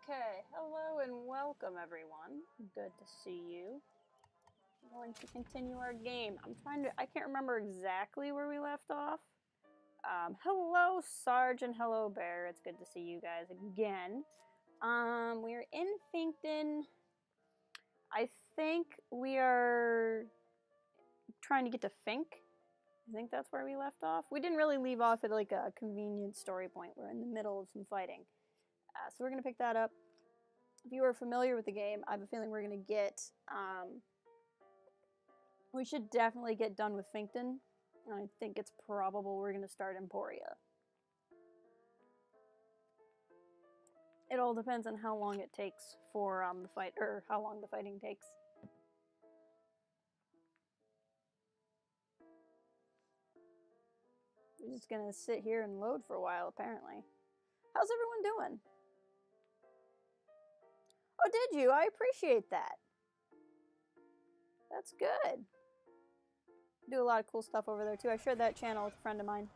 Okay, hello and welcome everyone. Good to see you. I'm going to continue our game. I can't remember exactly where we left off. Hello Sarge and hello Bear. It's good to see you guys again. We're in Finkton. I think we are trying to get to Fink. I think that's where we left off. We didn't really leave off at like a convenient story point. We're in the middle of some fighting. So we're going to pick that up. If you are familiar with the game, I have a feeling we're going to get... we should definitely get done with Finkton. And I think it's probable we're going to start Emporia. It all depends on how long it takes for the fight, or how long the fighting takes. We're just going to sit here and load for a while, apparently. How's everyone doing? Oh, did you? I appreciate that. That's good. Do a lot of cool stuff over there, too. I shared that channel with a friend of mine.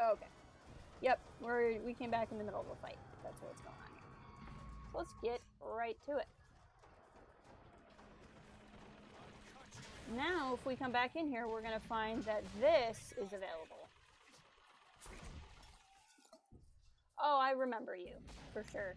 Oh, okay. Yep, we came back in the middle of a fight. That's what's going on here. So let's get right to it. Now, if we come back in here, we're going to find that this is available. Oh, I remember you, for sure.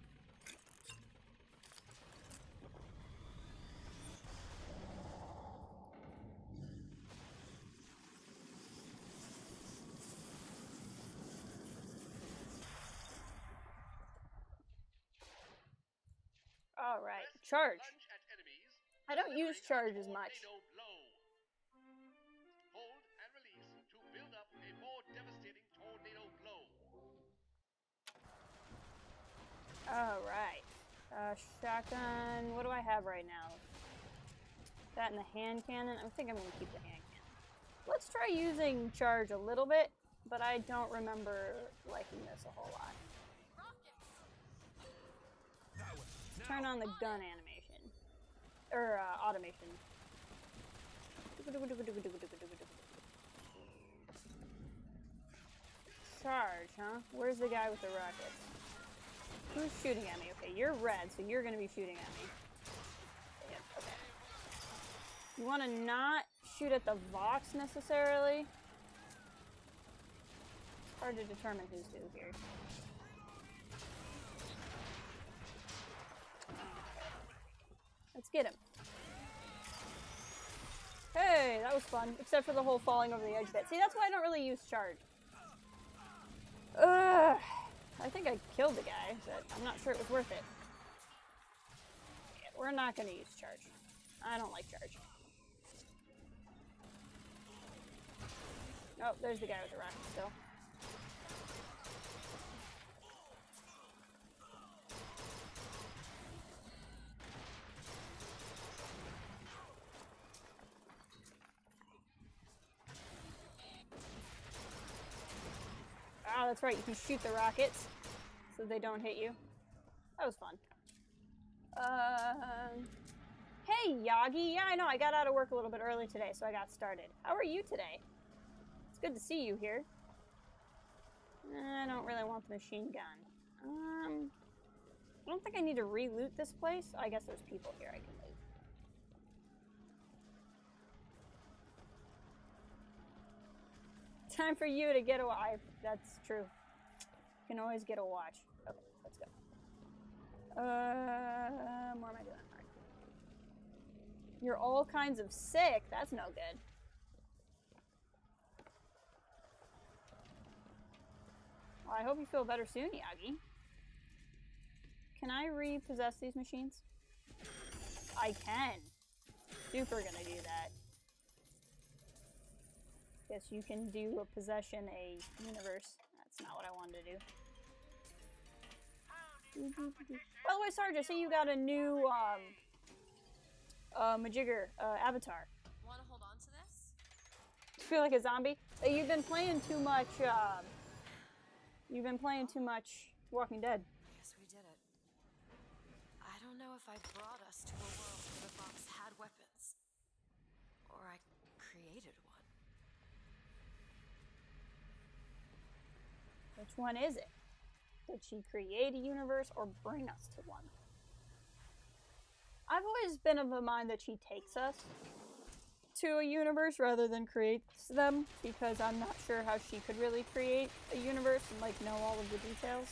Alright, charge. I don't use charge as much. Hold and release to build up a more devastating tornado blow. Alright. Shotgun. What do I have right now? That and the hand cannon? I think I'm going to keep the hand cannon. Let's try using charge a little bit, but I don't remember liking this a whole lot. Let's turn on the gun animation. Or, automation. Charge, huh? Where's the guy with the rockets? Who's shooting at me? Okay, you're red, so you're gonna be shooting at me. Yep, okay. You wanna not shoot at the Vox necessarily. It's hard to determine who's who here. Let's get him. Hey, that was fun. Except for the whole falling over the edge bit. See, that's why I don't really use charge. Ugh. I think I killed the guy, but I'm not sure it was worth it. Yeah, we're not going to use charge. I don't like charge. Oh, there's the guy with the rocket still. Ah, that's right, you can shoot the rockets so they don't hit you. That was fun. Hey, Yagi. Yeah, I know, I got out of work a little bit early today, so I got started. How are you today? It's good to see you here. I don't really want the machine gun. I don't think I need to re-loot this place. I guess there's people here I can loot. Time for you to get a watch. That's true. You can always get a watch. Okay, let's go. What am I doing? Right. You're all kinds of sick. That's no good. Well, I hope you feel better soon, Yagi. Can I repossess these machines? I can. Super gonna do that. Guess you can do a possession, a universe. That's not what I wanted to do. By the way, Sarge, I see you got a new Majigger avatar. Want to hold on to this? You feel like a zombie? You've been playing too much. You've been playing too much Walking Dead. Yes, we did it. I don't know if I brought us to a world where the Vox had weapons, or I created one. Which one is it? Did she create a universe or bring us to one? I've always been of the mind that she takes us to a universe rather than creates them, because I'm not sure how she could really create a universe and like know all of the details.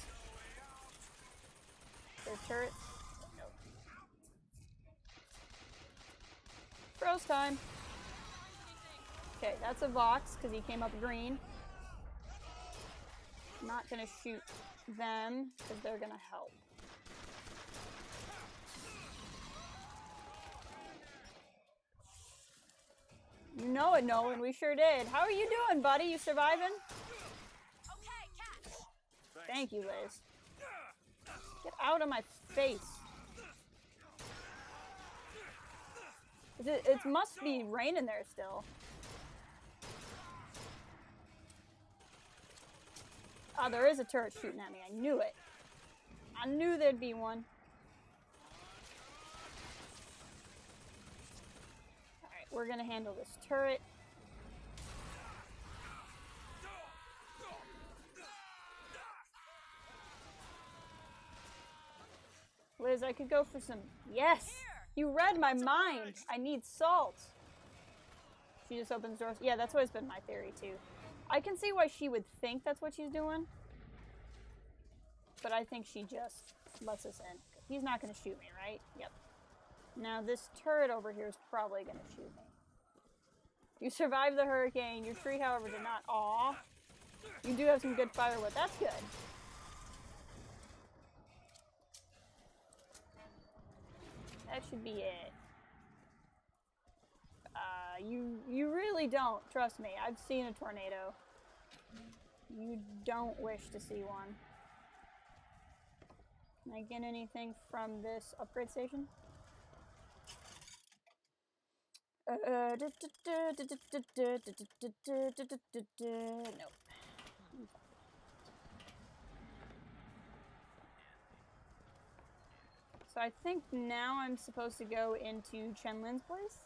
Their turrets. Nope. Bros time. Okay, that's a Vox because he came up green. I'm not gonna shoot them because they're gonna help. You know it, Nolan. We sure did. How are you doing, buddy? You surviving? Okay, catch. Thank you, Liz. Get out of my face. It must be raining there still. Oh, there is a turret shooting at me. I knew it. I knew there'd be one. Alright, we're gonna handle this turret. Liz, I could go for some... Yes! You read my mind! I need salt! She just opens doors. Yeah, that's always been my theory, too. I can see why she would think that's what she's doing. But I think she just lets us in. He's not going to shoot me, right? Yep. Now, this turret over here is probably going to shoot me. You survived the hurricane. Your tree, however, did not. Aw. You do have some good firewood. That's good. That should be it. You really don't. Trust me. I've seen a tornado. You don't wish to see one. Can I get anything from this upgrade station? Nope. So I think now I'm supposed to go into Chenlin's place.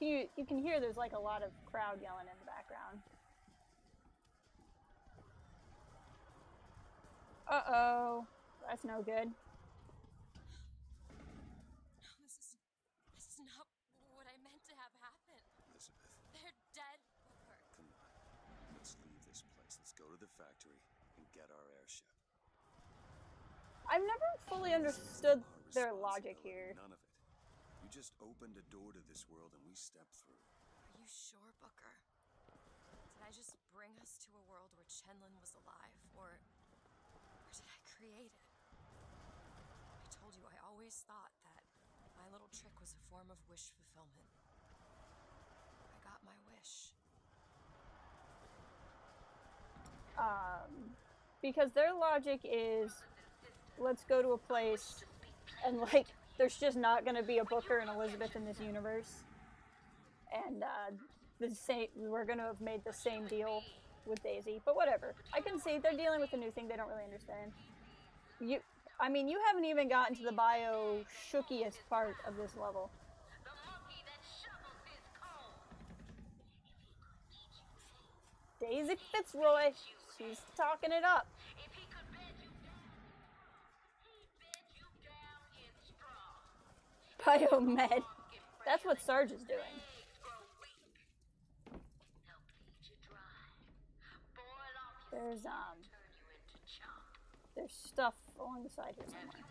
You can hear there's like a lot of crowd yelling in the background. Uh-oh. That's no good. This is not what I meant to have happen. Elizabeth. They're dead, Booker. Come on. Let's leave this place. Let's go to the factory and get our airship. I've never fully understood their logic here. None of it. You just opened a door to this world and we stepped through. Are you sure, Booker? Did I just bring us to a world where Chenlin was alive, or did I create it? I told you I always thought that my little trick was a form of wish fulfillment. I got my wish. Because their logic is, let's go to a place and like there's just not going to be a Booker and Elizabeth in this universe, and we're going to have made the same deal with Daisy. But whatever, I can see they're dealing with a new thing they don't really understand. You haven't even gotten to the BioShockiest part of this level. Daisy Fitzroy, she's talking it up. Biomed. That's what Sarge is doing. There's stuff along the side here somewhere.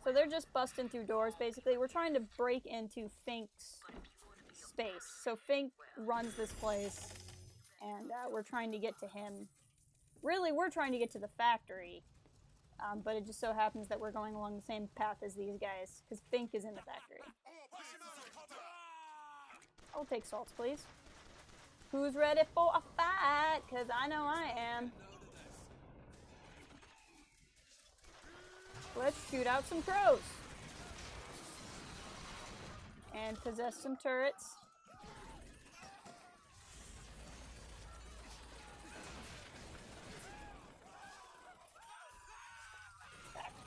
So they're just busting through doors, basically. We're trying to break into Fink's space. So Fink runs this place, and we're trying to get to him. Really, we're trying to get to the factory. But it just so happens that we're going along the same path as these guys, because Fink is in the factory. I'll take salts, please. Who's ready for a fight? Because I know I am. Let's shoot out some crows. And possess some turrets.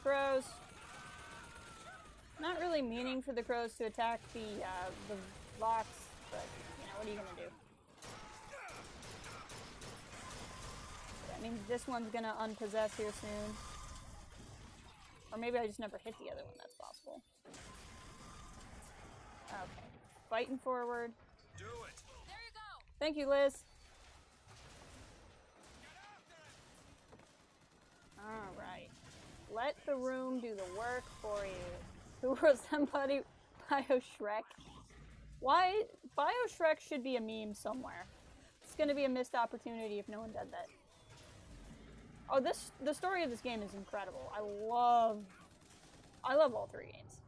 Crows. Not really meaning for the crows to attack the Vox, but you know, what are you gonna do? That means this one's gonna unpossess here soon. Or maybe I just never hit the other one. That's possible. Okay. Fighting forward. Do it. There you go. Thank you, Liz. Alright. Let the room do the work for you. Who was somebody? BioShock. Why? BioShock should be a meme somewhere. It's gonna be a missed opportunity if no one did that. Oh, the story of this game is incredible. I love all three games.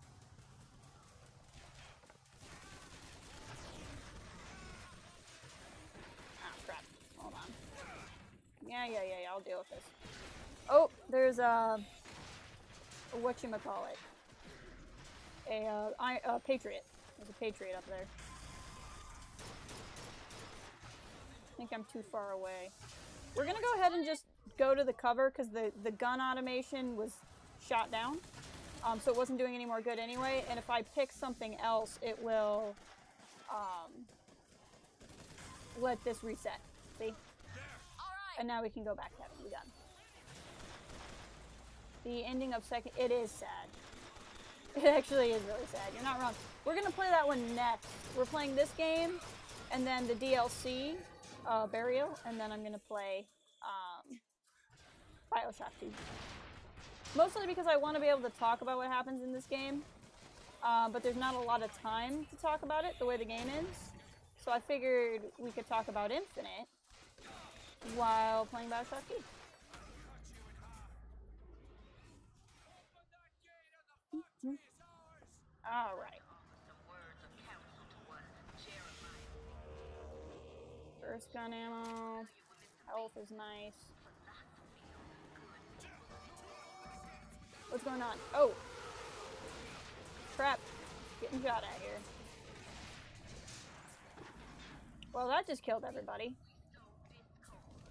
Ah, crap. Hold on. Yeah, I'll deal with this. Oh, there's a whatchamacallit. A Patriot. There's a Patriot up there. I think I'm too far away. We're gonna go ahead and just go to the cover because the gun automation was shot down. So it wasn't doing any more good anyway. And if I pick something else, it will let this reset. See? And now we can go back to having the gun. The ending of second, it is sad. It actually is really sad. You're not wrong. We're gonna play that one next. We're playing this game, and then the DLC, Burial, and then I'm gonna play BioShock 2. Mostly because I want to be able to talk about what happens in this game, but there's not a lot of time to talk about it the way the game is. So I figured we could talk about Infinite while playing BioShock 2. Alright. First gun ammo. Health is nice. What's going on? Oh! Crap. Getting shot at here. Well, that just killed everybody.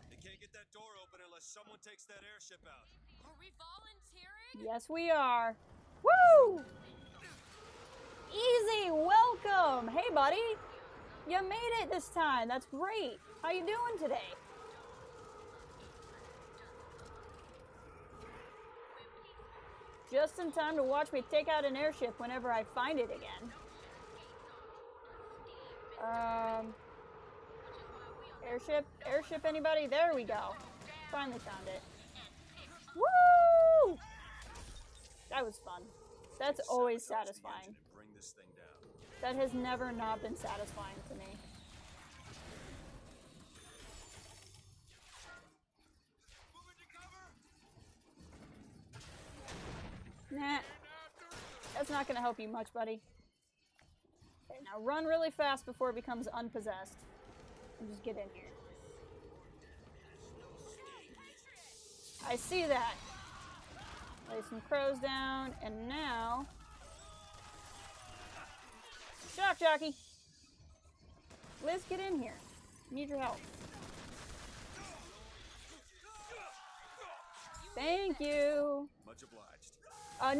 They can't get that door open unless someone takes that airship out. Are we volunteering? Yes, we are. Woo! Easy! Welcome! Hey, buddy! You made it this time. That's great. How you doing today? Just in time to watch me take out an airship whenever I find it again. Airship, anybody? There we go. Finally found it. Woo! That was fun. That's always satisfying. Bring this thing down. That has never not been satisfying to me. Nah. That's not gonna help you much, buddy. Okay, now run really fast before it becomes unpossessed. And just get in here. I see that. Lay some crows down, and now... Shock jockey! Liz, get in here. Need your help. Thank you! Much obliged.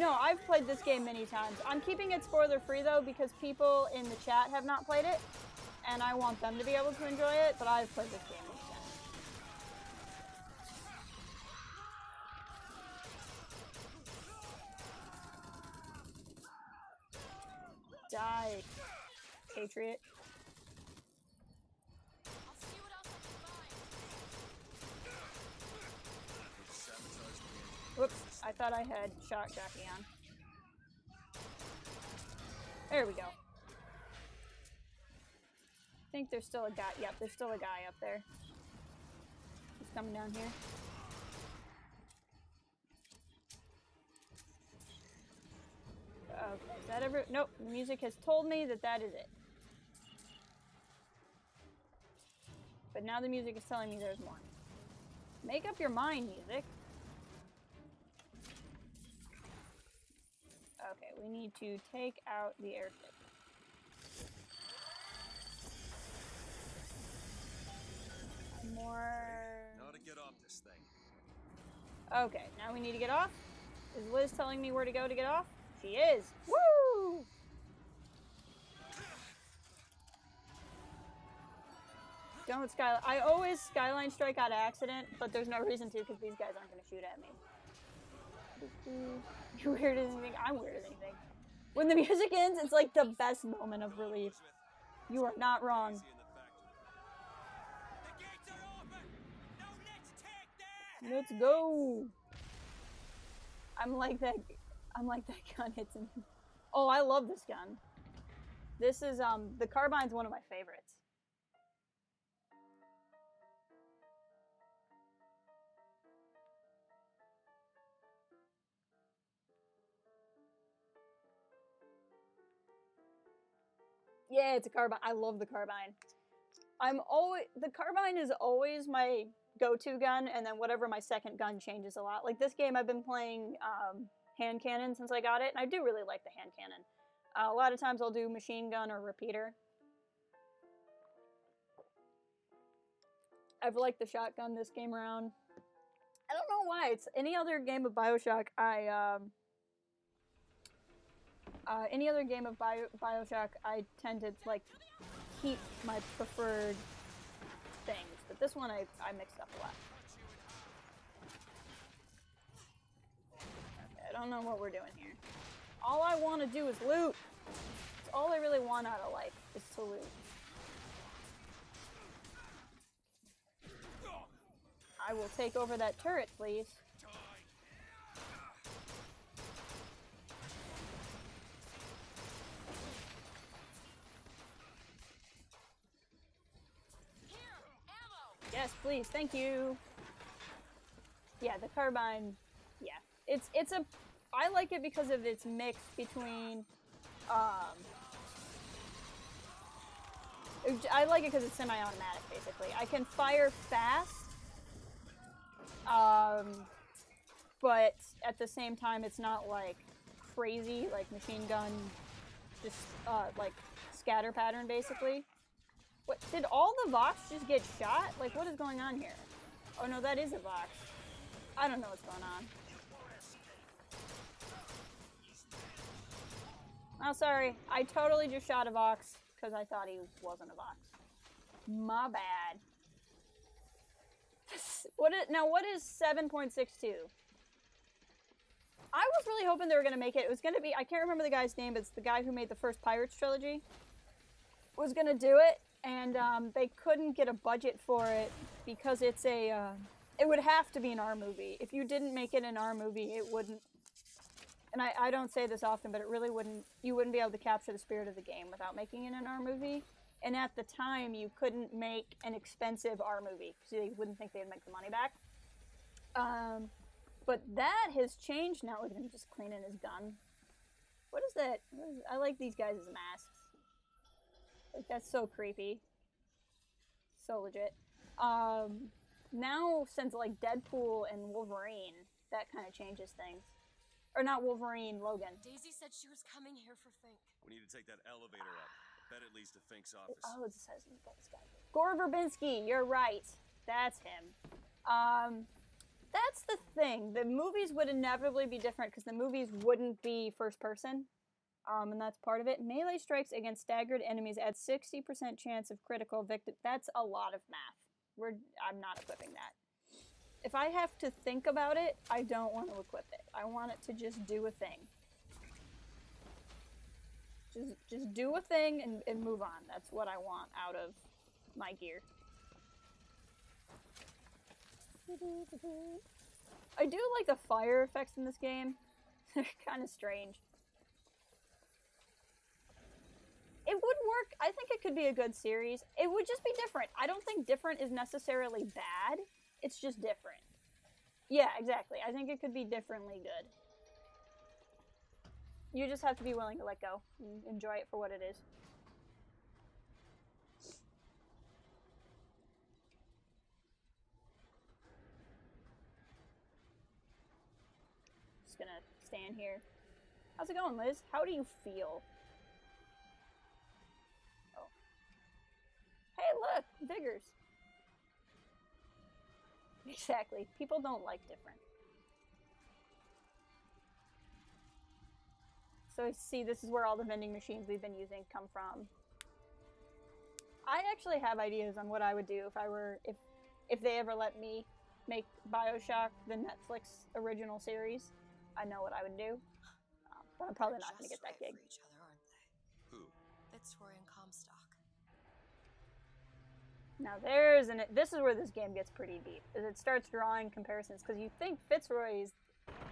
No, I've played this game many times. I'm keeping it spoiler free though because people in the chat have not played it, and I want them to be able to enjoy it, but I've played this game many times. Die, Patriot. I'll see what else I can find. Whoops, I thought I had shock jockey on. There we go. I think there's still a guy. Yep, there's still a guy up there. He's coming down here. Okay, is that ever? Nope, the music has told me that that is it. But now the music is telling me there's more. Make up your mind, music. Okay, we need to take out the airship. More... Now to get off this thing. Okay, now we need to get off. Is Liz telling me where to go to get off? She is! Woo! Don't skyline. I always skyline strike out of accident, but there's no reason to because these guys aren't going to shoot at me. You're weird as anything. I'm weird as anything. When the music ends, it's like the best moment of relief. You are not wrong. Let's go. I'm like that gun hits him. Oh, I love this gun. This is the carbine's one of my favorites. Yeah, it's a carbine. I love the carbine. The carbine is always my go-to gun, and then whatever my second gun changes a lot. Like this game, I've been playing hand cannon since I got it, and I do really like the hand cannon. A lot of times I'll do machine gun or repeater. I've liked the shotgun this game around. I don't know why. It's any other game of BioShock, BioShock, I tend to like keep my preferred things, but this one I mixed up a lot. Okay, I don't know what we're doing here. All I want to do is loot. It's all I really want out of life is to loot. I will take over that turret, please. Yes, please, thank you. Yeah, the carbine, yeah. It's a, I like it because of its mix between, I like it because it's semi-automatic, basically. I can fire fast, but at the same time, it's not, like, crazy, like machine gun, just, like, scatter pattern, basically. What, did all the Vox just get shot? Like, what is going on here? Oh, no, that is a Vox. I don't know what's going on. Oh, sorry. I totally just shot a Vox because I thought he wasn't a Vox. My bad. What is 7.62? I was really hoping they were going to make it. It was going to be, I can't remember the guy's name, but it's the guy who made the first Pirates trilogy. Was going to do it. And they couldn't get a budget for it because it's a, it would have to be an R movie. If you didn't make it an R movie, it wouldn't, and I don't say this often, but it really wouldn't, you wouldn't be able to capture the spirit of the game without making it an R movie. And at the time, you couldn't make an expensive R movie because they wouldn't think they'd make the money back. But that has changed now. Look at him just cleaning his gun. What is that? I like these guys as masks. Like, that's so creepy. So legit. Now, since, like, Deadpool and Wolverine, that kind of changes things. Or not Wolverine, Logan. Daisy said she was coming here for Fink. We need to take that elevator up. I bet it leads to Fink's office. Oh, it says this guy. Gore Verbinski, you're right. That's him. That's the thing. The movies would inevitably be different because the movies wouldn't be first person. And that's part of it. Melee strikes against staggered enemies add 60% chance of critical victim. That's a lot of math. I'm not equipping that. If I have to think about it, I don't want to equip it. I want it to just do a thing. Just do a thing and move on. That's what I want out of my gear. I do like the fire effects in this game. They're kind of strange. It would work. I think it could be a good series. It would just be different. I don't think different is necessarily bad. It's just different. Yeah, exactly. I think it could be differently good. You just have to be willing to let go and enjoy it for what it is. Just gonna stand here. How's it going, Liz? How do you feel? Oh. Hey, look! Vigors. Exactly. People don't like different. So see, this is where all the vending machines we've been using come from. I actually have ideas on what I would do if they ever let me make BioShock the Netflix original series. I know what I would do, but I'm probably not going to get that gig. For each other, aren't they? Who? Fitzroy and Comstock. Now this is where this game gets pretty deep, is it starts drawing comparisons, because you think Fitzroy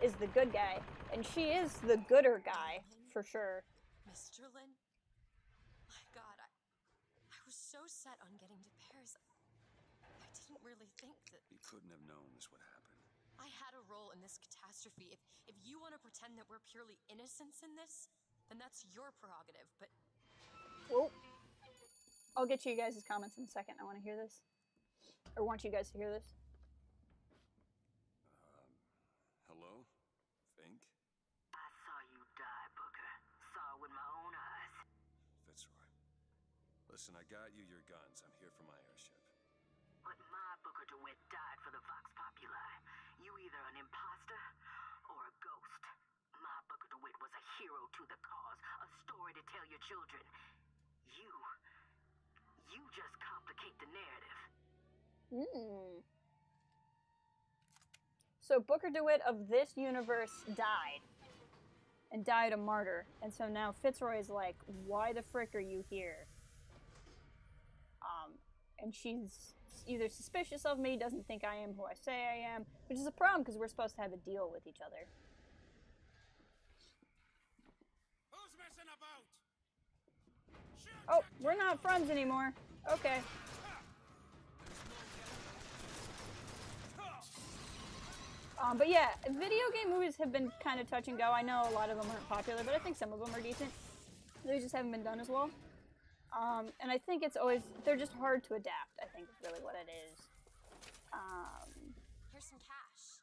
is the good guy, and she is the gooder guy, for sure. Mr. Lin? My God, I was so set on getting to Paris. I didn't really think that... You couldn't have known this would happen. I had a role in this catastrophe. If you want to pretend that we're purely innocents in this, then that's your prerogative, but... Whoa. I'll get you guys' comments in a second. I want to hear this. Or want you guys to hear this. Hello? Fink? I saw you die, Booker. Saw with my own eyes. Fitzroy. Listen, I got you your guns. I'm here for my airship. But my Booker DeWitt died for the Vox Populi. You either an imposter or a ghost. My Booker DeWitt was a hero to the cause, a story to tell your children. You just complicate the narrative. So Booker DeWitt of this universe died. And died a martyr. And so now Fitzroy is like, why the frick are you here? And she's either suspicious of me, doesn't think I am who I say I am, which is a problem because we're supposed to have a deal with each other. Who's messing about? Oh, we're not friends anymore. Okay. But yeah, video game movies have been kind of touch and go. I know a lot of them aren't popular, but I think some of them are decent. They just haven't been done as well. And I think it's always, they're just hard to adapt, I think is really what it is. Here's some cash.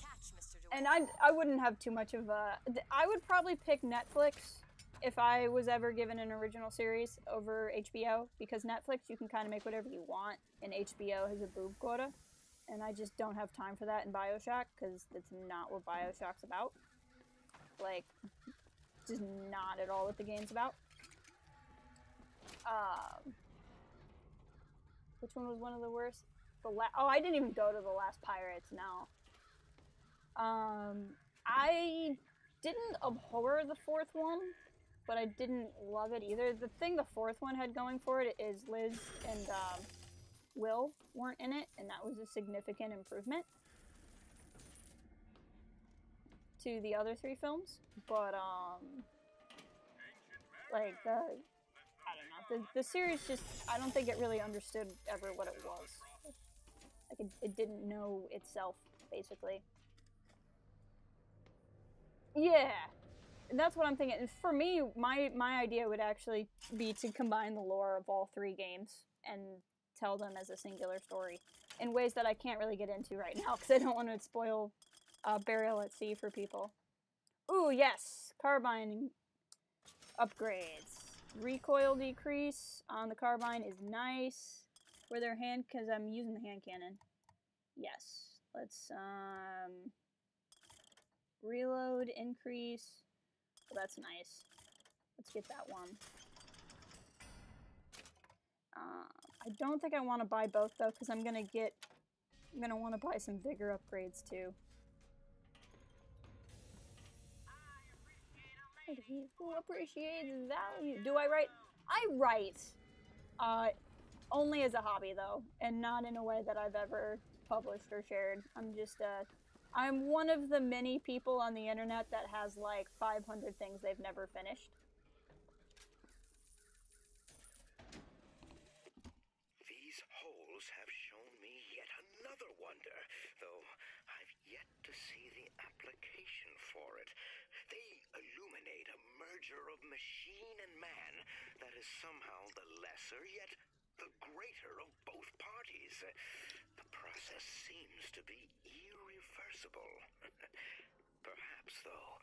Catch, Mr. DeWitt. And I wouldn't have too much of a... I would probably pick Netflix if I was ever given an original series over HBO, because Netflix, you can kind of make whatever you want, and HBO has a boob quota. And I just don't have time for that in BioShock, because that's not what BioShock's about. Like, just not at all what the game's about. Which one was one of the worst? Oh, I didn't even go to The Last Pirates, no. I didn't abhor the fourth one, but I didn't love it either. The thing the fourth one had going for it is Liz and Will weren't in it, and that was a significant improvement to the other three films. But like I don't know, the series just, I don't think it really understood ever what it was. Like it didn't know itself, basically. Yeah, and that's what I'm thinking. And for me, my idea would actually be to combine the lore of all three games and tell them as a singular story in ways that I can't really get into right now because I don't want to spoil Burial at Sea for people. Ooh, yes, carbine upgrades. Recoil decrease on the carbine is nice. Where their hand, because I'm using the hand cannon. Yes, let's reload increase. Well, that's nice. Let's get that one. I don't think I want to buy both though, because I'm gonna want to buy some vigor upgrades too. Who appreciates value? Do I write? I write. Only as a hobby though, and not in a way that I've ever published or shared. I'm just I'm one of the many people on the internet that has like 500 things they've never finished. These holes have shown me yet another wonder, though I've yet to see the application for it. They illuminate a merger of machine and man that is somehow the lesser yet the greater of both parties. The process seems to be irreversible. Perhaps, though,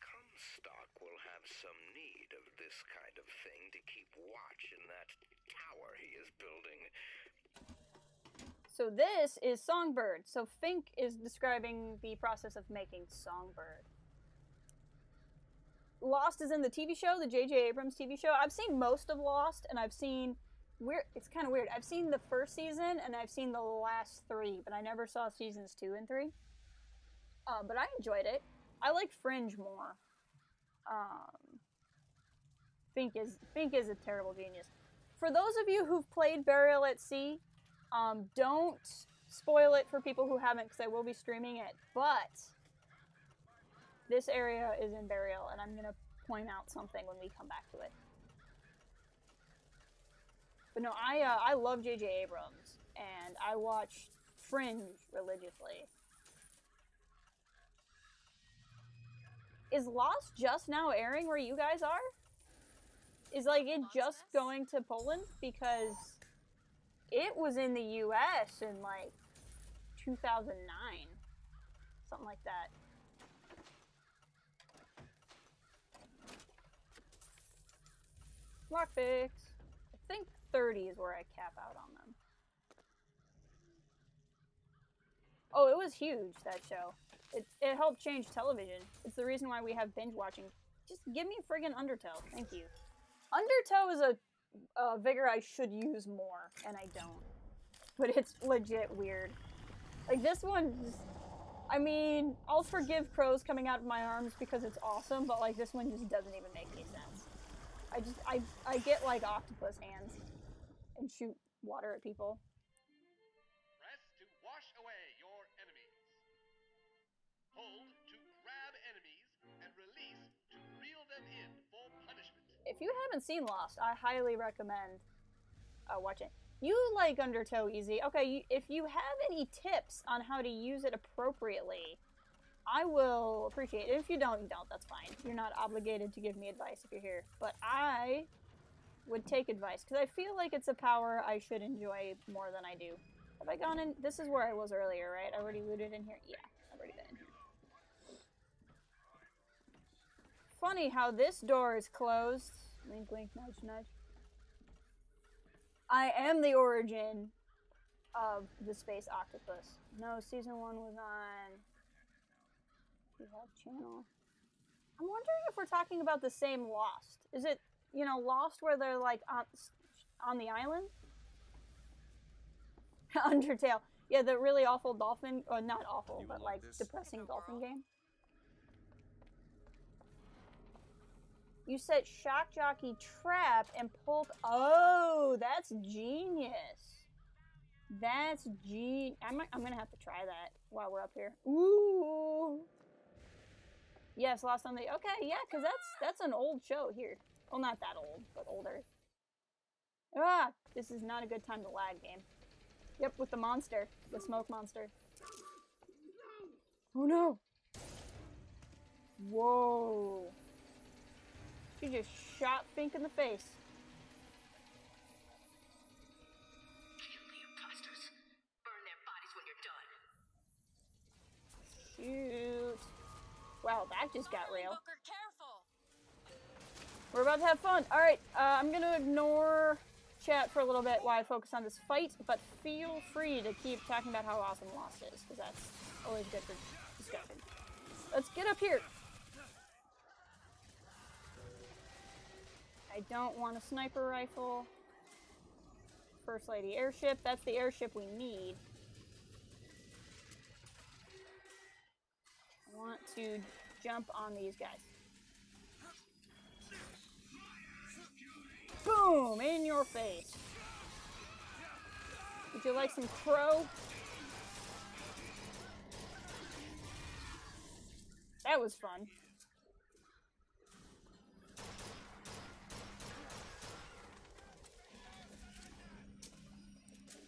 Comstock will have some need of this kind of thing to keep watch in that tower he is building. So this is Songbird. So Fink is describing the process of making Songbird. Lost is in the TV show, the J.J. Abrams TV show. I've seen most of Lost, and I've seen It's kind of weird. I've seen the first season and I've seen the last 3, but I never saw seasons 2 and 3. But I enjoyed it. I liked Fringe more. Fink is a terrible genius. For those of you who've played Burial at Sea, don't spoil it for people who haven't, because I will be streaming it. But this area is in Burial, and I'm gonna point out something when we come back to it. But no, I love J.J. Abrams, and I watched Fringe religiously. Is Lost just now airing where you guys are? Is like it just going to Poland? Because it was in the US in like 2009. Something like that. Lockpicks. I think 30 is where I cap out on them. Oh, it was huge, that show. It helped change television. It's the reason why we have binge watching. Just give me friggin' Undertow. Thank you. Undertow is a vigor I should use more, and I don't. But it's legit weird. Like, this one, I mean, I'll forgive crows coming out of my arms because it's awesome, but, like, this one just doesn't even make any sense. I get, like, octopus hands and shoot water at people. Press to wash away your enemies. Hold to grab enemies, and release to reel them in for punishment. If you haven't seen Lost, I highly recommend watching. You like Undertow easy. Okay, if you have any tips on how to use it appropriately, I will appreciate it. If you don't, you don't. That's fine. You're not obligated to give me advice if you're here. But I would take advice, because I feel like it's a power I should enjoy more than I do. Have I gone in? This is where I was earlier, right? I already looted in here? Yeah, I've already been in here. Funny how this door is closed. Wink, wink, nudge, nudge. I am the origin of the space octopus. No, season 1 was on... We have channel. I'm wondering if we're talking about the same Lost. Is it, you know, Lost where they're like on the island? Undertale. Yeah, the really awful dolphin, or not awful, but like depressing dolphin game. You set Shock Jockey Trap and Polk. Oh, that's genius. That's I'm gonna have to try that while we're up here. Ooh. Yes, Lost on the... Okay, yeah, because that's an old show here. Well, not that old, but older. Ah, this is not a good time to lag, game. Yep, with the monster. The smoke monster. Oh, no. Whoa. She just shot Fink in the face. Kill the imposters. Burn their bodies when you're done. Shoot. Wow, that just got real. Booker, careful. We're about to have fun. All right, I'm going to ignore chat for a little bit while I focus on this fight, but feel free to keep talking about how awesome Lost is, because that's always good for discussion. Let's get up here. I don't want a sniper rifle. First Lady airship. That's the airship we need. I want to jump on these guys. Boom! In your face. Would you like some crow? That was fun.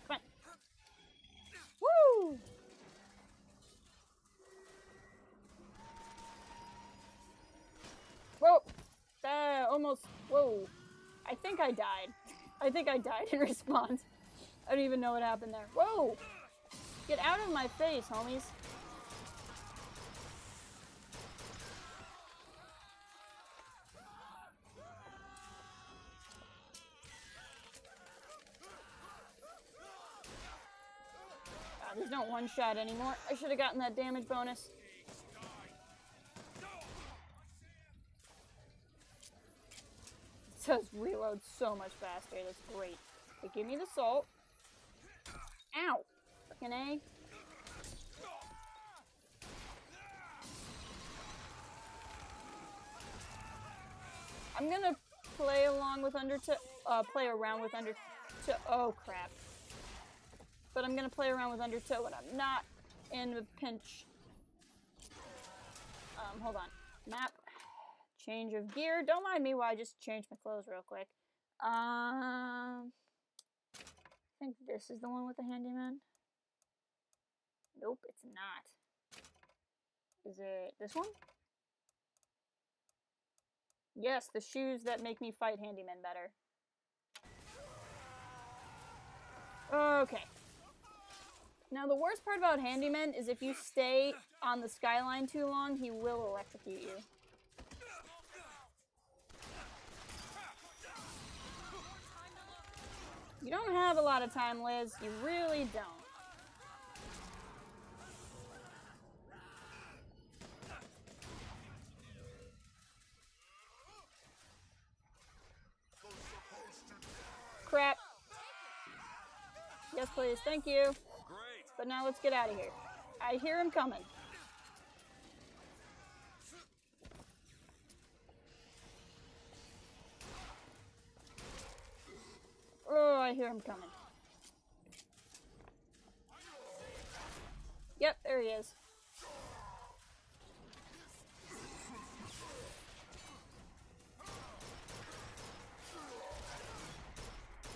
Come on. Woo! Whoa! Almost. Whoa. I think I died. I think I died in response. I don't even know what happened there. Whoa! Get out of my face, homies. God, there's no one shot anymore. I should have gotten that damage bonus. It does reload so much faster. That's great. Okay, give me the salt. Ow! Frickin' A. I'm gonna play along with play around with Undertow. Oh crap. But I'm gonna play around with Undertow when I'm not in a pinch. Hold on. Map. Change of gear. Don't mind me while I just change my clothes real quick. I think this is the one with the handyman. Nope, it's not. Is it this one? Yes, the shoes that make me fight handymen better. Okay. Now the worst part about handyman is if you stay on the skyline too long, he will electrocute you. You don't have a lot of time, Liz. You really don't. Crap. Yes, please. Thank you. Great. But now let's get out of here. I hear him coming. Oh, I hear him coming. Yep, there he is.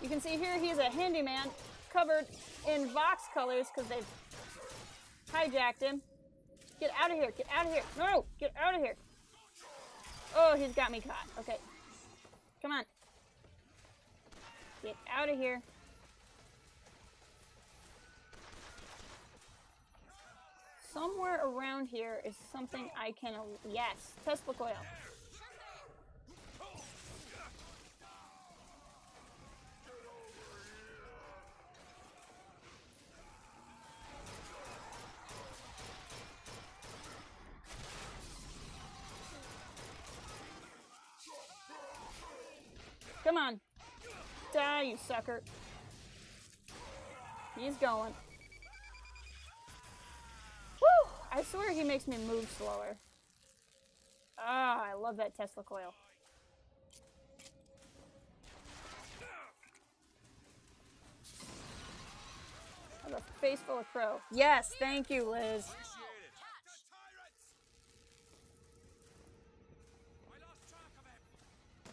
You can see here he's a handyman covered in Vox colors because they've hijacked him. Get out of here. Get out of here. No, get out of here. Oh, he's got me caught. Okay. Come on. Get out of here. Somewhere around here is something I can... Yes, Tesla coil. Come on. Die, you sucker. He's going. Woo! I swear he makes me move slower. Ah, I love that Tesla coil. I have a face full of crow. Yes, thank you, Liz.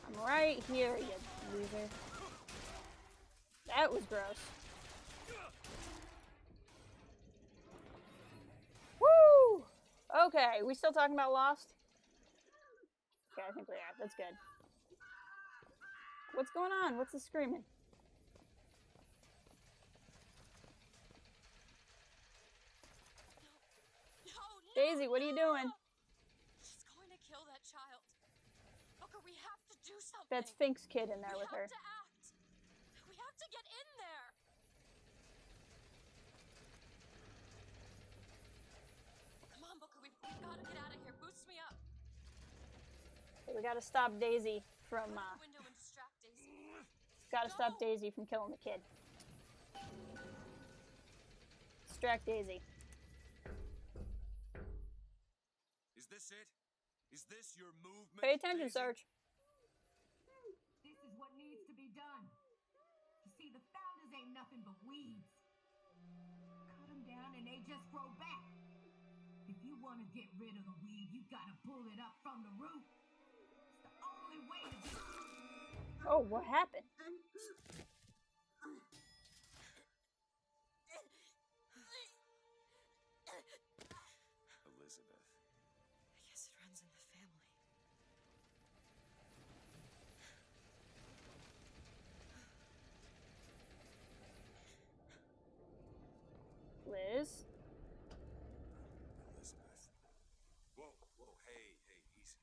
I'm right here, you loser. That was gross. Woo! Okay, we still talking about Lost? Okay, I think we are. That's good. What's going on? What's the screaming? No, Daisy, what are you doing? She's going to kill that child. Booker, we have to do something. That Sphinx kid in there with her. We have to act. We have to get in there. Come on, Booker, we've got to get out of here. Boost me up. Okay, we gotta stop Daisy from, Go to the window and distract Daisy. gotta stop Daisy from killing the kid. Distract Daisy. Is this it? Is this your movement? Pay attention, Daisy? Sarge. This is what needs to be done. You see, the founders ain't nothing but weeds. Cut them down and they just grow back. If you want to get rid of the weed, you gotta pull it up from the root. It's the only way to do it. Oh, what happened? Elizabeth. I guess it runs in the family. Liz? Elizabeth. Whoa, whoa, hey, easy.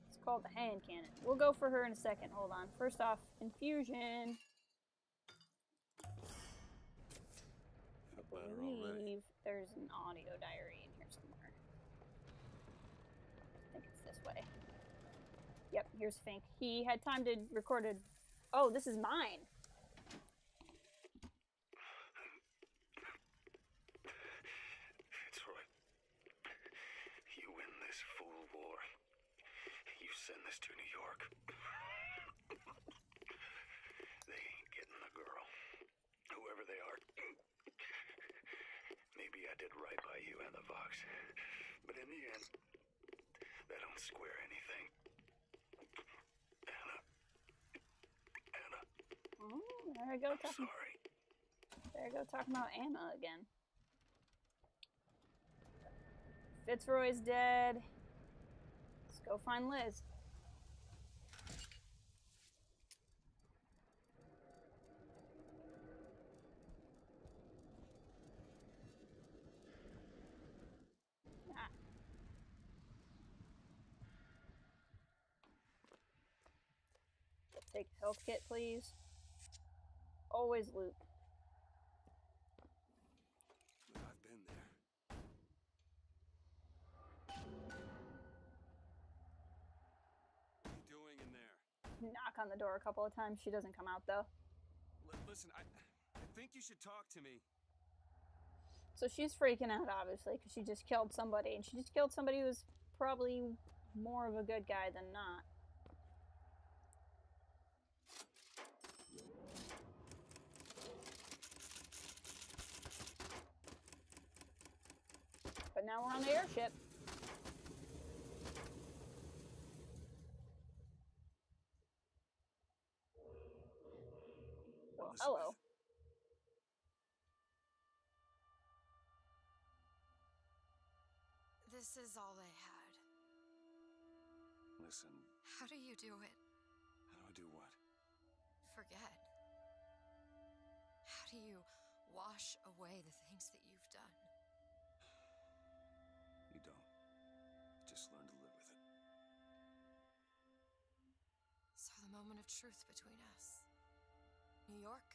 It's called the hand cannon. We'll go for her in a second. Hold on. First off, infusion. Feel better already. There's an audio diary in here somewhere. think it's this way. Yep, here's Fink. He had time to record a... Oh, this is mine. Fitzroy, you win this fool war. You send this to New York. They ain't getting the girl. Whoever they are. Maybe I did right by you and the Vox. But in the end, that don't square anything. Anna. Oh, there I go. I'm sorry. There I go talking about Anna again. Fitzroy's dead. Let's go find Liz. Ah. Take health kit, please. Always loot. I've been there. What are you doing in there? Knock on the door a couple of times. She doesn't come out though. Listen, I think you should talk to me. So she's freaking out, obviously, because she just killed somebody. And she just killed somebody who was probably more of a good guy than not. But now we're on the airship. Well, hello. This is all I had. Listen, How do you do it? how do I do what? Forget. How do you wash away the things that you've done? You don't. Just learn to live with it. So the moment of truth between us. New York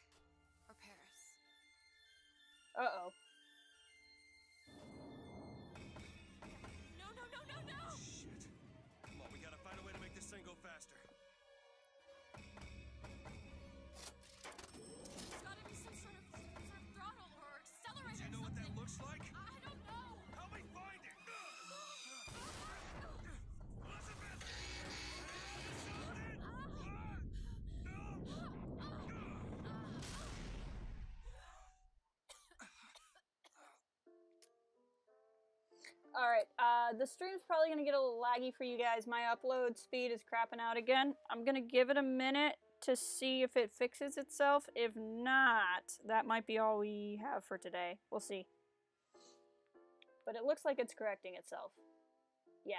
or Paris? Uh-oh. No, no, no, no, no! Shit. Come on, we gotta find a way to make this thing go faster. There's gotta be some sort of throttle or accelerator. Do you know what that looks like? I don't know. Help me find it! Alright, the stream's probably going to get a little laggy for you guys. My upload speed is crapping out again. I'm going to give it a minute to see if it fixes itself. If not, that might be all we have for today. We'll see. But it looks like it's correcting itself. Yeah.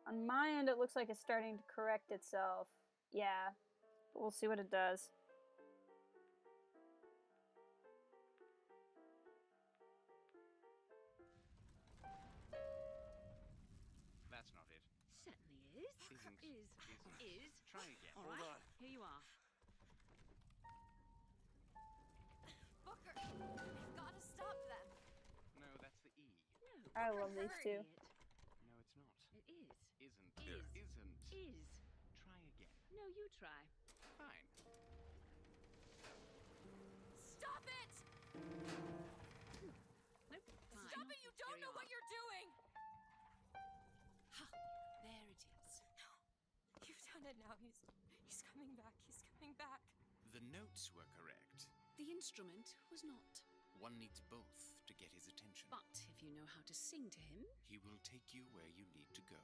On my end, it looks like it's starting to correct itself. Yeah. But we'll see what it does. That's not it. Certainly is. Is. Try again. All Hold right. on. Here you are. Booker, we've gotta stop them. No, that's the E. No. I Booker, love these hurry. two. No, it's not. It is. Isn't. Is. Isn't. Is. Try again. No, you try. Fine. Stop it! Nope. Fine. Stop it! You don't Here know you what are. you're doing! Ha! There it is. You've done it now. He's coming back. He's coming back. The notes were correct. The instrument was not. One needs both to get his attention. But if you know how to sing to him, He will take you where you need to go.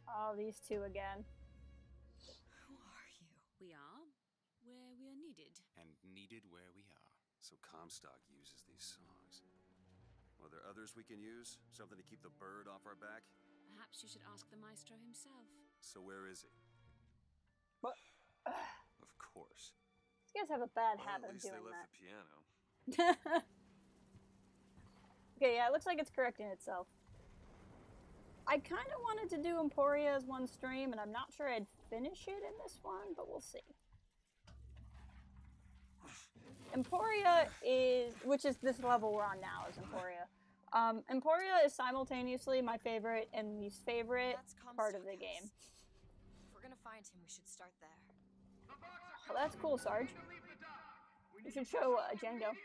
Oh, these two again. Who are you? we are where we are needed. And needed where we are. So Comstock uses these songs. Are there others we can use? Something to keep the bird off our back? Perhaps you should ask the maestro himself. So where is he? What? Of course. You guys have a bad Well, habit at of least they doing left that. the piano. Okay, yeah, it looks like it's correcting itself. I kind of wanted to do Emporia as one stream, and I'm not sure I'd finish it in this one, but we'll see. Emporia is, which is this level we're on now, is Emporia. Emporia is simultaneously my favorite and least favorite part of the game. If we're gonna find him, we should start there. Well, that's cool, Sarge. You should show Django. Where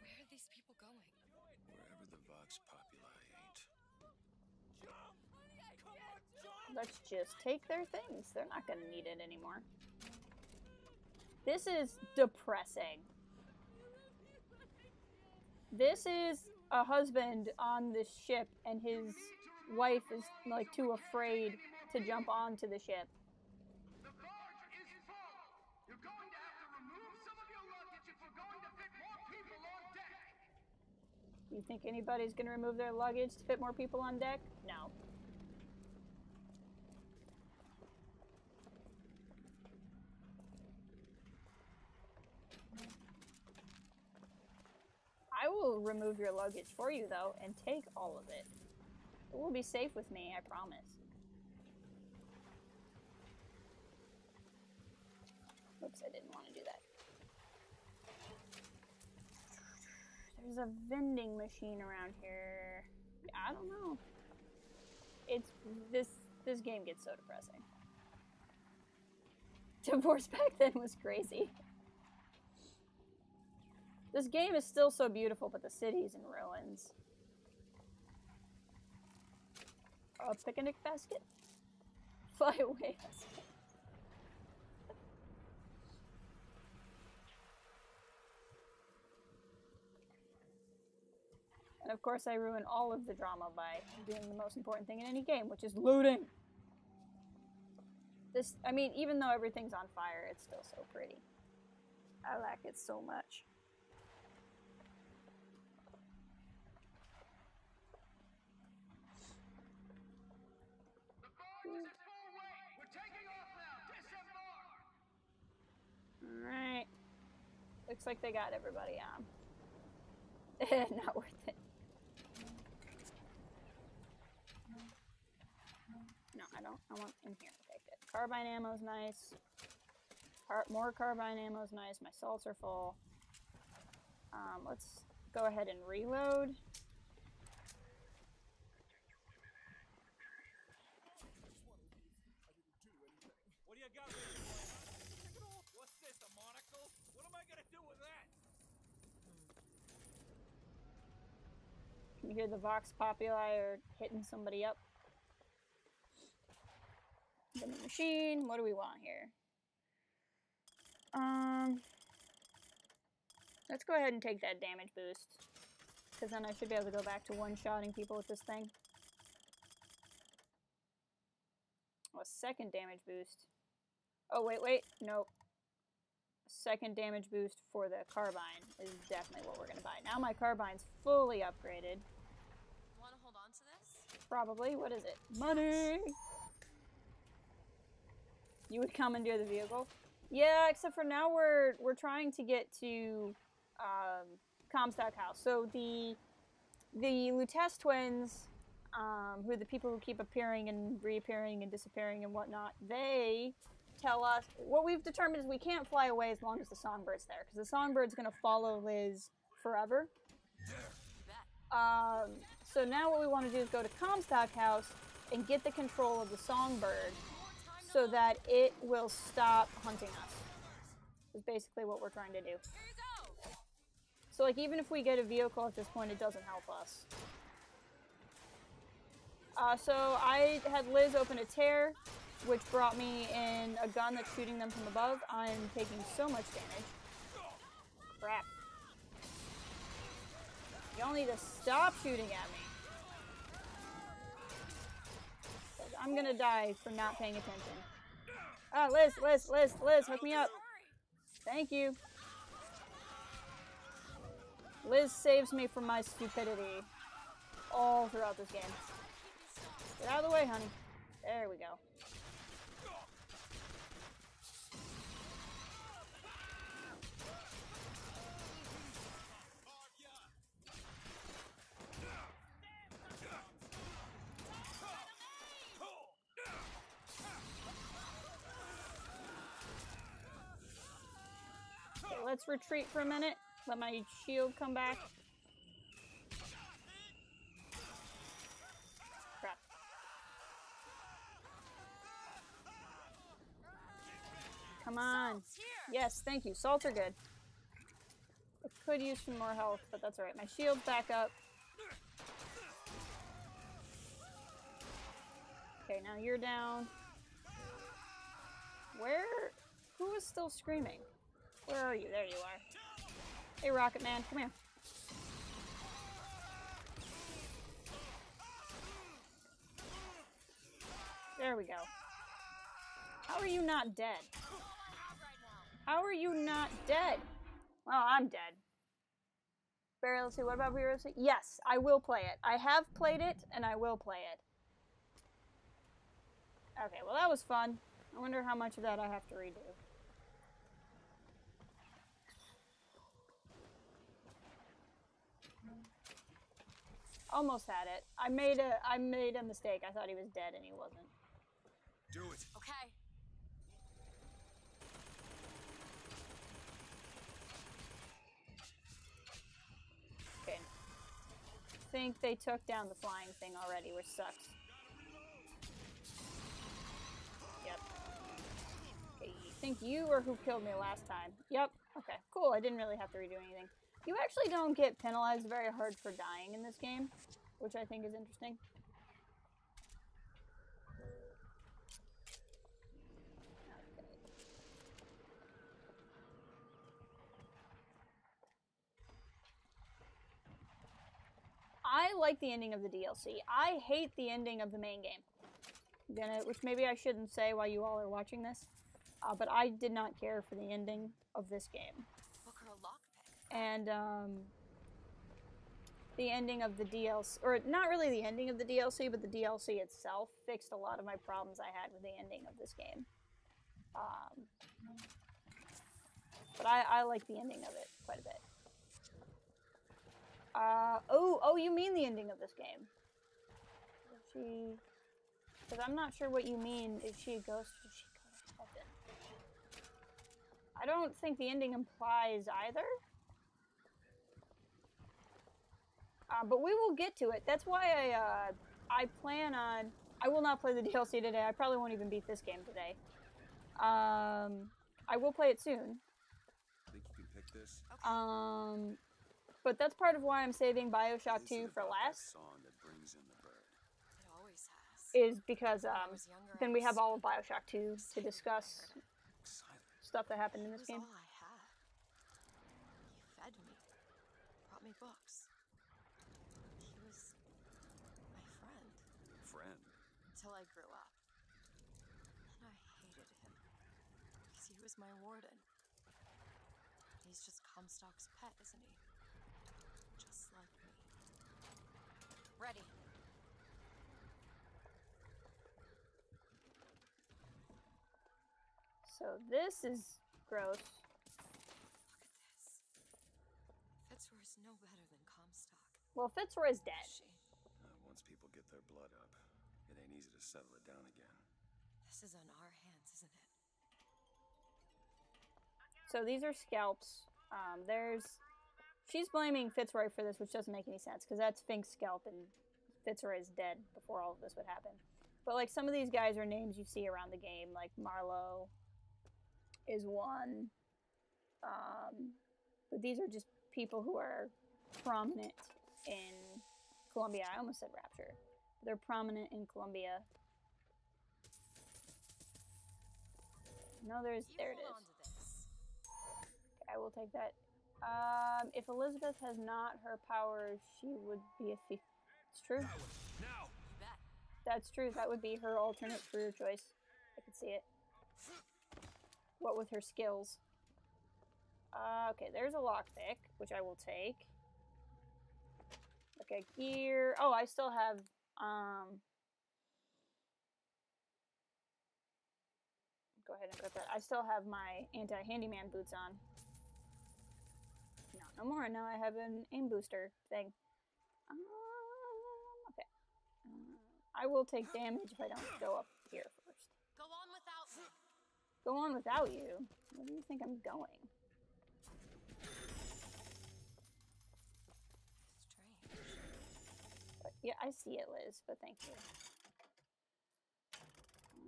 are these people going? Wherever the Vox Populi ain't. Let's just take their things. They're not gonna need it anymore. This is depressing. This is a husband on this ship, and his wife is like too afraid to jump onto the ship. The barge is full. You're going to have to remove some of your luggage if we're going to fit more people on deck. You think anybody's gonna remove their luggage to fit more people on deck? No. I will remove your luggage for you, though, and take all of it. It will be safe with me, I promise. Oops, I didn't want to do that. There's a vending machine around here. I don't know. It's this game gets so depressing. Divorce back then was crazy. This game is still so beautiful, but the city's in ruins. A picnic basket? Fly away basket. And of course I ruin all of the drama by doing the most important thing in any game, which is looting. This, I mean, even though everything's on fire, it's still so pretty. I like it so much. Alright. Looks like they got everybody on. Not worth it. No, I don't. I want in here. Okay, good. Carbine ammo's nice. More carbine ammo's nice. My salts are full. Let's go ahead and reload. What do you got? What's this, a monocle? What am I gonna do with that? Can you hear the Vox Populi are hitting somebody up? The machine. What do we want here? Let's go ahead and take that damage boost, because then I should be able to go back to one-shotting people with this thing. Oh, a second damage boost. Oh, wait, nope. Second damage boost for the carbine is definitely what we're gonna buy. Now my carbine's fully upgraded. Want to hold on to this? Probably. What is it? Money! You would commandeer the vehicle? Yeah, except for now we're trying to get to Comstock House. So the Lutece twins, who are the people who keep appearing and reappearing and disappearing and whatnot, they tell us, what we've determined is we can't fly away as long as the Songbird's there, because the Songbird's going to follow Liz forever. So now what we want to do is go to Comstock House and get the control of the Songbird so that it will stop hunting us. Is basically what we're trying to do. Here you go. So like even if we get a vehicle at this point, it doesn't help us. So I had Liz open a tear, which brought me in a gun that's shooting them from above. I'm taking so much damage. Crap. Y'all need to stop shooting at me. I'm gonna die for not paying attention. Ah, Liz, hook me up. Thank you. Liz saves me from my stupidity all throughout this game. Get out of the way, honey. There we go. Let's retreat for a minute. Let my shield come back. Crap. Come on. Yes, thank you. Salts are good. I could use some more health, but that's alright. My shield's back up. Okay, now you're down. Where? Who is still screaming? Where are you? There you are. Hey, Rocket Man, come here. There we go. How are you not dead? How are you not dead? Well, I'm dead. Burial Sea, what about Burial Sea? Yes, I will play it. I have played it, and I will play it. Okay, well that was fun. I wonder how much of that I have to redo. Almost had it. I made a mistake. I thought he was dead, and he wasn't. Do it. Okay. Okay. I think they took down the flying thing already, which sucks. Yep. Okay, I think you were who killed me last time. Yep. Okay, cool. I didn't really have to redo anything. You actually don't get penalized very hard for dying in this game, which I think is interesting. I like the ending of the DLC. I hate the ending of the main game. Which maybe I shouldn't say while you all are watching this, but I did not care for the ending of this game. And the ending of the DLC, or not really the ending of the DLC, but the DLC itself fixed a lot of my problems I had with the ending of this game. But I like the ending of it quite a bit. Oh, you mean the ending of this game? Because I'm not sure what you mean. Is she a ghost? Or does she go to heaven? I don't think the ending implies either. But we will get to it. That's why I plan on... I will not play the DLC today. I probably won't even beat this game today. I will play it soon. Think you can pick this? But that's part of why I'm saving BioShock 2 for last. Song that brings in the bird. It always has. Is because then we have all of BioShock 2 to discuss stuff that happened in this game. All I had. He fed me, brought me books. He was my friend. Friend? Until I grew up. And I hated him. Because he was my warden. He's just Comstock's pet, isn't he? Just like me. Ready. So this is gross. Look at this. Fitzroy's no better than Comstock. Well, Fitzroy's dead. Once people get their blood up, it ain't easy to settle it down again. This is on our hands, isn't it? So these are scalps. She's blaming Fitzroy for this, which doesn't make any sense, because that's Fink's scalp, and Fitzroy is dead before all of this would happen. But, like, some of these guys are names you see around the game, like Marlowe is one. But these are just people who are prominent in Columbia. I almost said Rapture. They're prominent in Columbia. No, there it is. Okay, I will take that. If Elizabeth has not her powers, she would be a thief. It's true. Now. That's true. That would be her alternate career choice. I could see it. What with her skills? Okay, there's a lockpick, which I will take. Okay, gear. Oh, I still have, go ahead and put that. I still have my anti-handyman boots on. No more. Now I have an aim booster thing. Okay. I will take damage if I don't go up here first. Go on without me. Go on without you? Where do you think I'm going? Yeah, I see it, Liz, but thank you.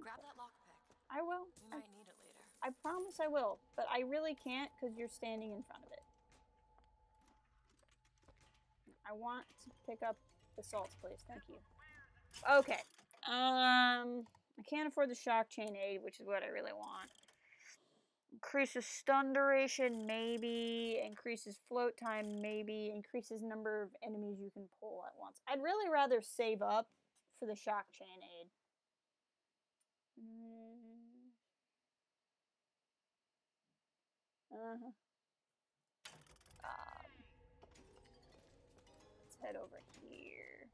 Grab that lockpick. I will. We might need it later. I promise I will, but I really can't because you're standing in front of it. I want to pick up the salts, please. Thank you. Okay. I can't afford the shock chain aid, which is what I really want. Increases stun duration, maybe. Increases float time, maybe. Increases number of enemies you can pull at once. I'd really rather save up for the shock chain aid. Let's head over here.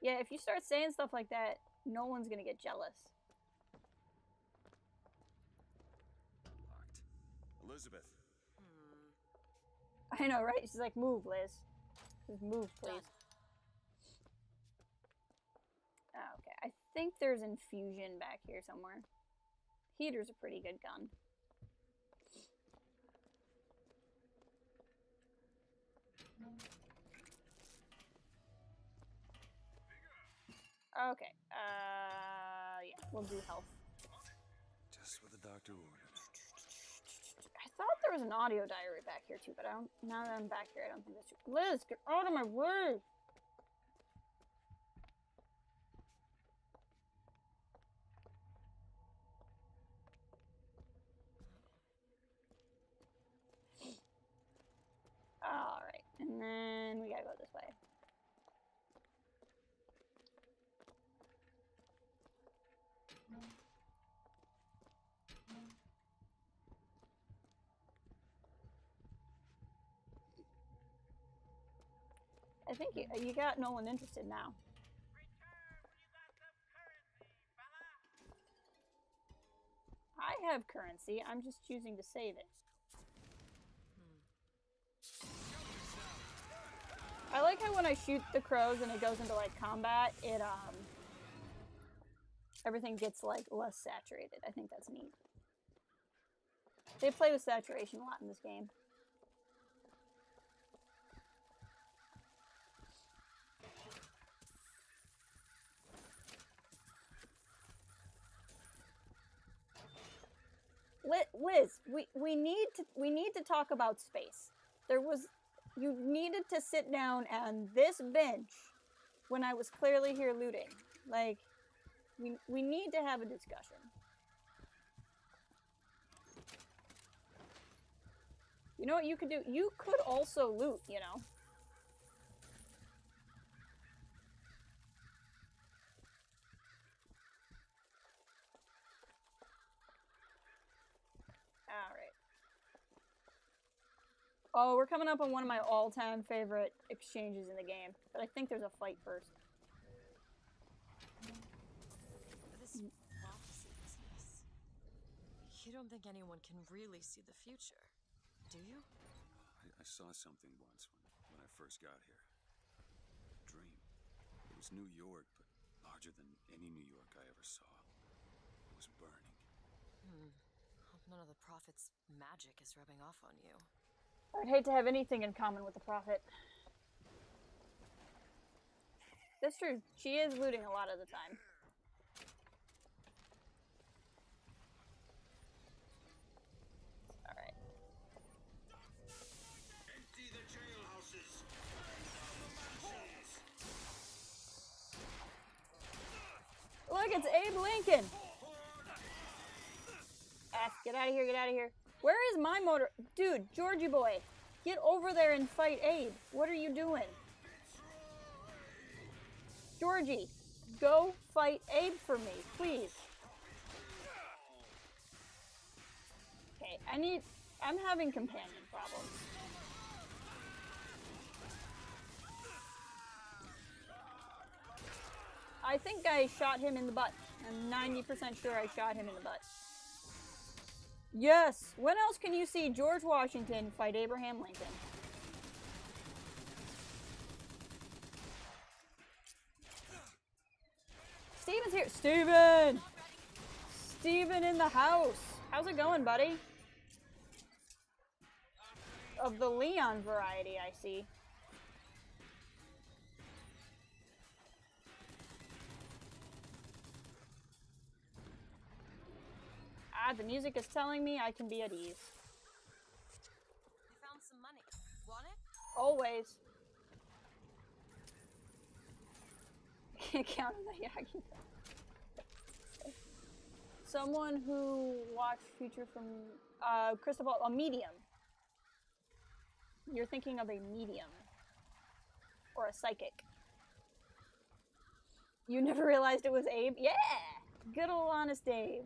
Yeah, if you start saying stuff like that, no one's gonna get jealous. Locked. Elizabeth. I know, right? She's like, move, Liz. Just move, please. Done. Okay, I think there's infusion back here somewhere. Heater's a pretty good gun. Okay, yeah, we'll do health. Just what the doctor ordered. I thought there was an audio diary back here too, but I don't. Now that I'm back here, I don't think that's true. Liz, get out of my way! Alright, and then we gotta go this way. I think you got Nolan interested now. I have currency, I'm just choosing to save it. I like how when I shoot the crows and it goes into like combat, it everything gets like less saturated. I think that's neat. They play with saturation a lot in this game. Liz, we need to talk about space. You needed to sit down on this bench when I was clearly here looting. Like, we need to have a discussion. You know what you could do? You could also loot, you know. Alright. Oh, we're coming up on one of my all-time favorite exchanges in the game. But I think there's a fight first. This prophecy business. You don't think anyone can really see the future, do you? I saw something once when I first got here. A dream. It was New York, but larger than any New York I ever saw. It was burning. Hope none of the prophet's magic is rubbing off on you. I'd hate to have anything in common with the prophet. That's true. She is looting a lot of the time. Alright. Empty the jailhouses. Look, it's Abe Lincoln! Get out of here, get out of here. Where is my motor? Dude, Georgie boy, get over there and fight Abe. What are you doing? Georgie, go fight Abe for me, please. Okay, I'm having companion problems. I think I shot him in the butt. I'm 90% sure I shot him in the butt. Yes! When else can you see George Washington fight Abraham Lincoln? Steven's here! Steven! Steven in the house! How's it going, buddy? Of the Leon variety, I see. Ah, the music is telling me I can be at ease. I found some money. Want it? Always. Can't count on that. Yeah, I can. Someone who watched Future from Cristobal, a medium. You're thinking of a medium or a psychic. You never realized it was Abe? Yeah, good old honest Abe.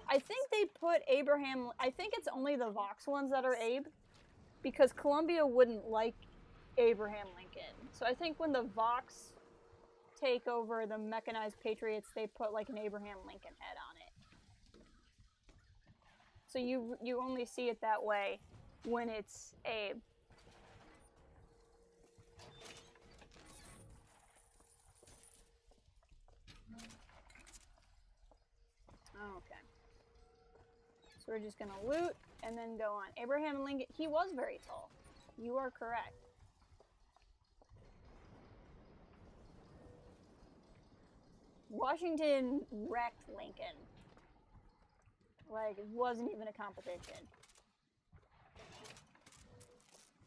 I think they put Abraham. I think it's only the Vox ones that are Abe, because Columbia wouldn't like Abraham Lincoln. So I think when the Vox take over the mechanized Patriots, they put like an Abraham Lincoln head on it. So you only see it that way when it's Abe. Okay. So we're just gonna loot and then go on. Abraham Lincoln, he was very tall. You are correct. Washington wrecked Lincoln. Like, it wasn't even a competition.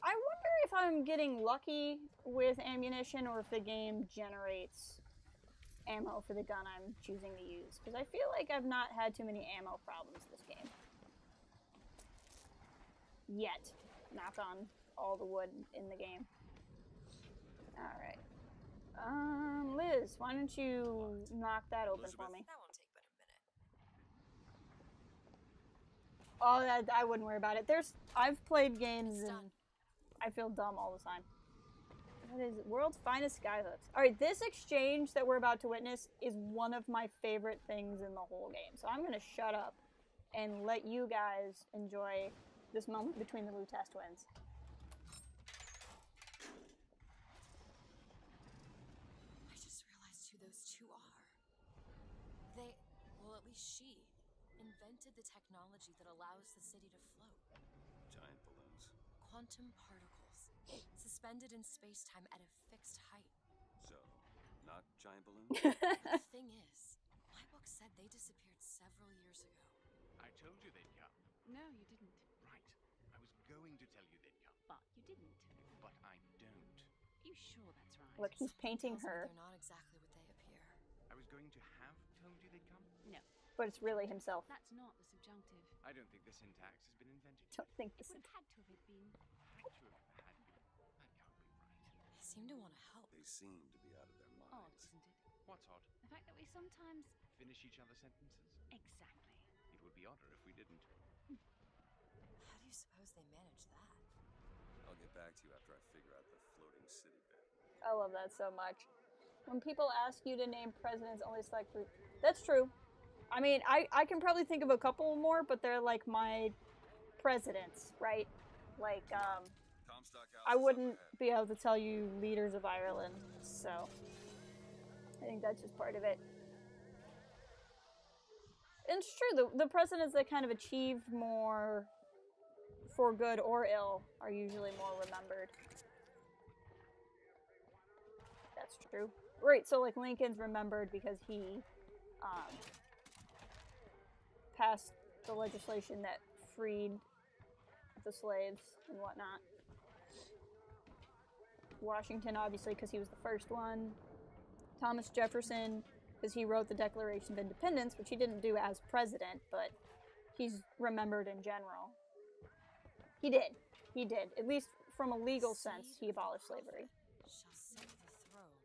I wonder if I'm getting lucky with ammunition or if the game generates ammo for the gun I'm choosing to use. Because I feel like I've not had too many ammo problems this game. Yet. Knock on all the wood in the game. Alright. Liz, why don't you knock that open for me? That won't take but a minute. Oh, I wouldn't worry about it. I've played games and I feel dumb all the time. What is it? World's finest skyhooks. Alright, this exchange that we're about to witness is one of my favorite things in the whole game. So I'm gonna shut up and let you guys enjoy this moment between the Lutaz twins. I just realized who those two are. They, well, at least she, invented the technology that allows the city to float. Giant balloons. Quantum particles, suspended in space-time at a fixed height. So, not giant balloons? The thing is, my book said they disappeared several years ago. I told you they'd come. No, you didn't. Right. I was going to tell you they'd come. But you didn't. But I don't. Are you sure that's right? Look, he's painting Tells me her, they're not exactly what they appear. I was going to have told you they'd come. No, but it's really himself. that's not the subjunctive. I don't think the syntax has been invented. Don't think It this would is. have had to have been. Had to have had been. That can't be right. They seem to want to help. They seem to be out of their Odd, minds. isn't it? What's odd? The fact that we sometimes. Finish each other's sentences? Exactly. It would be odder if we didn't. How do you suppose they manage that? I'll get back to you after I figure out the floating city bit. I love that so much. When people ask you to name presidents only select group, that's true. I mean, I can probably think of a couple more, but they're like my presidents, right? Like, Comstock House I is up wouldn't ahead. be able to tell you leaders of Ireland, so I think that's just part of it. And it's true, the presidents that kind of achieved more for good or ill are usually more remembered. That's true. Right, so like Lincoln's remembered because he passed the legislation that freed the slaves and whatnot. Washington, obviously, because he was the first one. Thomas Jefferson, because he wrote the Declaration of Independence, which he didn't do as president, but he's remembered in general. He did. He did. At least from a legal sense, he abolished slavery. Shall save the throne.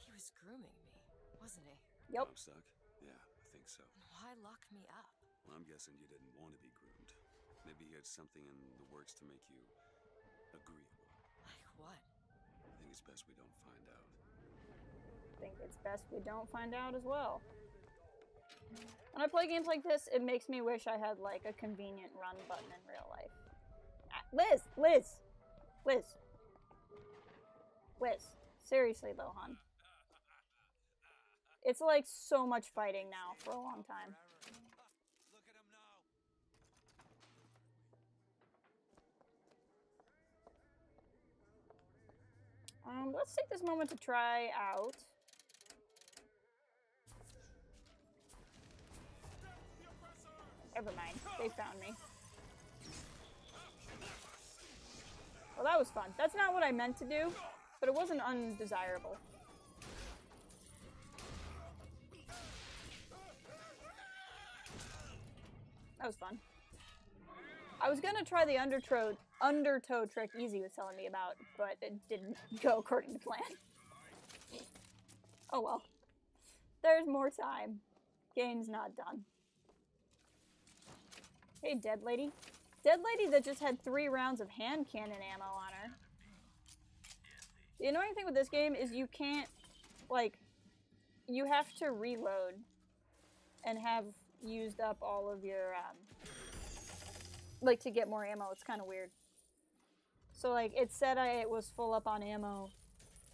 He was grooming me, wasn't he? Yep. Comstock? Yeah, I think so. And why lock me up? Well, I'm guessing you didn't want to be groomed. Maybe he had something in the works to make you agreeable. Like what? I think it's best we don't find out. I think it's best we don't find out as well. When I play games like this, it makes me wish I had like a convenient run button in real life. Liz. Seriously though, hon. It's like so much fighting now for a long time. Look at him now. Let's take this moment to try out. Never mind. They found me. Well, that was fun. That's not what I meant to do, but it wasn't undesirable. That was fun. I was gonna try the undertow trick Easy was telling me about, but it didn't go according to plan. Oh well. There's more time. Game's not done. Hey, Dead Lady. Dead Lady that just had 3 rounds of hand cannon ammo on her. The annoying thing with this game is you can't, like, you have to reload and have used up all of your, like, to get more ammo. It's kind of weird. So, like, it said it was full up on ammo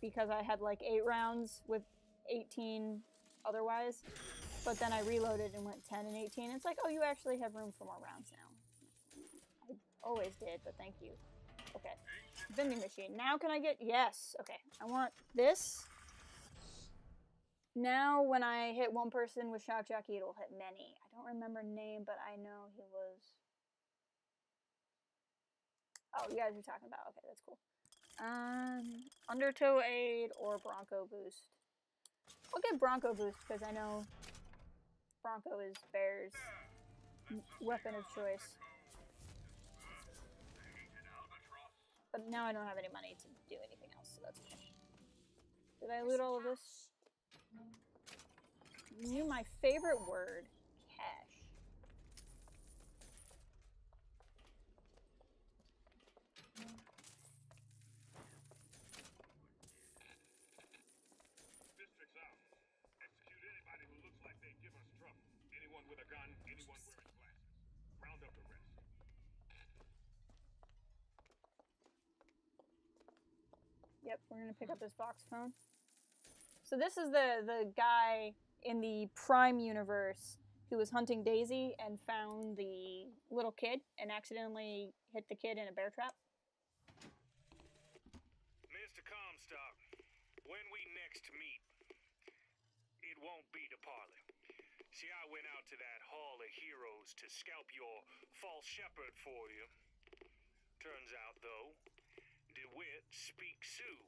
because I had, like, 8 rounds with 18 otherwise. But then I reloaded and went 10 and 18. It's like, oh, you actually have room for more rounds now. I always did, but thank you. Okay. Vending machine. Now can I get... Yes. Okay. I want this. Now when I hit one person with Shock Jockey, it'll hit many. I don't remember name, but I know he was... Oh, you guys are talking about... Okay, that's cool. Undertow Aid or Bronco Boost. I'll get Bronco Boost because I know Bronco is Bear's weapon of choice. But now I don't have any money to do anything else, so that's okay. Did I loot all of this? You knew my favorite word, cash. District's out. Execute anybody who looks like they give us trouble. Anyone with a gun, anyone wearing glasses. Round up the rest. Yep, we're gonna pick up this Vox phone. So this is the guy in the Prime universe who was hunting Daisy and found the little kid and accidentally hit the kid in a bear trap. Mr. Comstock, when we next meet, it won't be to parley. See, I went out to that Hall of Heroes to scalp your false shepherd for you. Turns out, though, DeWitt speaks Sioux.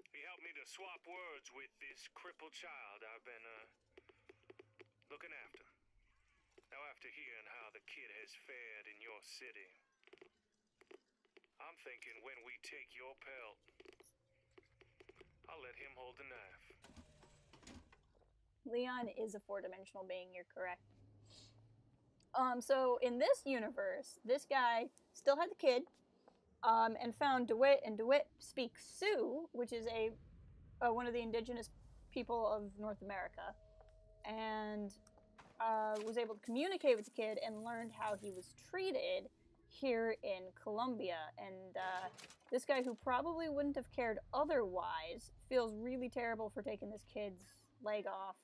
He helped me to swap words with this crippled child I've been, looking after. Now, after hearing how the kid has fared in your city, I'm thinking when we take your pelt, I'll let him hold the knife. Leon is a 4-dimensional being, you're correct. So in this universe, this guy still had the kid, and found DeWitt, and DeWitt speaks Sioux, which is one of the indigenous people of North America, and was able to communicate with the kid and learned how he was treated here in Colombia. And this guy, who probably wouldn't have cared otherwise, feels really terrible for taking this kid's leg off.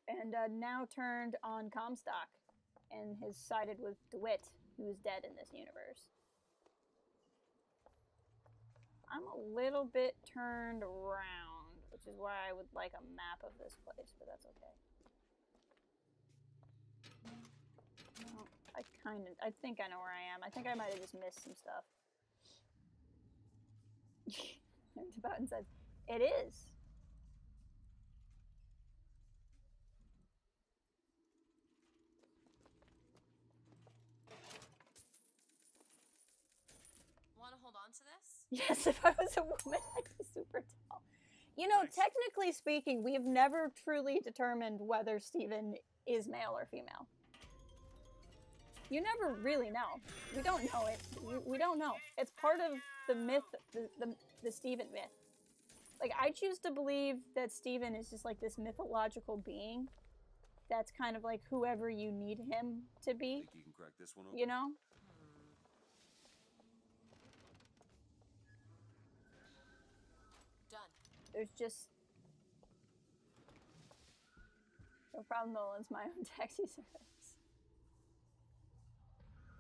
And now turned on Comstock and has sided with DeWitt, who is dead in this universe. I'm a little bit turned around, which is why I would like a map of this place, but that's okay. No, I think I know where I am. I think I might have just missed some stuff. Tibetan says, it is. Want to hold on to this? Yes, if I was a woman, I'd be super tall. You know, technically speaking, we have never truly determined whether Steven is male or female. You never really know. We don't know it. We don't know. It's part of the myth, the Steven myth. Like, I choose to believe that Steven is just like this mythological being that's kind of like whoever you need him to be. Think you can crack this one open? You know? Done. There's just no problem. Nolan's my own taxi service.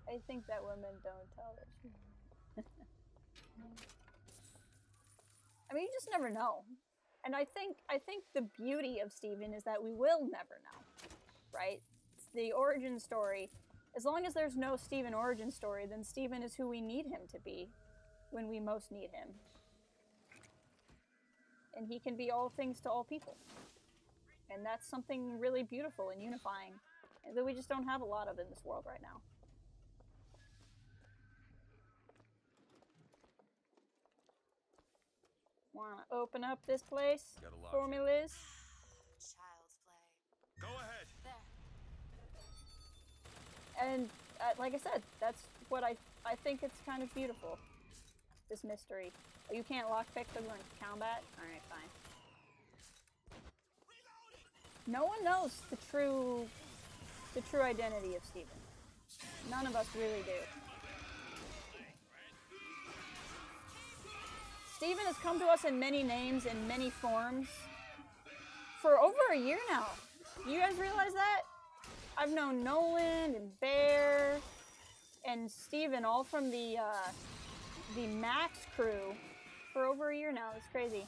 I think that women don't tell the truth. I mean, you just never know. And I think the beauty of Steven is that we will never know, right? It's the origin story. As long as there's no Steven origin story, then Steven is who we need him to be when we most need him. And he can be all things to all people. And that's something really beautiful and unifying that we just don't have a lot of in this world right now. Wanna open up this place for me, Liz? Child's play. Go ahead. There. And like I said, that's what I think it's kind of beautiful. This mystery. You can't lockpick because we're in combat? Alright, fine. No one knows the true identity of Steven. None of us really do. Steven has come to us in many names, in many forms, for over a year now. You guys realize that? I've known Nolan and Bear and Steven all from the Max crew for over a year now. It's crazy.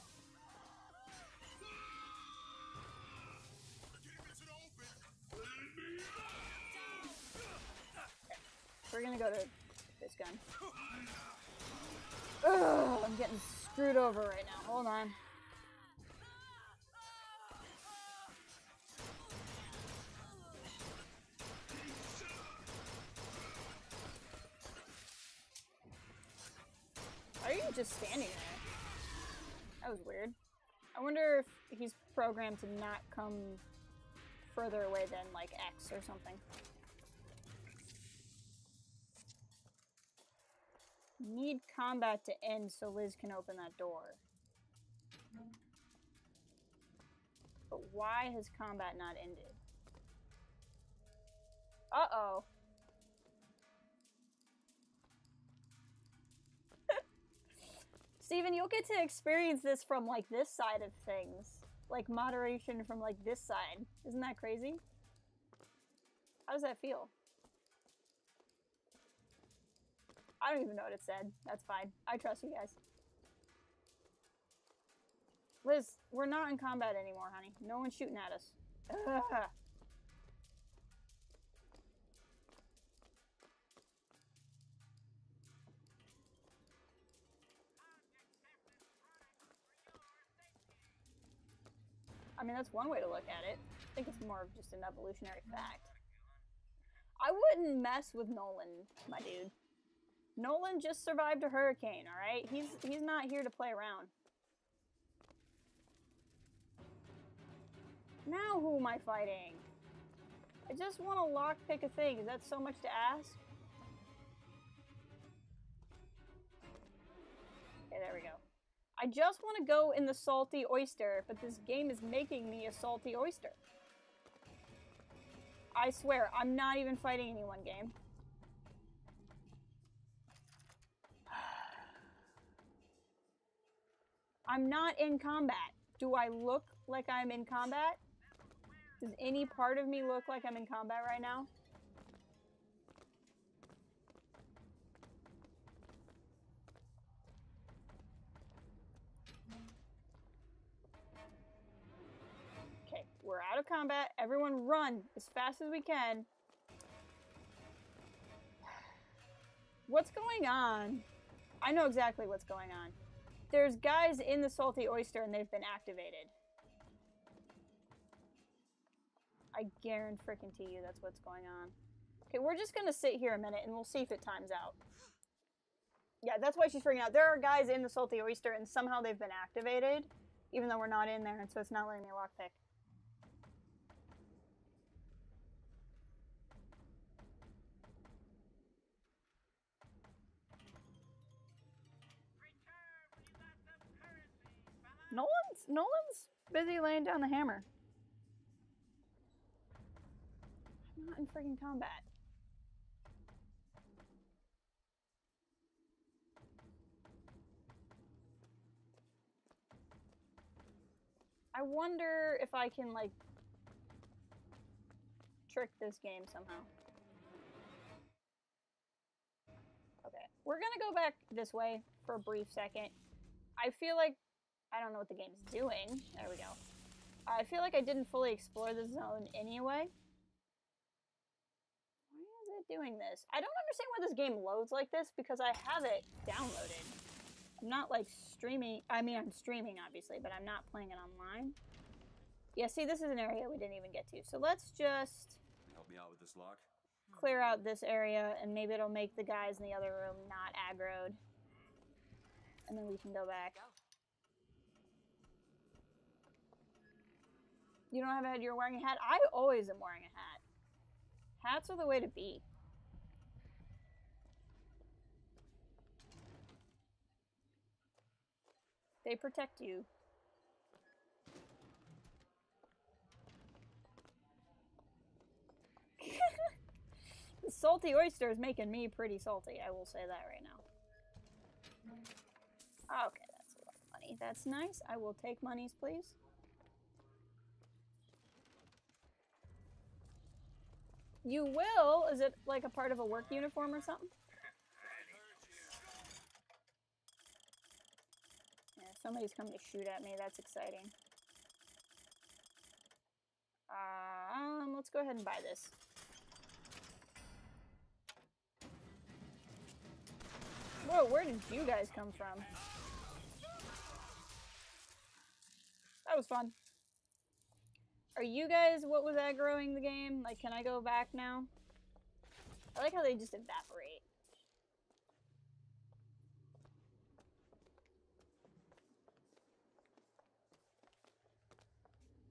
Okay. We're gonna go to this gun. Ugh, I'm getting screwed over right now. Hold on. Why are you just standing there? That was weird. I wonder if he's programmed to not come further away than, like, X or something. Need combat to end so Liz can open that door. But why has combat not ended? Uh-oh. Steven, you'll get to experience this from, like, this side of things. Like, moderation from, like, this side. Isn't that crazy? How does that feel? I don't even know what it said. That's fine. I trust you guys. Liz, we're not in combat anymore, honey. No one's shooting at us. Ugh. I mean, that's one way to look at it. I think it's more of just an evolutionary fact. I wouldn't mess with Nolan, my dude. Nolan just survived a hurricane, alright? He's not here to play around. Now who am I fighting? I just want to lockpick a thing. Is that so much to ask? Okay, there we go. I just want to go in the salty oyster, but this game is making me a salty oyster. I swear, I'm not even fighting anyone, game. I'm not in combat. Do I look like I'm in combat? Does any part of me look like I'm in combat right now? Okay, we're out of combat. Everyone run as fast as we can. What's going on? I know exactly what's going on. There's guys in the salty oyster and they've been activated. I guarantee you that's what's going on. Okay, we're just gonna sit here a minute and we'll see if it times out. Yeah, that's why she's freaking out. There are guys in the salty oyster and somehow they've been activated, even though we're not in there, and so it's not letting me lockpick. Nolan's busy laying down the hammer. I'm not in freaking combat. I wonder if I can, like, trick this game somehow. Okay, we're gonna go back this way for a brief second. I feel like I don't know what the game's doing. There we go. I feel like I didn't fully explore the zone anyway. Why is it doing this? I don't understand why this game loads like this because I have it downloaded. I'm not like streaming. I mean, I'm streaming obviously, but I'm not playing it online. Yeah, see, this is an area we didn't even get to. So let's just Help me out with this lock. clear out this area and maybe it'll make the guys in the other room not aggroed. And then we can go back. You don't have a head, you're wearing a hat? I always am wearing a hat. Hats are the way to be. They protect you. The salty oyster is making me pretty salty, I will say that right now. Okay, that's a lot of money. That's nice. I will take monies, please. You will? Is it like a part of a work uniform or something? Yeah, somebody's coming to shoot at me. That's exciting. Let's go ahead and buy this. Whoa, where did you guys come from? That was fun. Are you guys what was aggroing the game? Like, can I go back now? I like how they just evaporate.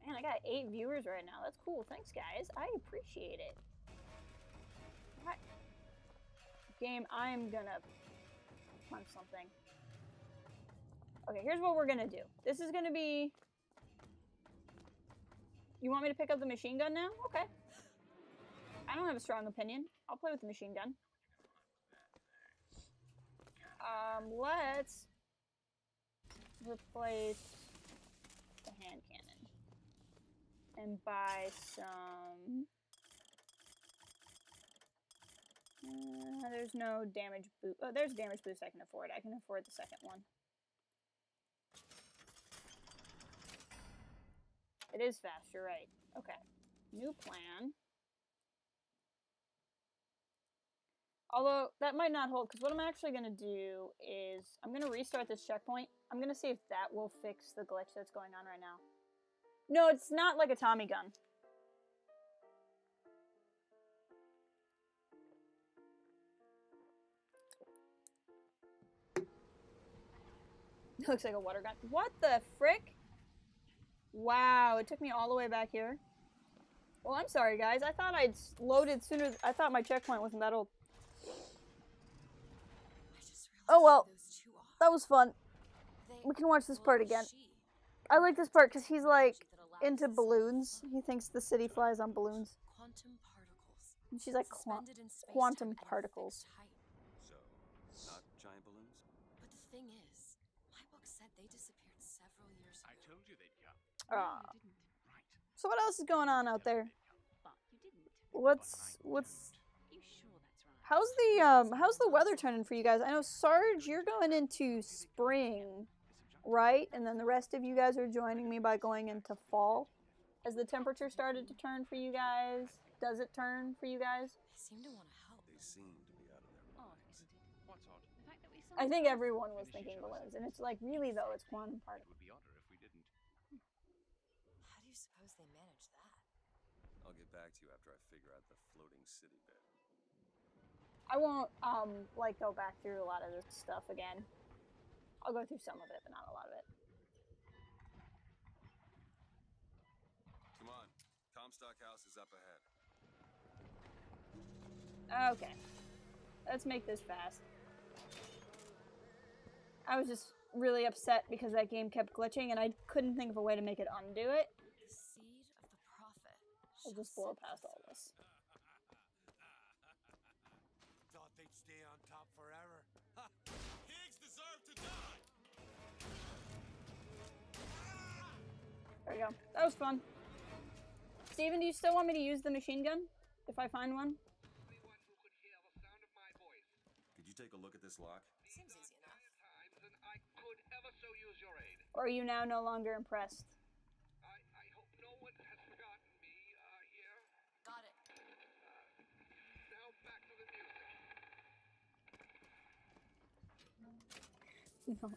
Man, I got 8 viewers right now. That's cool. Thanks, guys. I appreciate it. What? Game, I'm gonna punch something. Okay, here's what we're gonna do. This is gonna be... You want me to pick up the machine gun now? Okay. I don't have a strong opinion. I'll play with the machine gun. Let's replace the hand cannon and buy some. There's no damage boost. Oh, there's damage boost I can afford. I can afford the second one. It is fast, you're right. Okay. New plan. Although, that might not hold, because what I'm actually going to do is, I'm going to restart this checkpoint. I'm going to see if that will fix the glitch that's going on right now. No, it's not like a Tommy gun. It looks like a water gun. What the frick? Wow, it took me all the way back here. Well, I'm sorry, guys. I thought I'd loaded sooner. I thought my checkpoint wasn't that old. Oh well, that was fun. We can watch this part again. I like this part because he's like into balloons. He thinks the city flies on balloons. And she's like quantum particles. So, not giant balloons? But the thing is, my book said they disappeared several years ago. I told you they'd come. No, you didn't. Right. So what else is going on out there? But you didn't. What's You sure that's right? how's the weather turning for you guys? I know Sarge, you're going into spring, right? And then the rest of you guys are joining me by going into fall. Has the temperature started to turn for you guys? Does it turn for you guys? They seem to want to help. They seem to be out of their Odd, minds. isn't it? What's odd? The fact that we I think everyone was thinking balloons, and it's like, really though, it's quantum It particles. would be odder if we didn't. How do you suppose they manage that? I'll get back to you after I figure out the floating city bit. I won't, like, go back through a lot of this stuff again. I'll go through some of it, but not a lot of it. Come on, Comstock House is up ahead. Okay. Let's make this fast. I was just really upset because that game kept glitching and I couldn't think of a way to make it undo it. The seed of the prophet. I'll just blow past all this. Thought they'd stay on top forever. Pigs deserve to die. There we go. That was fun. Steven, do you still want me to use the machine gun? If I find one? Could you take a look at this lock? Seems easy enough. I could ever so use your aid. Or are you now no longer impressed? I hope no one has forgotten me here. Got it. Now back to the music. No.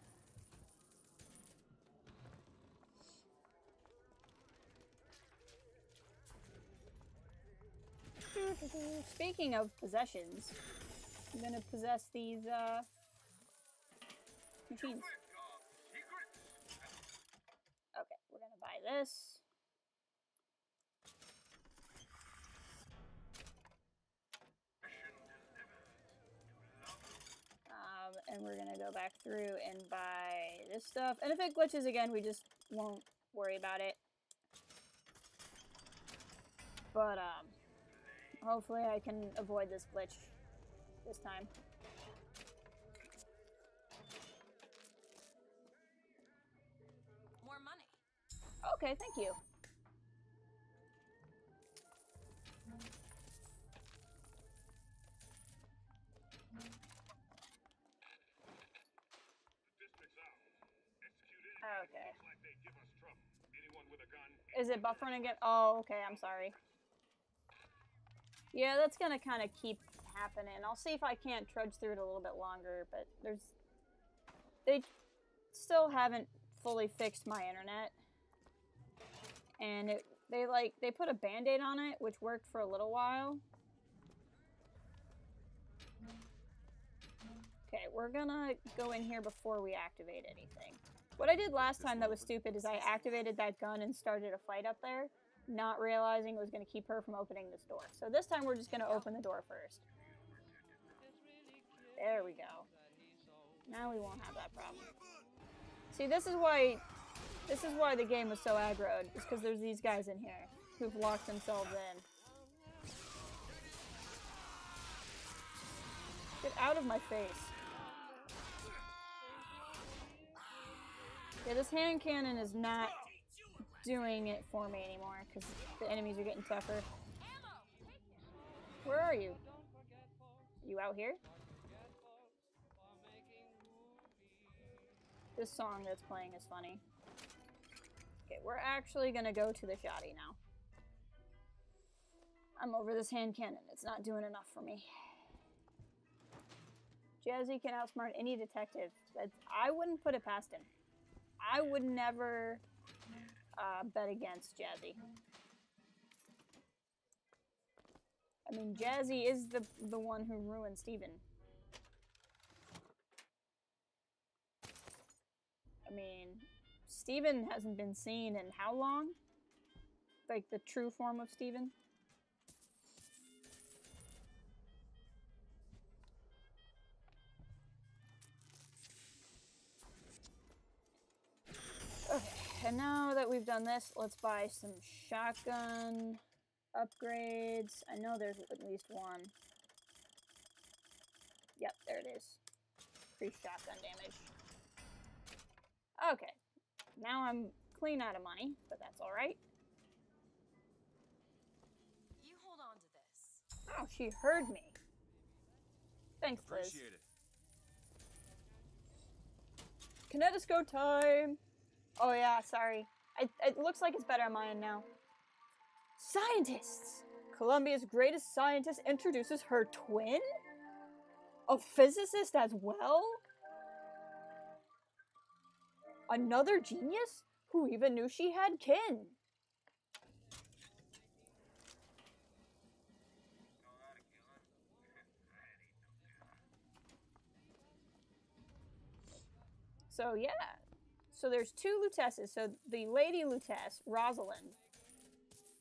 Speaking of possessions, I'm gonna possess these machines. Okay, we're gonna buy this. And we're gonna go back through and buy this stuff. And if it glitches again, we just won't worry about it. But hopefully I can avoid this glitch this time. More money. Okay, thank you. Okay. Is it buffering again? Oh, okay, I'm sorry. Yeah, that's gonna kind of keep happening. I'll see if I can't trudge through it a little bit longer, but they still haven't fully fixed my internet. And they put a band-aid on it, which worked for a little while. Okay, we're gonna go in here before we activate anything. What I did last time that was stupid is I activated that gun and started a fight up there, not realizing it was going to keep her from opening this door. So this time we're just going to open the door first. There we go. Now we won't have that problem. See, this is why the game was so aggroed. It's because there's these guys in here who've locked themselves in. Get out of my face. Yeah, this hand cannon is not doing it for me anymore because the enemies are getting tougher. Where are you? You out here? This song that's playing is funny. Okay, we're actually gonna go to the shoddy now. I'm over this hand cannon. It's not doing enough for me. Jazzy can outsmart any detective. I wouldn't put it past him. I would never bet against Jazzy. I mean, Jazzy is the one who ruined Steven. I mean, Steven hasn't been seen in how long? Like the true form of Steven? Okay, and now that we've done this, let's buy some shotgun upgrades. I know there's at least one. Yep, there it is. Increased shotgun damage. Okay, now I'm clean out of money, but that's alright. You hold on to this. Oh, she heard me. Thanks, Liz. Appreciate it. Kinetoscope time! Oh yeah, sorry. It looks like it's better on my end now. Scientists! Columbia's greatest scientist introduces her twin? A physicist as well? Another genius? Who even knew she had kin? So yeah. So there's two Lutesses. So the Lady Lutess, Rosalind,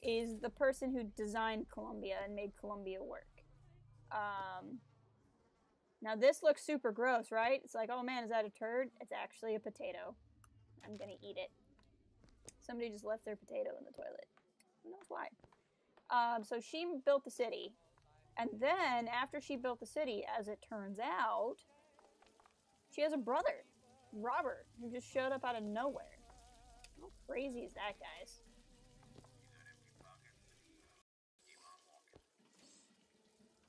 is the person who designed Columbia and made Columbia work. Now this looks super gross, right? It's like, oh man, is that a turd? It's actually a potato. I'm gonna eat it. Somebody just left their potato in the toilet. Who knows why? So she built the city. And then, after she built the city, as it turns out, she has a brother, Robert, who just showed up out of nowhere. How crazy is that, guys?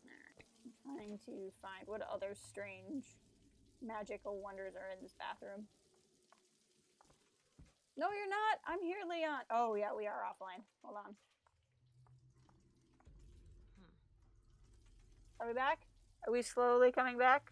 Alright, I'm trying to find what other strange magical wonders are in this bathroom. No, you're not. I'm here, Leon. Oh, yeah, we are offline. Hold on. Are we back? Are we slowly coming back?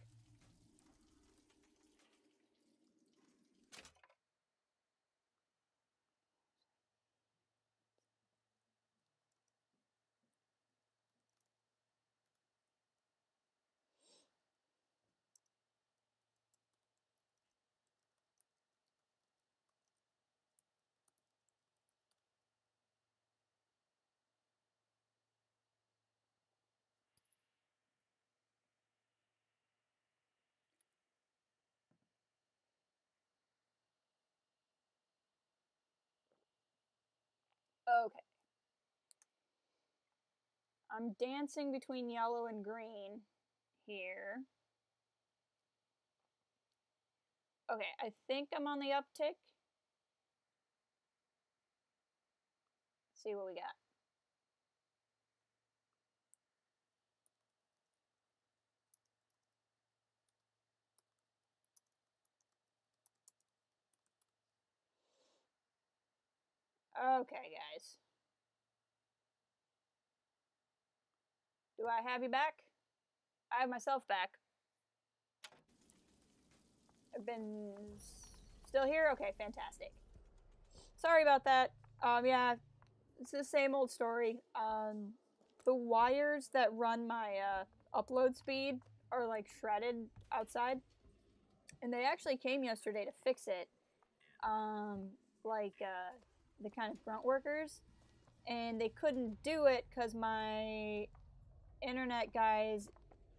Okay. I'm dancing between yellow and green here. Okay, I think I'm on the uptick. Let's see what we got. Okay, guys. Do I have you back? I have myself back. I've been still here? Okay, fantastic. Sorry about that. Yeah, it's the same old story. The wires that run my upload speed are like shredded outside. And they actually came yesterday to fix it. The kind of grunt workers. And they couldn't do it because my internet guys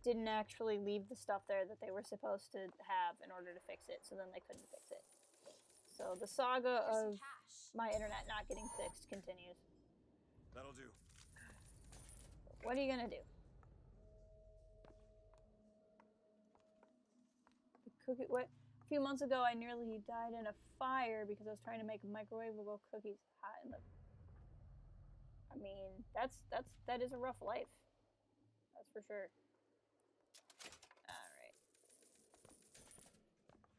didn't actually leave the stuff there that they were supposed to have in order to fix it, so then they couldn't fix it. So the saga of my internet not getting fixed continues. That'll do. What are you gonna do? Cookie, what? A few months ago, I nearly died in a fire because I was trying to make microwavable cookies hot in the. I mean, that is a rough life. That's for sure. Alright.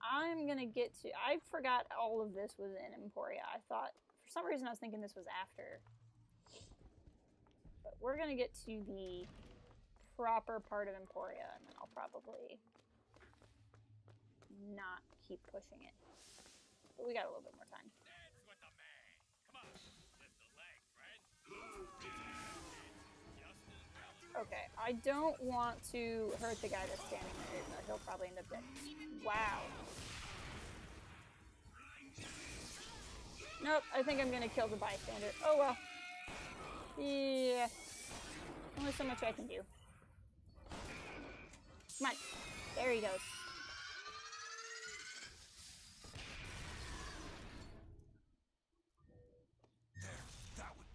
I'm gonna get to... I forgot all of this was in Emporia. I thought... For some reason I was thinking this was after. But we're gonna get to the proper part of Emporia, and then I'll probably not keep pushing it. But we got a little bit more time. Dance with the man. Come on, lift the leg, friend. Okay, I don't want to hurt the guy that's standing there. He'll probably end up dead. Wow. Nope, I think I'm gonna kill the bystander. Oh well. Yeah. Only so much I can do. Come on. There he goes.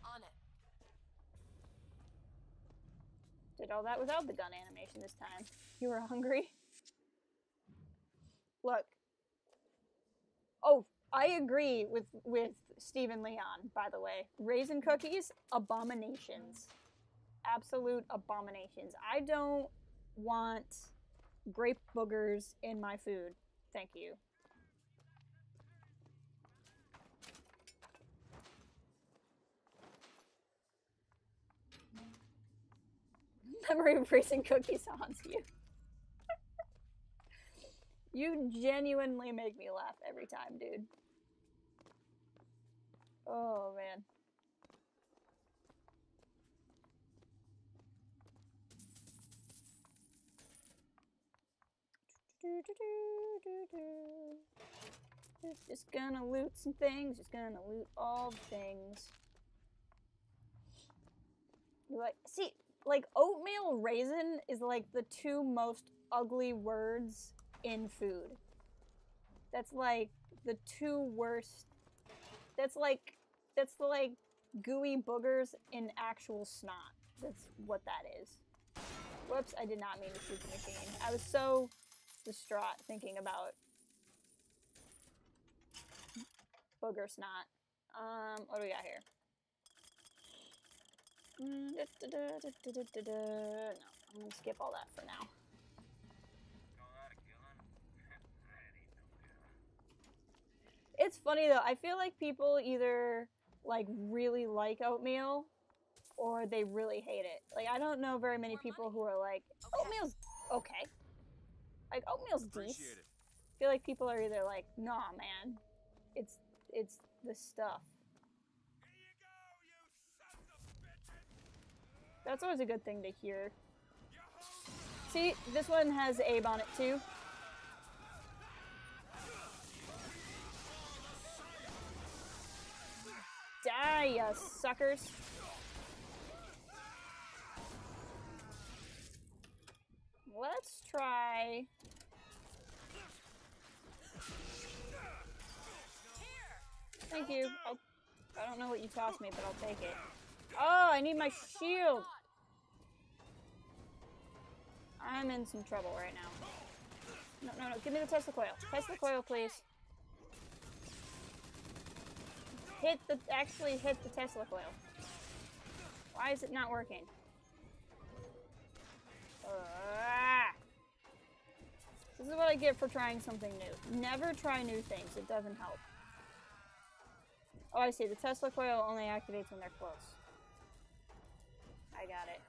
On it. Did all that without the gun animation this time. You were hungry? Look. Oh, I agree with Stephen Leon, by the way. Raisin cookies, abominations. Absolute abominations. I don't want grape boogers in my food. Thank you. Memory of raisin cookies haunts you. You genuinely make me laugh every time, dude. Oh, man. Just gonna loot some things. Just gonna loot all the things. Like, see, like oatmeal raisin is like the two most ugly words in food. That's like the two worst. That's like gooey boogers in actual snot. That's what that is. Whoops, I did not mean to shoot the machine. I was so distraught thinking about booger snot. What do we got here? No, I'm gonna skip all that for now. Call that a gun? It's funny though. I feel like people either like really like oatmeal or they really hate it. Like I don't know very many people who are like oatmeal's okay. Like oatmeal's decent. I feel like people are either like, nah, man, it's the stuff. That's always a good thing to hear. See, this one has Abe on it too. Die, you suckers. Let's try... Thank you. I don't know what you tossed me, but I'll take it. Oh, I need my shield. I'm in some trouble right now. No. Give me the Tesla coil. Tesla coil, please. Actually hit the Tesla coil. Why is it not working? This is what I get for trying something new. Never try new things. It doesn't help. Oh, I see. The Tesla coil only activates when they're close. I got it.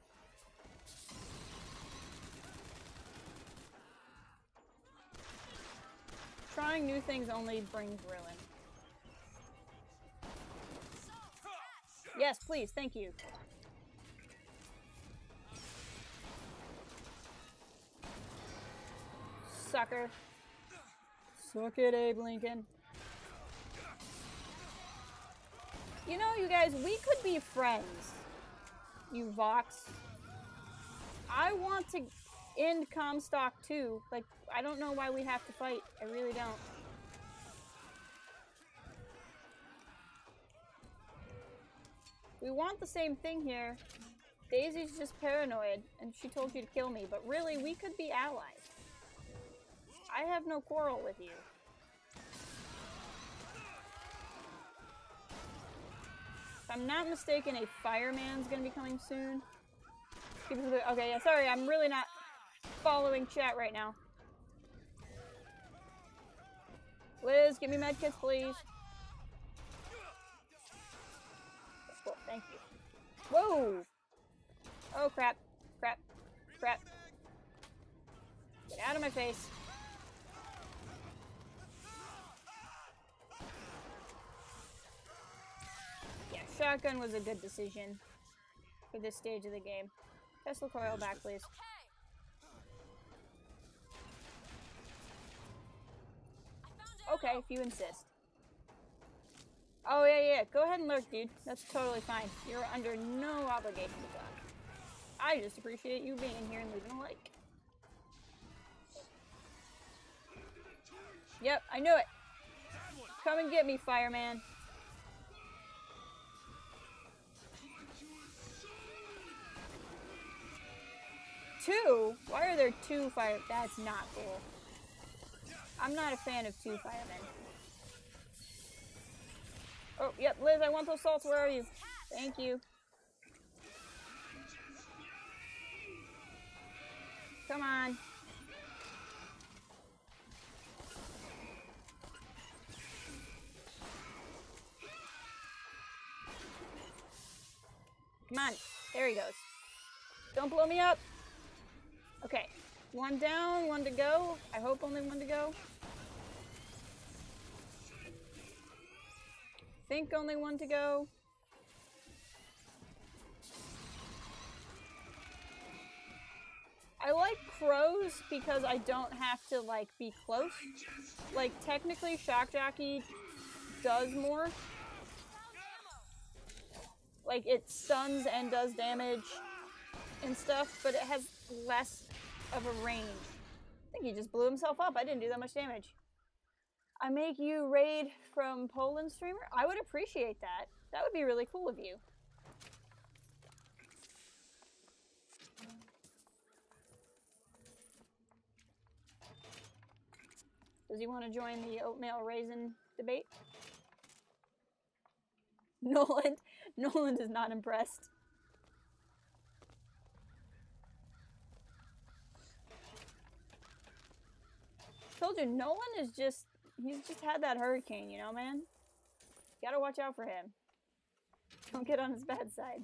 Trying new things only brings ruin. Yes, please. Thank you. Sucker. Suck it, Abe Lincoln. You know, you guys, we could be friends. You Vox. I want to end Comstock too. Like, I don't know why we have to fight. I really don't. We want the same thing here. Daisy's just paranoid, and she told you to kill me, but really, we could be allies. I have no quarrel with you. If I'm not mistaken, a fireman's gonna be coming soon. Okay, yeah, sorry, I'm really not following chat right now. Liz, give me medkits, please. Cool, thank you. Whoa! Oh, crap. Crap. Crap. Get out of my face. Yeah, shotgun was a good decision for this stage of the game. Tesla coil back, please. Okay, if you insist. Oh, yeah. Go ahead and lurk, dude. That's totally fine. You're under no obligation to talk. I just appreciate you being in here and leaving a like. Yep, I knew it. Come and get me, fireman. Two? Why are there two fire? That's not cool. I'm not a fan of two firemen. Oh, yep, Liz, I want those salts. Where are you? Thank you. Come on. Come on. There he goes. Don't blow me up. Okay. One down, one to go. I hope only one to go. Think only one to go. I like crows because I don't have to, like, be close. Like, technically, Shock Jockey does more. Like, it stuns and does damage and stuff, but it has less of a range. I think he just blew himself up. I didn't do that much damage. I make you raid from Poland streamer? I would appreciate that. That would be really cool of you. Does he want to join the oatmeal raisin debate? Nolan is not impressed. Told you, Nolan is just, he's just had that hurricane, you know, man? You gotta watch out for him. Don't get on his bad side.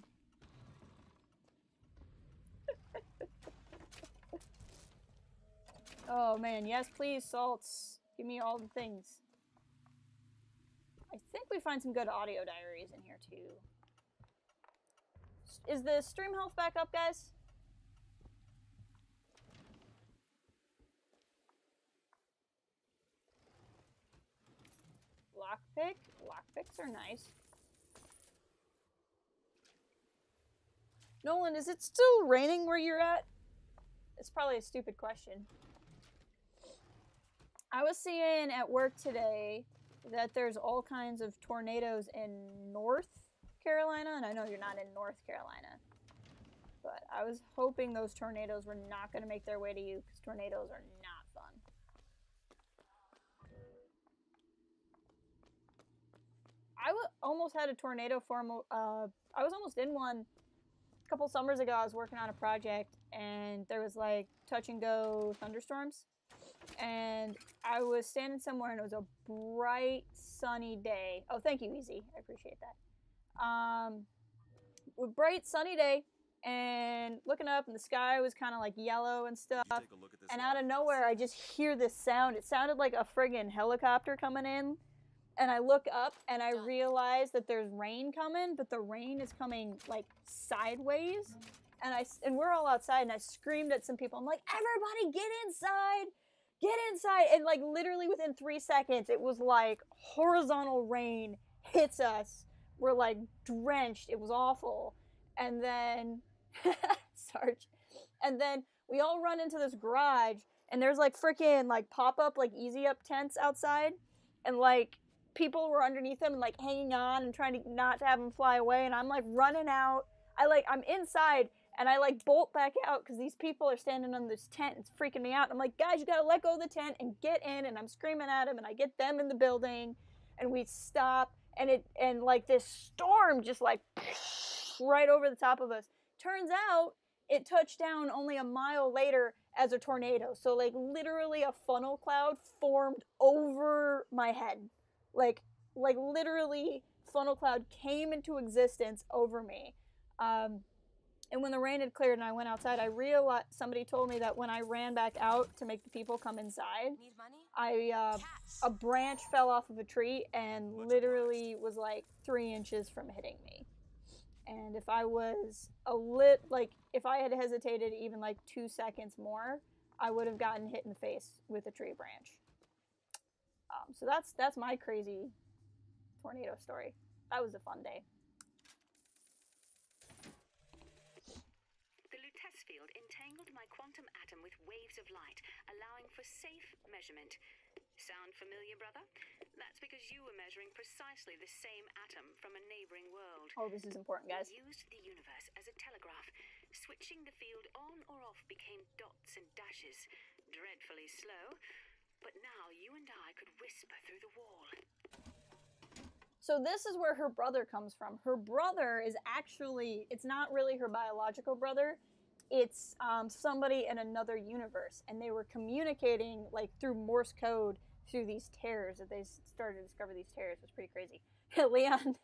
Oh man, yes please, salts. Give me all the things. I think we find some good audio diaries in here too. Is the stream health back up, guys? Lockpick? Lockpicks are nice. Nolan, is it still raining where you're at? It's probably a stupid question. I was seeing at work today that there's all kinds of tornadoes in North Carolina, and I know you're not in North Carolina. But I was hoping those tornadoes were not going to make their way to you, because tornadoes are not fun. I almost had a tornado form. I was almost in one a couple summers ago. I was working on a project, and there was like touch and go thunderstorms. And I was standing somewhere, and it was a bright, sunny day. Oh, thank you, Easy. I appreciate that. A bright, sunny day, and looking up, and the sky was kind of like yellow and stuff. And out of nowhere, I just hear this sound. It sounded like a friggin' helicopter coming in. And I look up, and I realize that there's rain coming, but the rain is coming like sideways. And we're all outside, and I screamed at some people. I'm like, everybody get inside! Get inside! And like literally within 3 seconds, it was like horizontal rain hits us. We're like drenched. It was awful. And then, Sarge. And then we all run into this garage, and there's like freaking like pop-up, like easy up tents outside. And like people were underneath them and like hanging on and trying to not to have them fly away. And I'm like running out. I'm inside. And I like bolt back out because these people are standing on this tent. It's freaking me out. I'm like, guys, you gotta let go of the tent and get in. And I'm screaming at them, and I get them in the building, and we stop. And like this storm just like right over the top of us. Turns out it touched down only a mile later as a tornado. So like literally a funnel cloud formed over my head. Like literally funnel cloud came into existence over me. And when the rain had cleared and I went outside, I realized somebody told me that when I ran back out to make the people come inside, a branch fell off of a tree and literally was like 3 inches from hitting me. And if I was if I had hesitated even like 2 seconds more, I would have gotten hit in the face with a tree branch. So that's my crazy tornado story. That was a fun day. Field entangled my quantum atom with waves of light, allowing for safe measurement. Sound familiar, brother? That's because you were measuring precisely the same atom from a neighboring world. Oh, this is important, guys. We used the universe as a telegraph. Switching the field on or off became dots and dashes. Dreadfully slow, but now you and I could whisper through the wall. So this is where her brother comes from. Her brother is actually, it's not really her biological brother. It's somebody in another universe, and they were communicating like through Morse code through these tears. That they started to discover these tears. It was pretty crazy. Leon,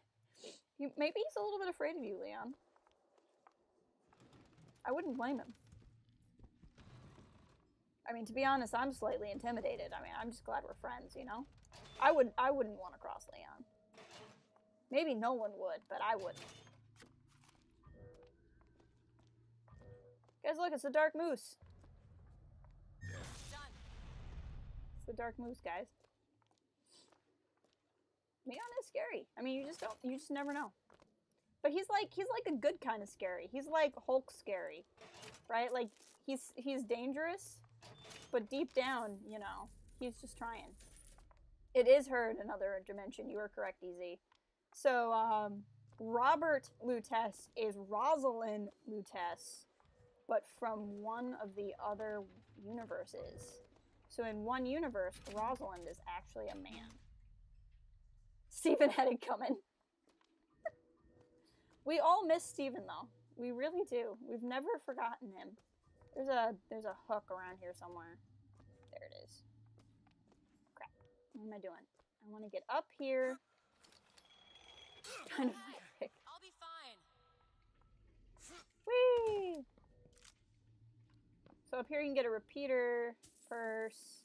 maybe he's a little bit afraid of you, Leon. I wouldn't blame him. I mean, to be honest, I'm slightly intimidated. I mean, I'm just glad we're friends, you know? I wouldn't want to cross Leon. Maybe no one would, but I wouldn't. Guys, look, it's the Dark Moose. Done. It's the Dark Moose, guys. Leon is scary. I mean, you just never know. But he's like a good kind of scary. He's like Hulk scary, right? Like, he's dangerous, but deep down, you know, he's just trying. It is her in another dimension. You are correct, EZ. So, Robert Lutece is Rosalind Lutece, but from one of the other universes. So in one universe, Rosalind is actually a man. Stephen had it coming. We all miss Stephen, though. We really do. We've never forgotten him. There's a hook around here somewhere. There it is. Crap. What am I doing? I want to get up here. Kind of like I'll be fine. whee! So up here you can get a repeater, purse.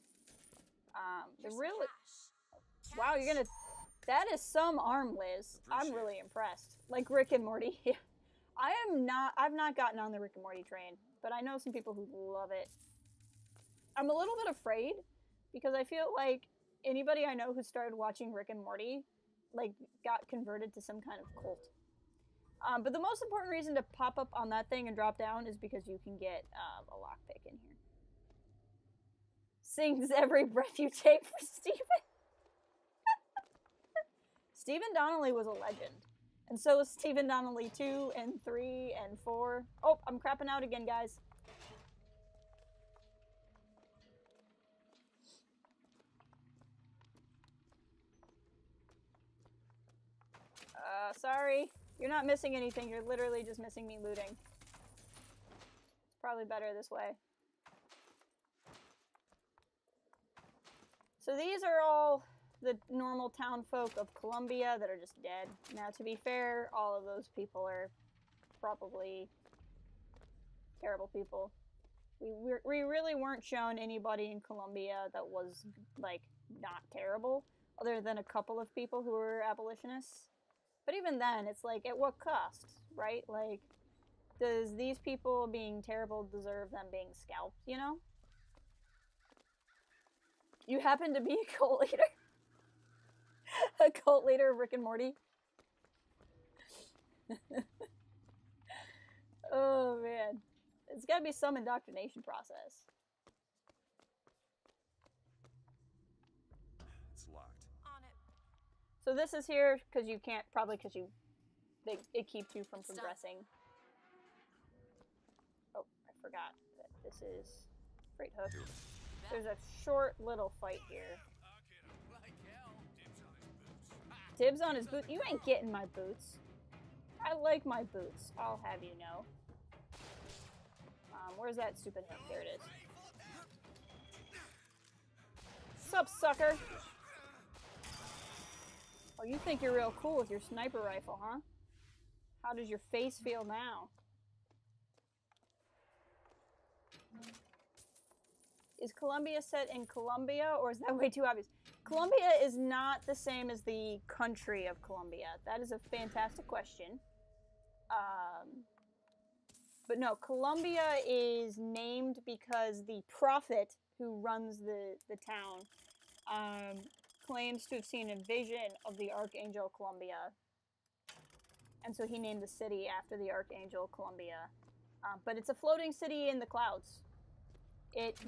The Here's real cash. wow, you're gonna. That is some arm, Liz. I'm Appreciate really impressed. Like Rick and Morty. I am not. I've not gotten on the Rick and Morty train, but I know some people who love it. I'm a little bit afraid because I feel like anybody I know who started watching Rick and Morty, like, got converted to some kind of cult. But the most important reason to pop up on that thing and drop down is because you can get a lockpick in here. Sings every breath you take for Steven. Stephen Donnelly was a legend. And so is Stephen Donnelly 2 and 3 and 4. Oh, I'm crapping out again, guys. Sorry. You're not missing anything. You're literally just missing me looting. It's probably better this way. So these are all the normal town folk of Columbia that are just dead. Now, to be fair, all of those people are probably terrible people. We really weren't shown anybody in Columbia that was, like, not terrible, other than a couple of people who were abolitionists. But even then, it's like, at what cost, right? Like, does these people being terrible deserve them being scalped, you know? You happen to be a cult leader? A cult leader of Rick and Morty? Oh, man. It's gotta be some indoctrination process. It's locked. On it. So this is here because you can't, probably because it keeps you from progressing. Oh, I forgot that this is Freight Hook. There's a short little fight here. Dibs on his boots. You ain't getting my boots. I like my boots, I'll have you know. Where's that stupid hook? There it is. Sup, sucker? Oh, you think you're real cool with your sniper rifle, huh? How does your face feel now? Is Columbia set in Colombia, or is that way too obvious? Colombia is not the same as the country of Colombia. That is a fantastic question. But no, Columbia is named because the prophet who runs the town claims to have seen a vision of the Archangel Columbia. And so he named the city after the Archangel Columbia. But it's a floating city in the clouds.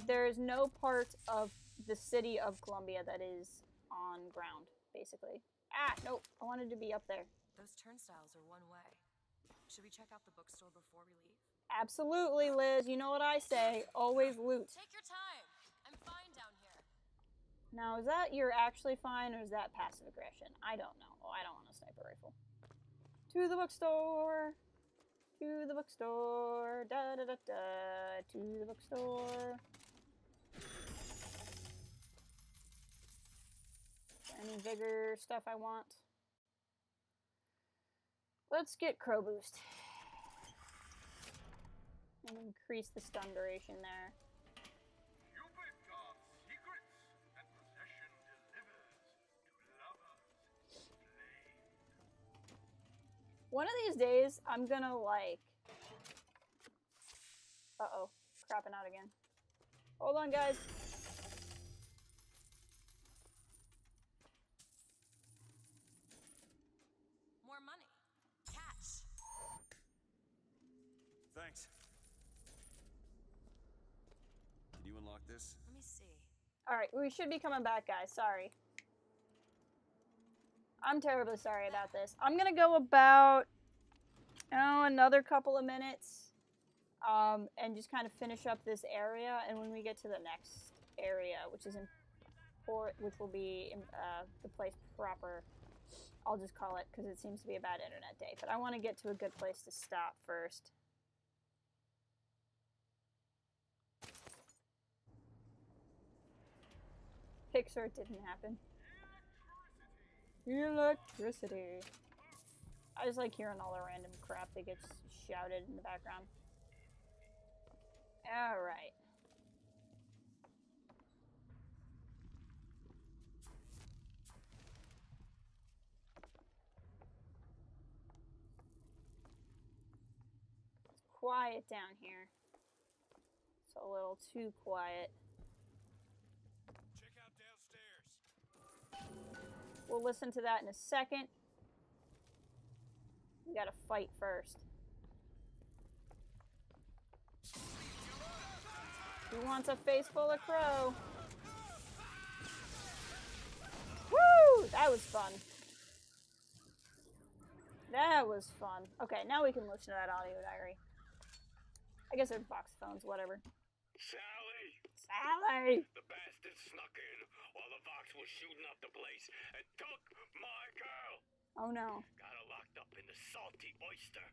There's no part of the city of Columbia that is on ground, basically. Ah, nope, I wanted to be up there. Those turnstiles are one way. Should we check out the bookstore before we leave? Absolutely, Liz. You know what I say. Always loot. Take your time. I'm fine down here. Now, is that you're actually fine, or is that passive aggression? I don't know. Oh, I don't want a sniper rifle. To the bookstore. To the bookstore. Da da da da. To the bookstore. Any vigor stuff I want? Let's get Crow Boost. And increase the stun duration there. Cupid guards secrets and possession delivers to lovers flame. One of these days, I'm gonna, like... Uh-oh. Crapping out again. Hold on, guys. More money. Cash. Thanks. Can you unlock this? Let me see. Alright, we should be coming back, guys. Sorry. I'm terribly sorry about this. I'm gonna go about, another couple of minutes, and just kind of finish up this area, and when we get to the next area, which is which will be the place proper, I'll just call it, because it seems to be a bad internet day, but I want to get to a good place to stop first. Pixar, it didn't happen. Electricity. I just like hearing all the random crap that gets shouted in the background. Alright. It's quiet down here. It's a little too quiet. Check out downstairs. We'll listen to that in a second. We gotta fight first. Who wants a face full of crow? Woo! That was fun. That was fun. Okay, now we can listen to that audio diary. I guess they're box phones, whatever. Sally! Sally! The bastard snuck in while the Vox was shooting up the place and took my girl! Oh no. Got her locked up in the Salty Oyster.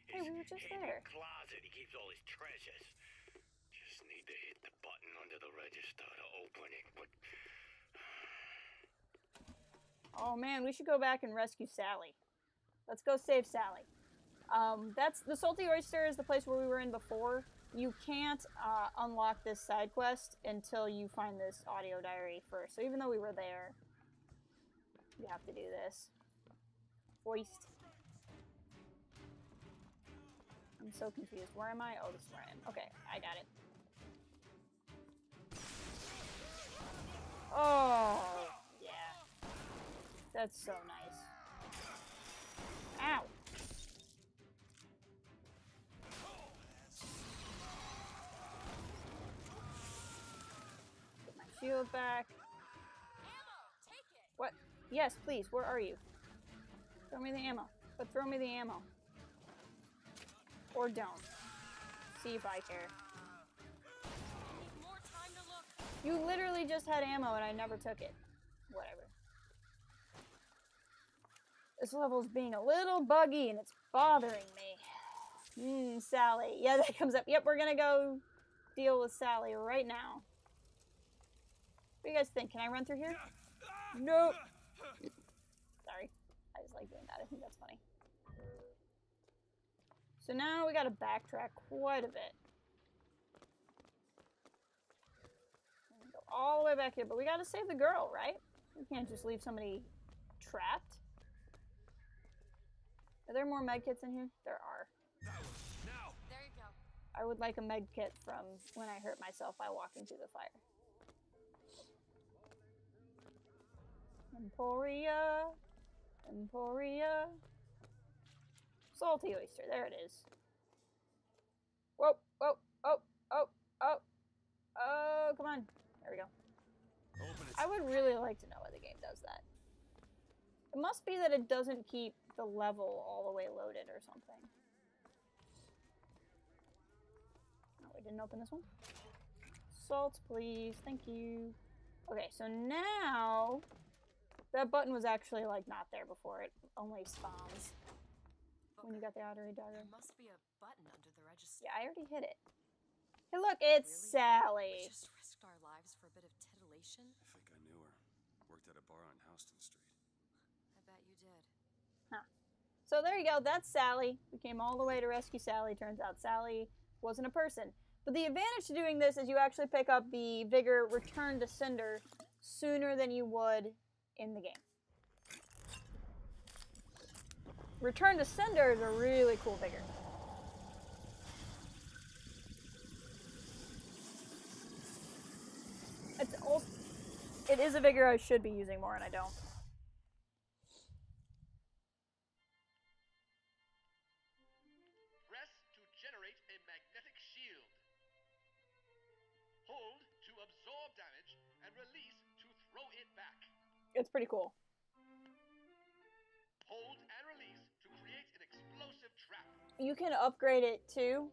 Hey, we were just there. Closet. He keeps all his treasures. Just need to hit the button under the register to open it, but... Oh man, we should go back and rescue Sally. Let's go save Sally. That's the Salty Oyster is the place where we were in before. You can't unlock this side quest until you find this audio diary first. So even though we were there, you have to do this. Foist. I'm so confused. Where am I? Oh, this is where I am. Okay, I got it. Oh, yeah. That's so nice. Ow. Get my shield back. What? Yes, please. Where are you? Throw me the ammo. But throw me the ammo. Or don't. See if I care. You literally just had ammo and I never took it. Whatever. This level's being a little buggy and it's bothering me. Sally. Yeah, that comes up. Yep, we're gonna go deal with Sally right now. What do you guys think? Can I run through here? Nope. Sorry. I just like doing that. I think that's funny. So now we gotta backtrack quite a bit. Go all the way back here, but we gotta save the girl, right? We can't just leave somebody trapped. Are there more med kits in here? There are. Now. There you go. I would like a med kit from when I hurt myself by walking through the fire. Emporia. Emporia. Salty Oyster. There it is. Whoa, whoa, oh, oh, oh. Oh, come on. There we go. Open it. I would really like to know why the game does that. It must be that it doesn't keep the level all the way loaded or something. Oh, we didn't open this one. Salt, please. Thank you. Okay, so now that button was actually like not there before. It only spawns when you got the audio diary. There must be a button under the register. Yeah, I already hit it. Hey, look, it's Really? Sally. We just risked our lives for a bit of titillation? I think I knew her. Worked at a bar on Houston Street. I bet you did. Huh. So there you go. That's Sally. We came all the way to rescue Sally. Turns out Sally wasn't a person. But the advantage to doing this is you actually pick up the Vigor Return to Cinder sooner than you would in the game. Return to Cinder is a really cool Vigor. It's also, it is a Vigor I should be using more and I don't. Press to generate a magnetic shield. Hold to absorb damage and release to throw it back. It's pretty cool. Hold and release to create an explosive trap. You can upgrade it too.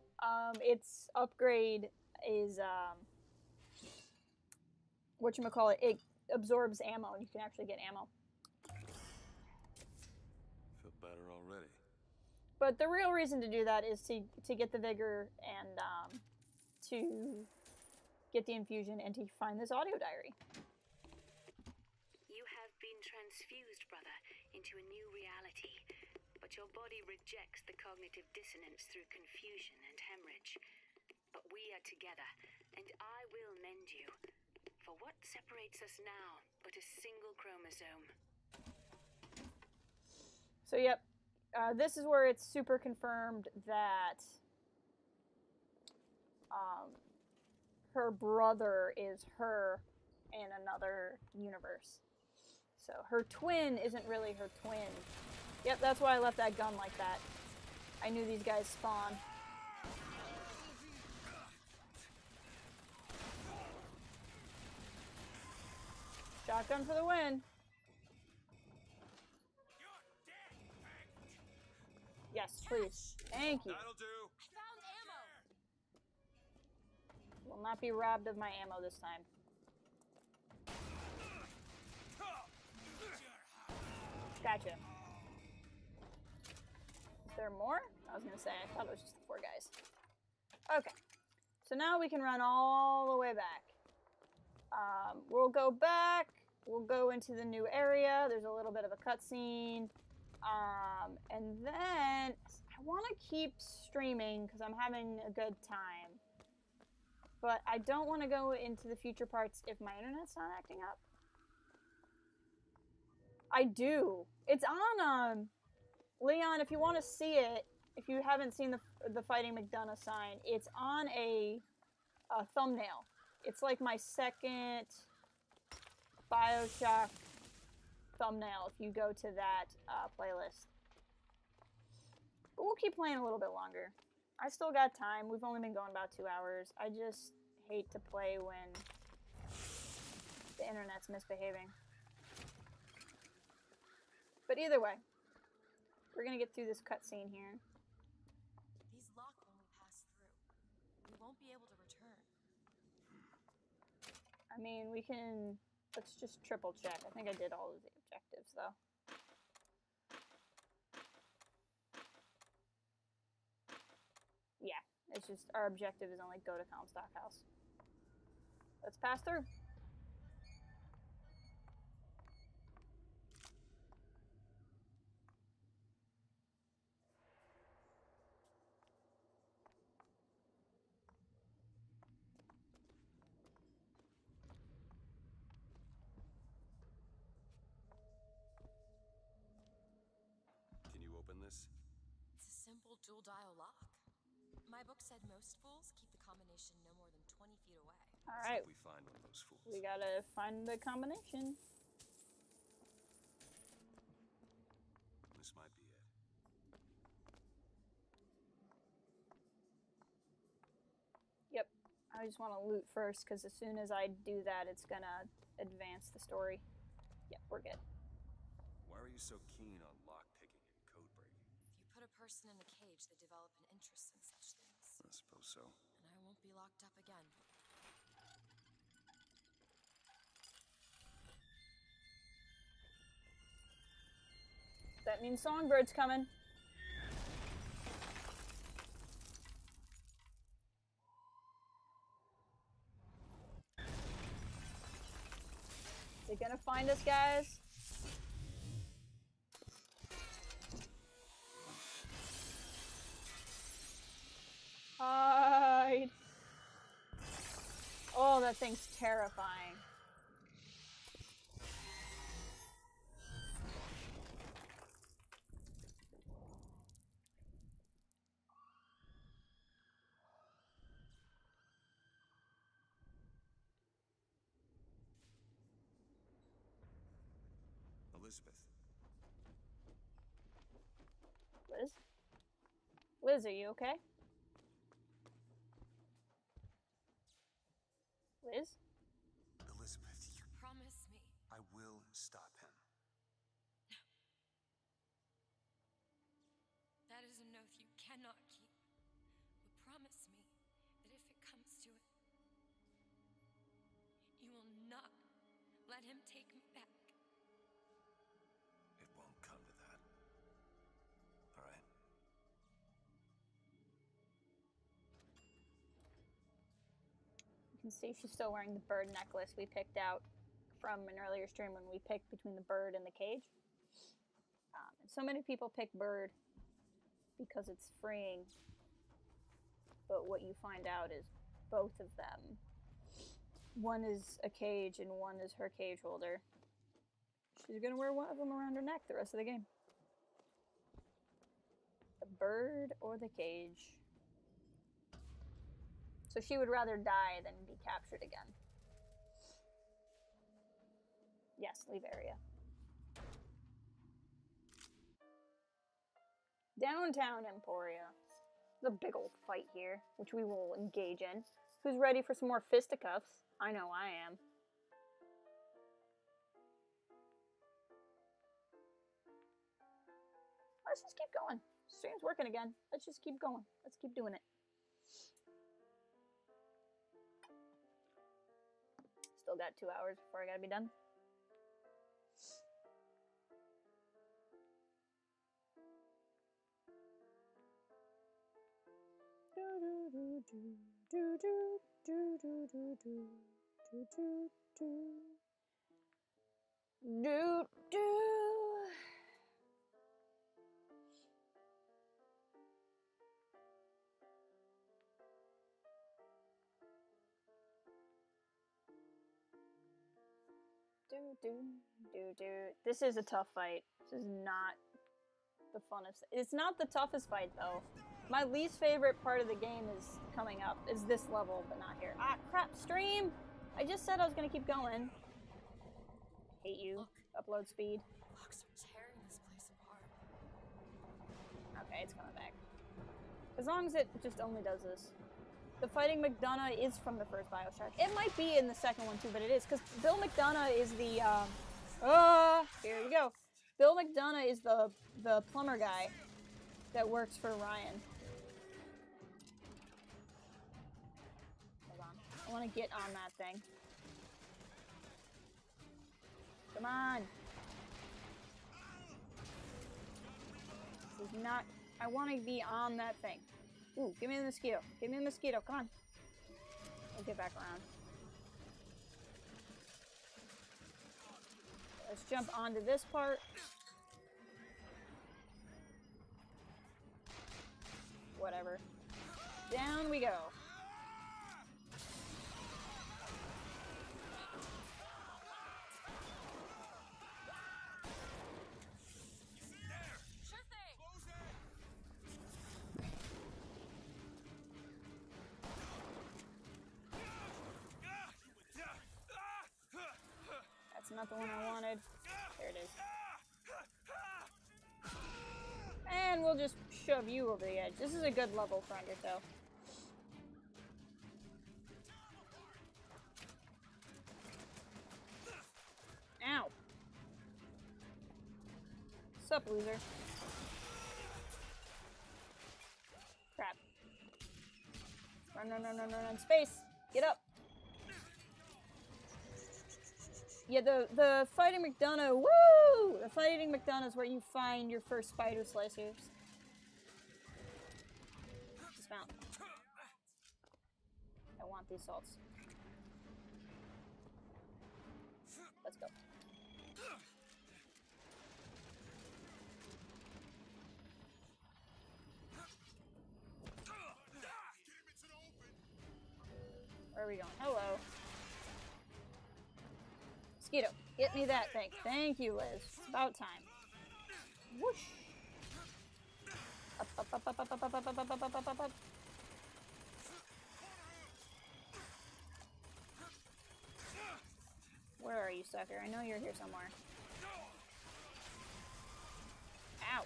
Its upgrade is whatchamacallit, it absorbs ammo and you can actually get ammo. Feel better already. But the real reason to do that is to get the Vigor and to get the infusion and to find this audio diary. You have been transfused, brother. into a new reality, but your body rejects the cognitive dissonance through confusion and hemorrhage. But we are together, and I will mend you. For what separates us now but a single chromosome? So, yep. This is where it's super confirmed that her brother is her in another universe. So her twin isn't really her twin. Yep, that's why I left that gun like that. I knew these guys spawn. Shotgun for the win. Yes, please. Thank you. That'll do. I found ammo. Will not be robbed of my ammo this time. Gotcha. Is there more? I was gonna say, I thought it was just the 4 guys. Okay. So now we can run all the way back. We'll go back. We'll go into the new area. There's a little bit of a cutscene. And then I want to keep streaming because I'm having a good time. But I don't want to go into the future parts if my internet's not acting up. I do. It's on, Leon, if you want to see it, if you haven't seen the Fighting McDonough sign, it's on a thumbnail. It's like my second BioShock thumbnail if you go to that playlist. But we'll keep playing a little bit longer. I still got time. We've only been going about 2 hours. I just hate to play when the internet's misbehaving. But either way, we're gonna get through this cutscene here. These lock when we pass through. We won't be able to return. I mean, we can... Let's just triple check. I think I did all of the objectives, though. Yeah, it's just our objective is only go to Comstock House. Let's pass through. Can you open this? It's a simple dual dial lock. My book said most fools keep the combination no more than 20 feet away. All right. We find one of those fools. We gotta find the combination. This might be it. Yep. I just want to loot first, because as soon as I do that, it's gonna advance the story. Yep, we're good. Why are you so keen on lockpicking and code breaking? If you put a person in a cage, they develop an interest in such things. I suppose so. And I won't be locked up again. That means Songbird's coming. Is it gonna find us, guys? Hide. Oh, that thing's terrifying. Elizabeth. Liz? Liz, are you okay? Liz? Elizabeth, you... Promise me. I will stop him. That is an oath you cannot keep. But promise me that if it comes to it, you will not let him take me back. It won't come to that. All right? You can see she's still wearing the bird necklace we picked out from an earlier stream when we picked between the bird and the cage. And so many people pick bird because it's freeing. But what you find out is both of them. One is a cage and one is her cage holder. She's gonna wear one of them around her neck the rest of the game. The bird or the cage. So she would rather die than be captured again. Yes, leave area. Downtown Emporia. There's a big old fight here, which we will engage in. Who's ready for some more fisticuffs? I know I am. Let's just keep going. Stream's working again. Let's just keep going. Let's keep doing it. Still got 2 hours before I gotta be done. This is a tough fight. This is not the funnest. It's not the toughest fight though. My least favorite part of the game is coming up. Is this level, but not here. Ah, crap! Stream. I just said I was gonna keep going. Hate you. Look. Upload speed. Bugs are tearing this place apart. Okay, it's coming back. As long as it just only does this. The fighting McDonough is from the first BioShock. It might be in the second one too, but it is because Bill McDonough is the here we go. Bill McDonough is the plumber guy that works for Ryan. Hold on. I want to get on that thing. Come on. This is not... I want to be on that thing. Ooh, give me the mosquito. Give me the mosquito. Come on. I'll get back around. Let's jump onto this part. Whatever. Down we go. Sure thing. That's not the one I wanted. There it is. And we'll just shove you over the edge. This is a good level for Undertow. Ow. Sup, loser. Crap. Run, run, run, run, run, run. Space! Get up! Yeah, the Fighting McDonough, woo! The Fighting McDonough is where you find your first spider slicers. Dismount. I want these salts. Let's go. Where are we going? Hello. Mosquito, get me that thing. Thank you, Liz. It's about time. Whoosh. Up, up, up, up, up, up, up, up, up, up, up, up, up, up. Where are you, sucker? I know you're here somewhere. Ow.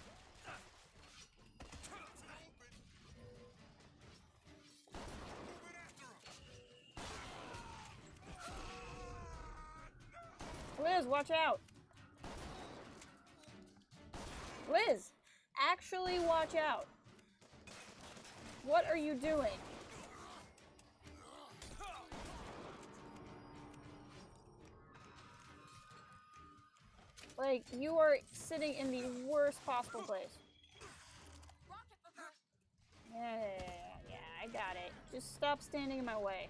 Liz, watch out! Liz, actually watch out. What are you doing? Like, you are sitting in the worst possible place. Yeah, I got it. Just stop standing in my way.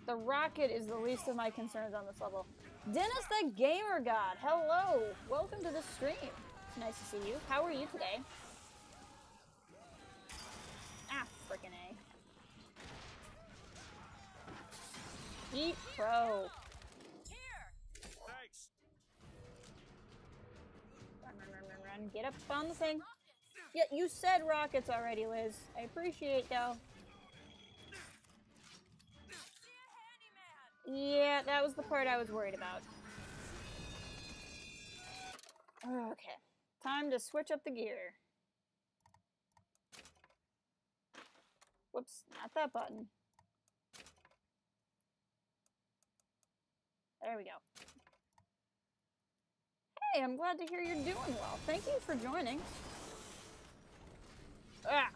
The rocket is the least of my concerns on this level. Dennis the Gamer God, hello! Welcome to the stream. It's nice to see you. How are you today? Ah, frickin' A. Eat Pro. Thanks. Run. Get up on the thing. Yeah, you said rockets already, Liz. I appreciate though. Yeah, that was the part I was worried about. Okay. Time to switch up the gear. Whoops, not that button. There we go. Hey, I'm glad to hear you're doing well. Thank you for joining. Ah!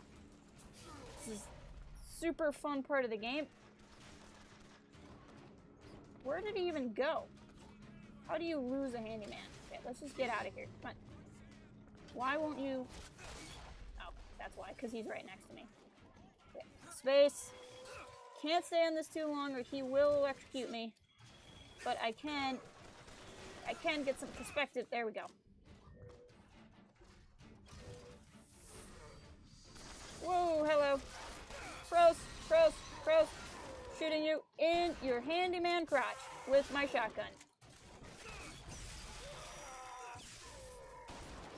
This is a super fun part of the game. Where did he even go? How do you lose a handyman? Okay, let's just get out of here. Come on. Why won't you... Oh, that's why, because he's right next to me. Okay. Space. Can't stay on this too long or he will electrocute me. But I can get some perspective. There we go. Whoa, hello. Pros. Shooting you in your handyman crotch with my shotgun.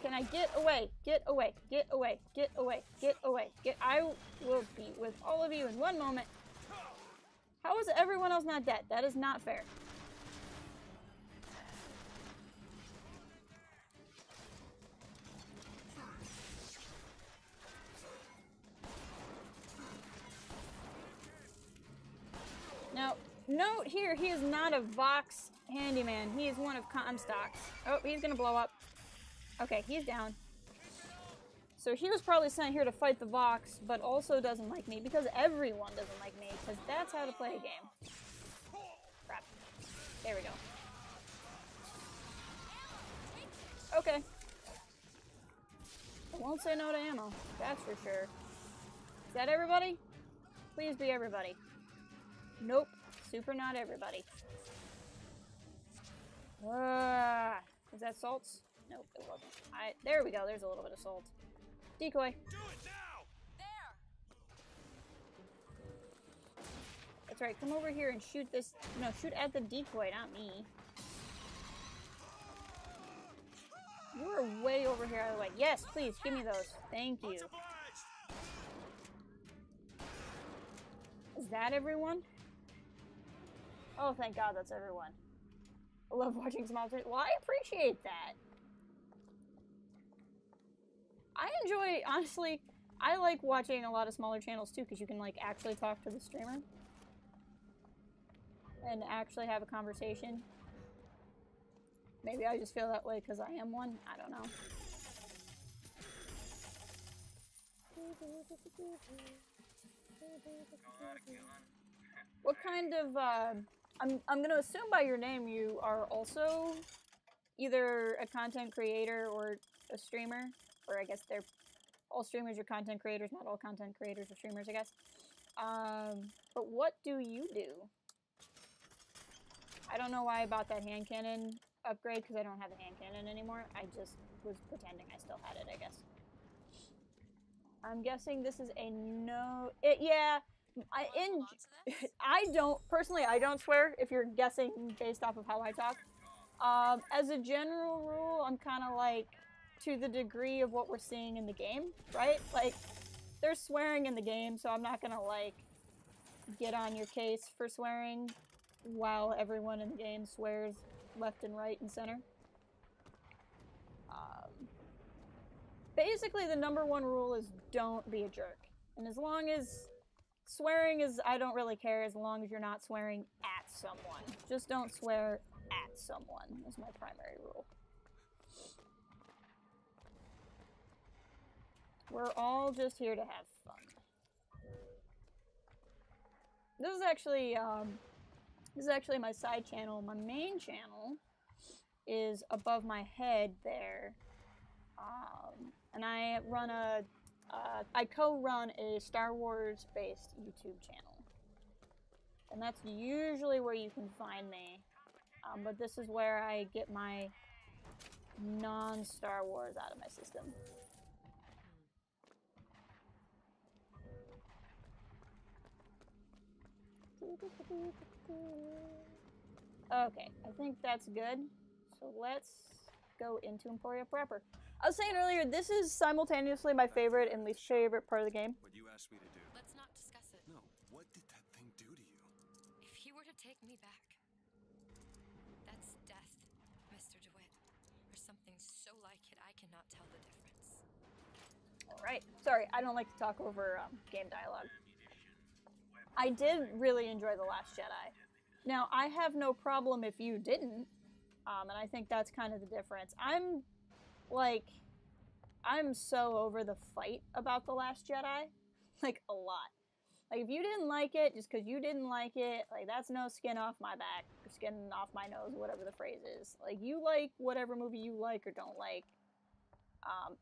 Can I get away? Get away. I will be with all of you in one moment. How is everyone else not dead? That is not fair. Now, note here, he is not a Vox handyman. He is one of Comstock's. Oh, he's gonna blow up. Okay, he's down. So he was probably sent here to fight the Vox, but also doesn't like me, because everyone doesn't like me, because that's how to play a game. Crap. There we go. Okay. I won't say no to ammo, that's for sure. Is that everybody? Please be everybody. Nope. Super not everybody. Is that salts? Nope, it wasn't. There we go, there's a little bit of salt. Decoy. Do it now! There! That's right, come over here and shoot this. No, shoot at the decoy, not me. You were way over here out of the way. Yes, please, give me those. Thank you. Is that everyone? Oh, thank God that's everyone. I love watching small streams. Well, I appreciate that. I enjoy, honestly, I like watching a lot of smaller channels too, because you can like actually talk to the streamer and actually have a conversation. Maybe I just feel that way because I am one. I don't know. What kind of, I'm gonna assume by your name you are also either a content creator or a streamer, or I guess they're all streamers are content creators, not all content creators are streamers, I guess. But what do you do? I don't know why I bought that hand cannon upgrade, because I don't have a hand cannon anymore. I just was pretending I still had it, I guess. I'm guessing this is a no... yeah, I don't, personally, I don't swear, if you're guessing based off of how I talk. As a general rule, I'm kind of like, to the degree of what we're seeing in the game, right? Like, there's swearing in the game, so I'm not gonna, like, get on your case for swearing while everyone in the game swears left and right and center. Basically, the #1 rule is don't be a jerk. And as long as swearing is, I don't really care as long as you're not swearing at someone. Just don't swear at someone is my primary rule. We're all just here to have fun. This is actually my side channel. My main channel is above my head there. And I run I co-run a Star Wars-based YouTube channel. And that's usually where you can find me. But this is where I get my non-Star Wars out of my system. Okay, I think that's good. So let's go into Emporia proper. I was saying earlier, this is simultaneously my favorite and least favorite part of the game. What you asked me to do. Let's not discuss it. No, what did that thing do to you? If you were to take me back, that's death, Mr. DeWitt. Or something so like it, I cannot tell the difference. Alright, sorry, I don't like to talk over game dialogue. I did really enjoy The Last Jedi. Now, I have no problem if you didn't, and I think that's kind of the difference. I'm so over the fight about The Last Jedi, like, a lot. Like, if you didn't like it, just because you didn't like it, like, that's no skin off my back, or skin off my nose, whatever the phrase is. Like, you like whatever movie you like or don't like,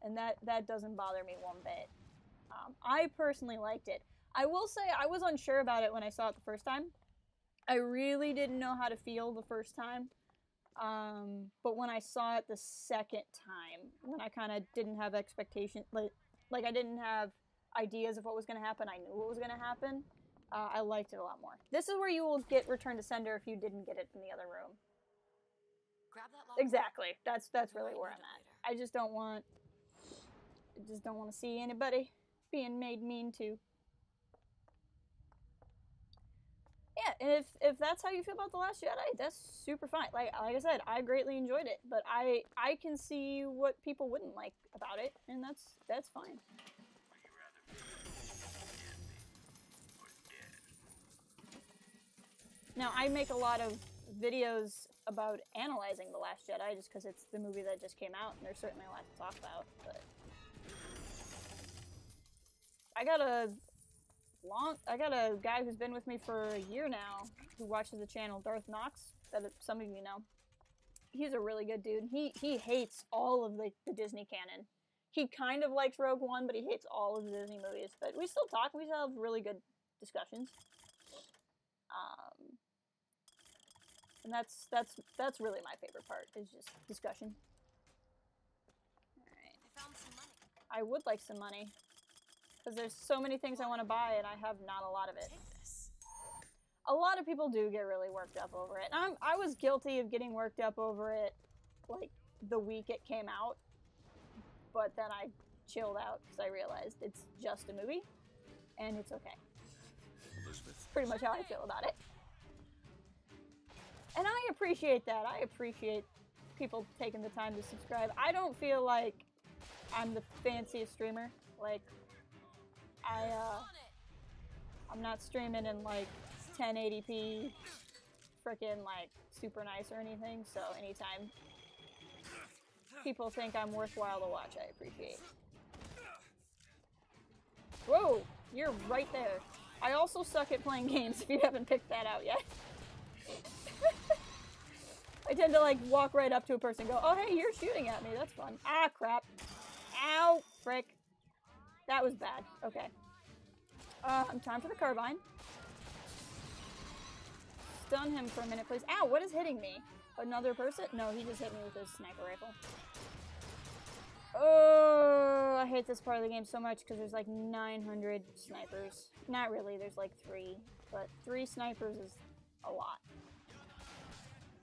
and that doesn't bother me one bit. I personally liked it. I will say I was unsure about it when I saw it the first time. I really didn't know how to feel the first time. But when I saw it the second time, when I kind of didn't have expectations, like I didn't have ideas of what was going to happen, I knew what was going to happen, I liked it a lot more. This is where you will get Return to Sender if you didn't get it in the other room. Grab that lock. Exactly. That's really where I'm at. I just don't want to see anybody being made mean to. Yeah, and if that's how you feel about The Last Jedi, that's super fine. Like I said, I greatly enjoyed it, but I can see what people wouldn't like about it, and that's fine. Now, I make a lot of videos about analyzing The Last Jedi just because it's the movie that just came out, and there's certainly a lot to talk about, but I got a guy who's been with me for a year now who watches the channel, Darth Knox, that some of you know. He's a really good dude. He hates all of the Disney canon. He kind of likes Rogue One, but he hates all of the Disney movies. But we still talk. We still have really good discussions. And that's really my favorite part, is just discussion. Alright. I found some money. I would like some money. Because there's so many things I want to buy, and I have not a lot of it. Take this. A lot of people do get really worked up over it. And I was guilty of getting worked up over it, like, the week it came out. But then I chilled out, because I realized it's just a movie, and it's okay. That's pretty much how I feel about it. And I appreciate that. I appreciate people taking the time to subscribe. I don't feel like I'm the fanciest streamer. Like, I'm not streaming in like 1080p, freaking like super nice or anything. So anytime people think I'm worthwhile to watch, I appreciate. Whoa, you're right there. I also suck at playing games if you haven't picked that out yet. I tend to like walk right up to a person and go, oh hey, you're shooting at me, that's fun. Ah, crap. Ow, frick. That was bad. Okay. Time for the carbine. Stun him for a minute, please. Ow, what is hitting me? Another person? No, he just hit me with his sniper rifle. Oh, I hate this part of the game so much because there's like 900 snipers. Not really, there's like 3. But 3 snipers is a lot.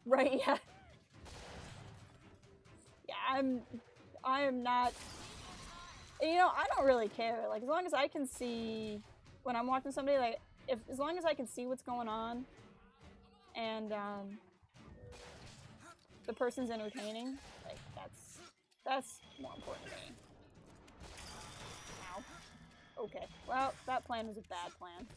Right, yeah. Yeah, I am not... You know, I don't really care. Like, as long as I can see... When I'm watching somebody, like, as long as I can see what's going on, and, the person's entertaining, like, that's more important to me. Ow. Okay. Well, that plan was a bad plan.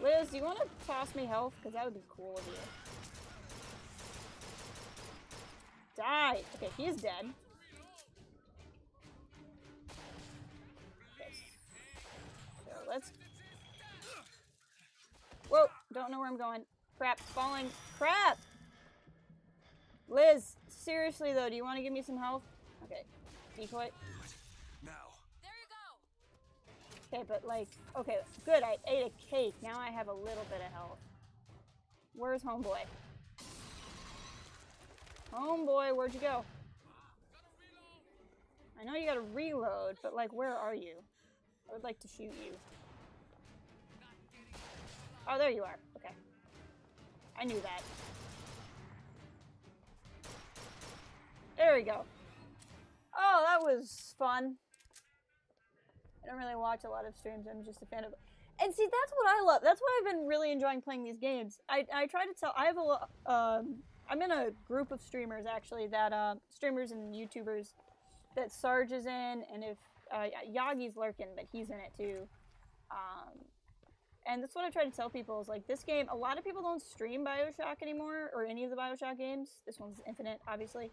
Liz, do you want to toss me health? Because that would be cool of you. Die! Okay, he's dead. Okay. So let's... Whoa! Don't know where I'm going. Crap. Falling. Crap! Liz, seriously though, do you want to give me some health? Okay. Decoy. Now. There you go. Okay, but like... Okay, good. I ate a cake. Now I have a little bit of health. Where's Homeboy? Homeboy, where'd you go? I know you gotta reload, but like, where are you? I would like to shoot you. Oh, there you are. Okay. I knew that. There we go. Oh, that was fun. I don't really watch a lot of streams. I'm just a fan of it. And see, that's what I love. That's why I've been really enjoying playing these games. I try to tell. I have I'm in a group of streamers actually that streamers and YouTubers that Sarge is in, and if Yagi's lurking, but he's in it too. And that's what I try to tell people is like this game. A lot of people don't stream BioShock anymore, or any of the BioShock games. This one's Infinite, obviously.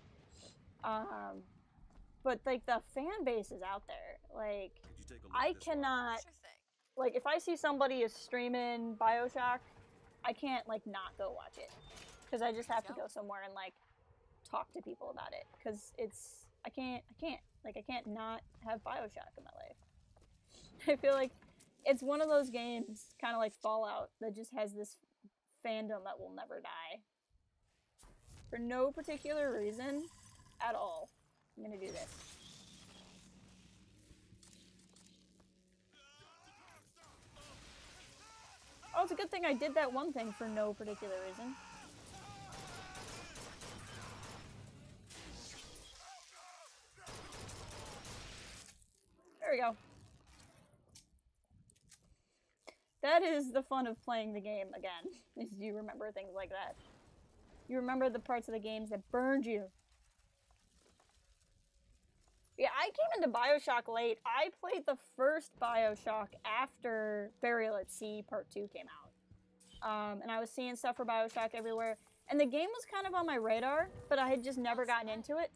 But like the fan base is out there. Like I cannot. Like if I see somebody is streaming BioShock, I can't like not go watch it because I just have to go somewhere and like talk to people about it because it's I can't not have BioShock in my life. I feel like it's one of those games, kind of like Fallout, that just has this fandom that will never die. For no particular reason at all. I'm gonna do this. Oh, it's a good thing I did that one thing for no particular reason. There we go. That is the fun of playing the game again, is you remember things like that. You remember the parts of the games that burned you. Yeah, I came into BioShock late. I played the first BioShock after Burial at Sea Part 2 came out. And I was seeing stuff for BioShock everywhere. And the game was kind of on my radar, but I had just never gotten into it.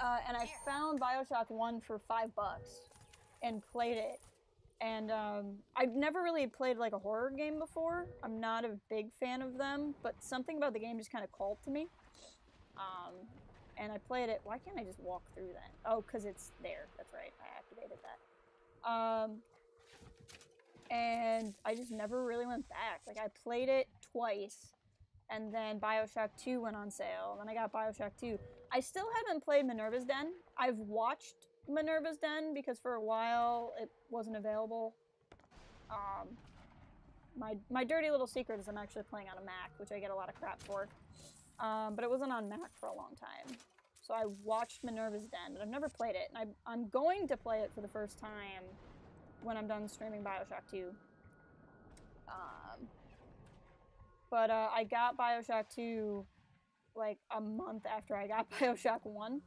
And I found BioShock 1 for $5 and played it. And I've never really played like a horror game before. I'm not a big fan of them, but something about the game just kind of called to me. And I played it. Why can't I just walk through that? Oh, because it's there. That's right. I activated that. And I just never really went back. Like, I played it twice, and then BioShock 2 went on sale, and then I got BioShock 2. I still haven't played Minerva's Den. I've watched Minerva's Den because for a while it wasn't available. My dirty little secret is I'm actually playing on a Mac, which I get a lot of crap for. But it wasn't on Mac for a long time. So I watched Minerva's Den, but I've never played it. And I'm going to play it for the first time when I'm done streaming BioShock 2. But I got BioShock 2 like a month after I got BioShock 1.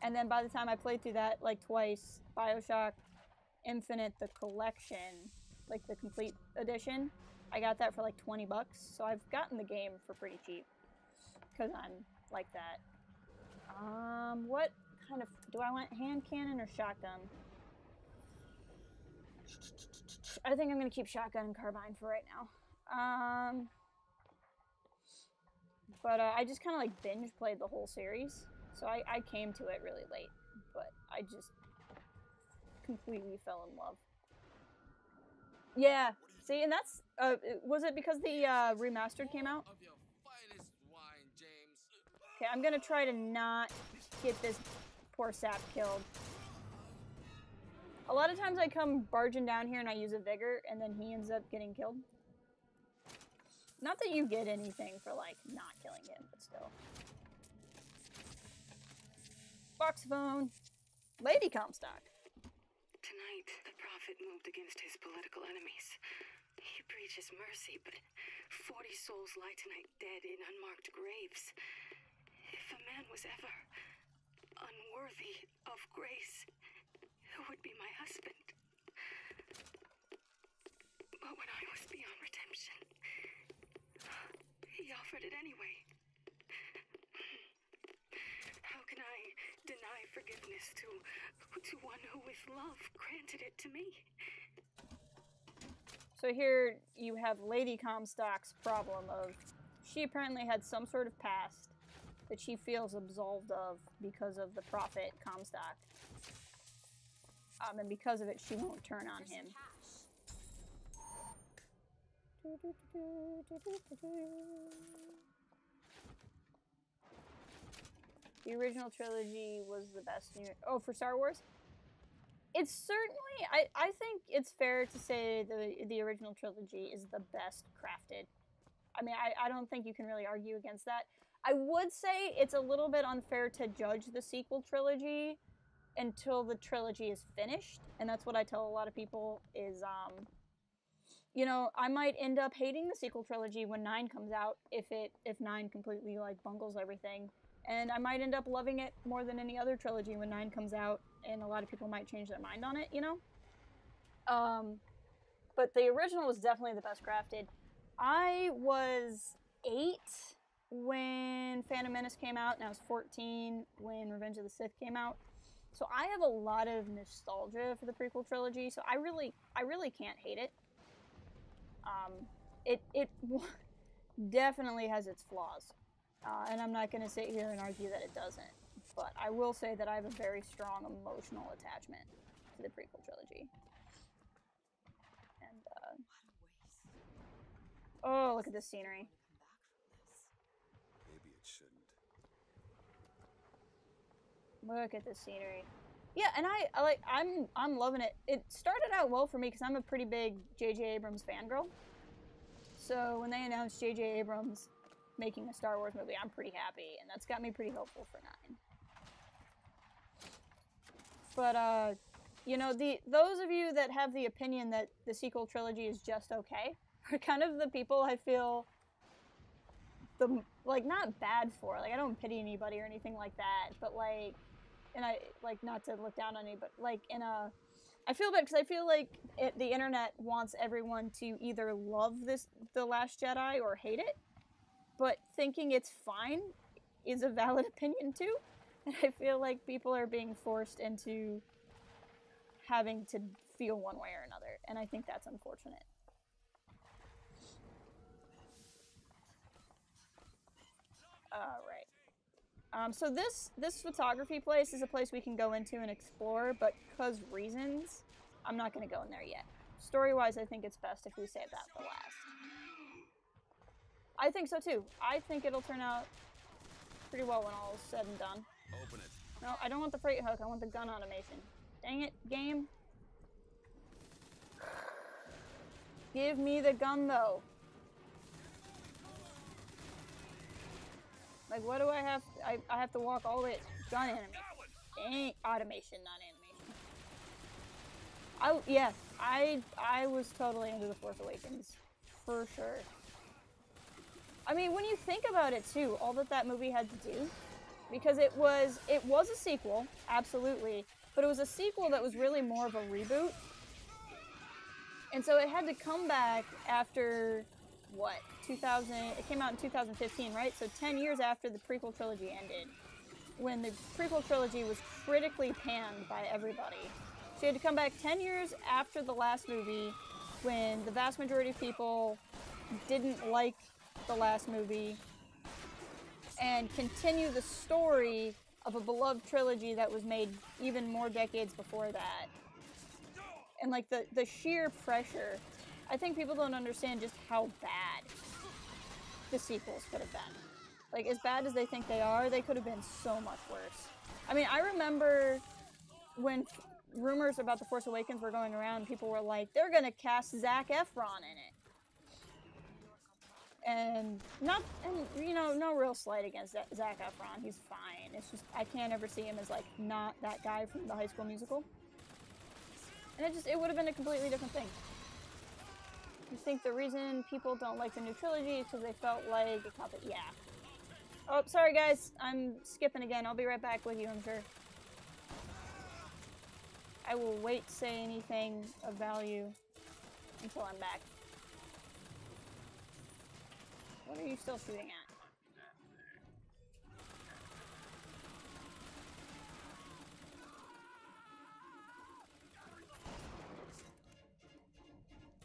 And then by the time I played through that like twice, BioShock Infinite, the collection, like the complete edition, I got that for like $20. So I've gotten the game for pretty cheap. Because I'm like that. What kind of... Do I want hand cannon or shotgun? I think I'm going to keep shotgun and carbine for right now. But I just kind of like binge played the whole series. So I came to it really late. But I just completely fell in love. Yeah. See, and that's... was it because the remastered came out? Okay, I'm gonna try to not get this poor sap killed. A lot of times I come barging down here and I use a vigor, and then he ends up getting killed. Not that you get anything for, like, not killing him, but still. Boxophone. Lady Comstock. Tonight, the Prophet moved against his political enemies. He preaches mercy, but 40 souls lie tonight dead in unmarked graves. If a man was ever unworthy of grace, who would be my husband? But when I was beyond redemption, he offered it anyway. How can I deny forgiveness to one who with love granted it to me? So here you have Lady Comstock's problem of she apparently had some sort of past that she feels absolved of because of the Prophet Comstock. And because of it, she won't turn on him. The original trilogy was the best. Oh, for Star Wars? It's certainly, I think it's fair to say the original trilogy is the best crafted. I mean, I don't think you can really argue against that. I would say it's a little bit unfair to judge the sequel trilogy until the trilogy is finished, and that's what I tell a lot of people is, you know, I might end up hating the sequel trilogy when 9 comes out if 9 completely, like, bungles everything, and I might end up loving it more than any other trilogy when 9 comes out, and a lot of people might change their mind on it, you know? But the original was definitely the best crafted. I was 8 when Phantom Menace came out, and I was 14 when Revenge of the Sith came out. So I have a lot of nostalgia for the prequel trilogy, so I really can't hate it. It definitely has its flaws, and I'm not going to sit here and argue that it doesn't. But I will say that I have a very strong emotional attachment to the prequel trilogy. And oh, look at this scenery. Maybe it shouldn't. Look at this scenery. Yeah, and I'm loving it. It started out well for me because I'm a pretty big J.J. Abrams fangirl. So when they announced J.J. Abrams making a Star Wars movie, I'm pretty happy, and that's got me pretty hopeful for 9. But you know, those of you that have the opinion that the sequel trilogy is just okay are kind of the people I feel not bad for. Like, I don't pity anybody or anything like that, but like, and I like not to look down on you, but like I feel bad because I feel like the internet wants everyone to either love The Last Jedi or hate it, but thinking it's fine is a valid opinion too. And I feel like people are being forced into having to feel one way or another, and I think that's unfortunate. Alright. So this photography place is a place we can go into and explore, but because reasons, I'm not going to go in there yet. Story-wise, I think it's best if we save that for last. I think so too. I think it'll turn out pretty well when all is said and done. Open it. No, I don't want the freight hook. I want the gun automation. Dang it, game. Give me the gun, though. Like, what do I have? I have to walk all the way. Gun animation. Dang, automation, not animation. Yeah, I was totally into The Force Awakens. For sure. I mean, when you think about it, too, all that movie had to do, because it was a sequel, absolutely, but it was a sequel that was really more of a reboot. And so it had to come back after, what, 2000, it came out in 2015, right? So 10 years after the prequel trilogy ended, when the prequel trilogy was critically panned by everybody. So you had to come back 10 years after the last movie, when the vast majority of people didn't like the last movie, and continue the story of a beloved trilogy that was made even more decades before that. And like the sheer pressure, I think people don't understand just how bad the sequels could have been. Like, as bad as they think they are, they could have been so much worse. I mean, I remember when rumors about The Force Awakens were going around, people were like, they're gonna cast Zac Efron in it. And you know, no real slight against Zac Efron. He's fine. It's just, I can't ever see him as, like, not that guy from the High School Musical. And it would have been a completely different thing. I think the reason people don't like the new trilogy is because they felt like it copied, yeah. Oh, sorry guys, I'm skipping again. I'll be right back with you, I'm sure. I will wait to say anything of value until I'm back. What are you still shooting at? Come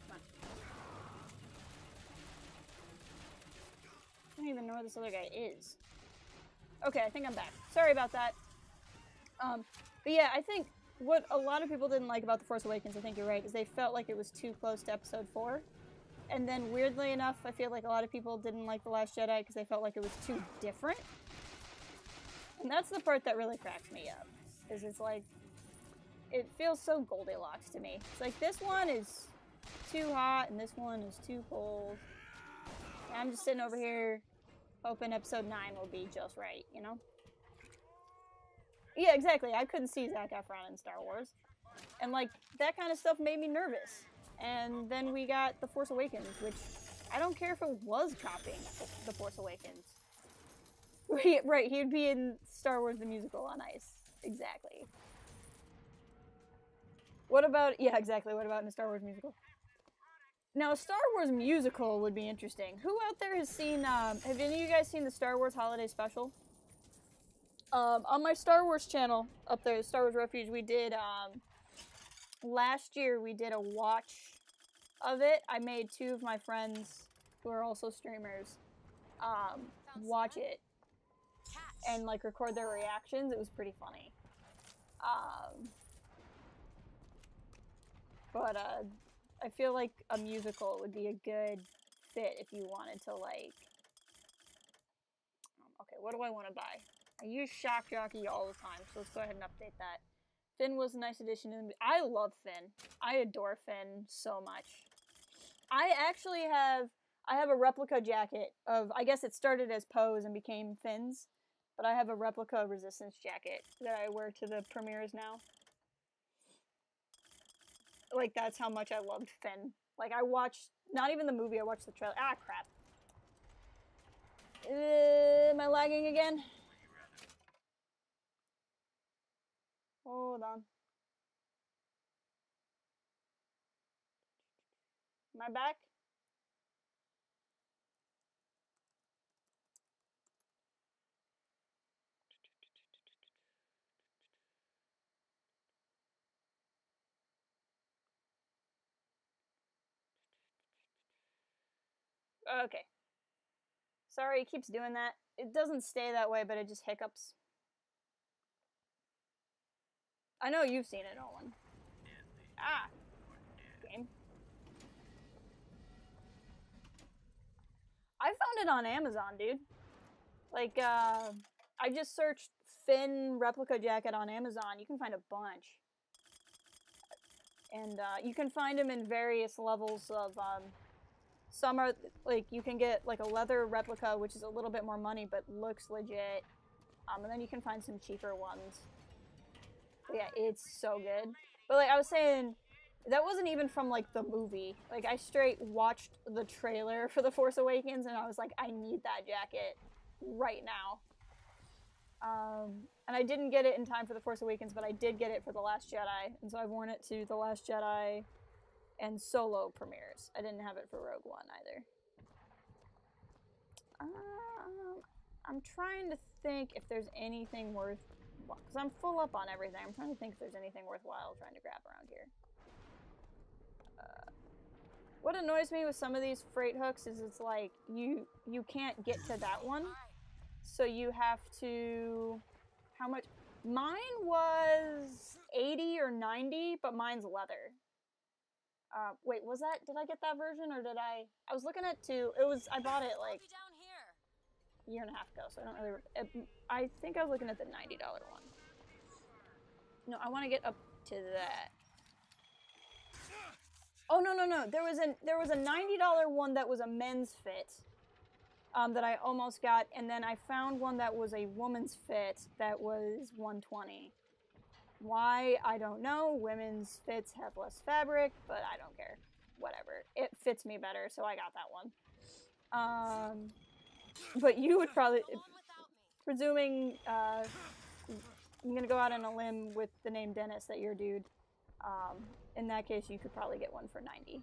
on. I don't even know where this other guy is. Okay, I think I'm back. Sorry about that. But yeah, I think what a lot of people didn't like about The Force Awakens, I think you're right, is they felt like it was too close to Episode 4. And then weirdly enough, I feel like a lot of people didn't like The Last Jedi because they felt like it was too different. And that's the part that really cracks me up. Is it's like, it feels so Goldilocks to me. It's like this one is too hot and this one is too cold. And I'm just sitting over here hoping episode 9 will be just right, you know? Yeah, exactly. I couldn't see Zac Efron in Star Wars. And like, that kind of stuff made me nervous. And then we got The Force Awakens, which I don't care if it was copying The Force Awakens. Right, he'd be in Star Wars the Musical on ice. Exactly. What about, yeah, exactly, what about in a Star Wars musical? Now, a Star Wars musical would be interesting. Who out there has seen, have any of you guys seen the Star Wars Holiday Special? On my Star Wars channel, up there, Star Wars Refuge, we did, last year we did a watch of it. I made 2 of my friends, who are also streamers, watch it. And, like, record their reactions. It was pretty funny. But I feel like a musical would be a good fit if you wanted to, like... okay, what do I want to buy? I use Shock Jockey all the time, so let's go ahead and update that. Finn was a nice addition to the... I love Finn. I adore Finn so much. I actually have... I have a replica jacket of... I guess it started as Poe's and became Finn's. But I have a replica Resistance jacket that I wear to the premieres now. Like, that's how much I loved Finn. Like, I watched... Not even the movie, I watched the trailer. Ah, crap. Am I lagging again? Hold on. Am I back? Okay. Sorry, it keeps doing that. It doesn't stay that way, but it just hiccups. I know you've seen it, Olin. Ah! Game. I found it on Amazon, dude. Like, I just searched Finn replica jacket on Amazon. You can find a bunch. And, you can find them in various levels of, some are, like, you can get, like, a leather replica, which is a little bit more money, but looks legit. And then you can find some cheaper ones. But yeah, it's so good. But, like, I was saying, that wasn't even from, like, the movie. Like, I straight watched the trailer for The Force Awakens, and I was like, I need that jacket right now. And I didn't get it in time for The Force Awakens, but I did get it for The Last Jedi, and so I've worn it to The Last Jedi and Solo premieres. I didn't have it for Rogue One either. I'm trying to think if there's anything worth... Because I'm full up on everything. I'm trying to think if there's anything worthwhile trying to grab around here. What annoys me with some of these freight hooks is it's like, you can't get to that one. So you have to... How much? Mine was 80 or 90, but mine's leather. Wait, was that... Did I get that version, or did I... I was looking at 2. It was... I bought it, like... a year and a half ago, so I don't really... I think I was looking at the $90 one. No, I want to get up to that. Oh, no. There was a $90 one that was a men's fit. That I almost got, and then I found one that was a woman's fit that was $120. Why? I don't know. Women's fits have less fabric, but I don't care. Whatever. It fits me better, so I got that one. But you would probably... Presuming, I'm gonna go out on a limb with the name Dennis that you're a dude. In that case, you could probably get one for $90.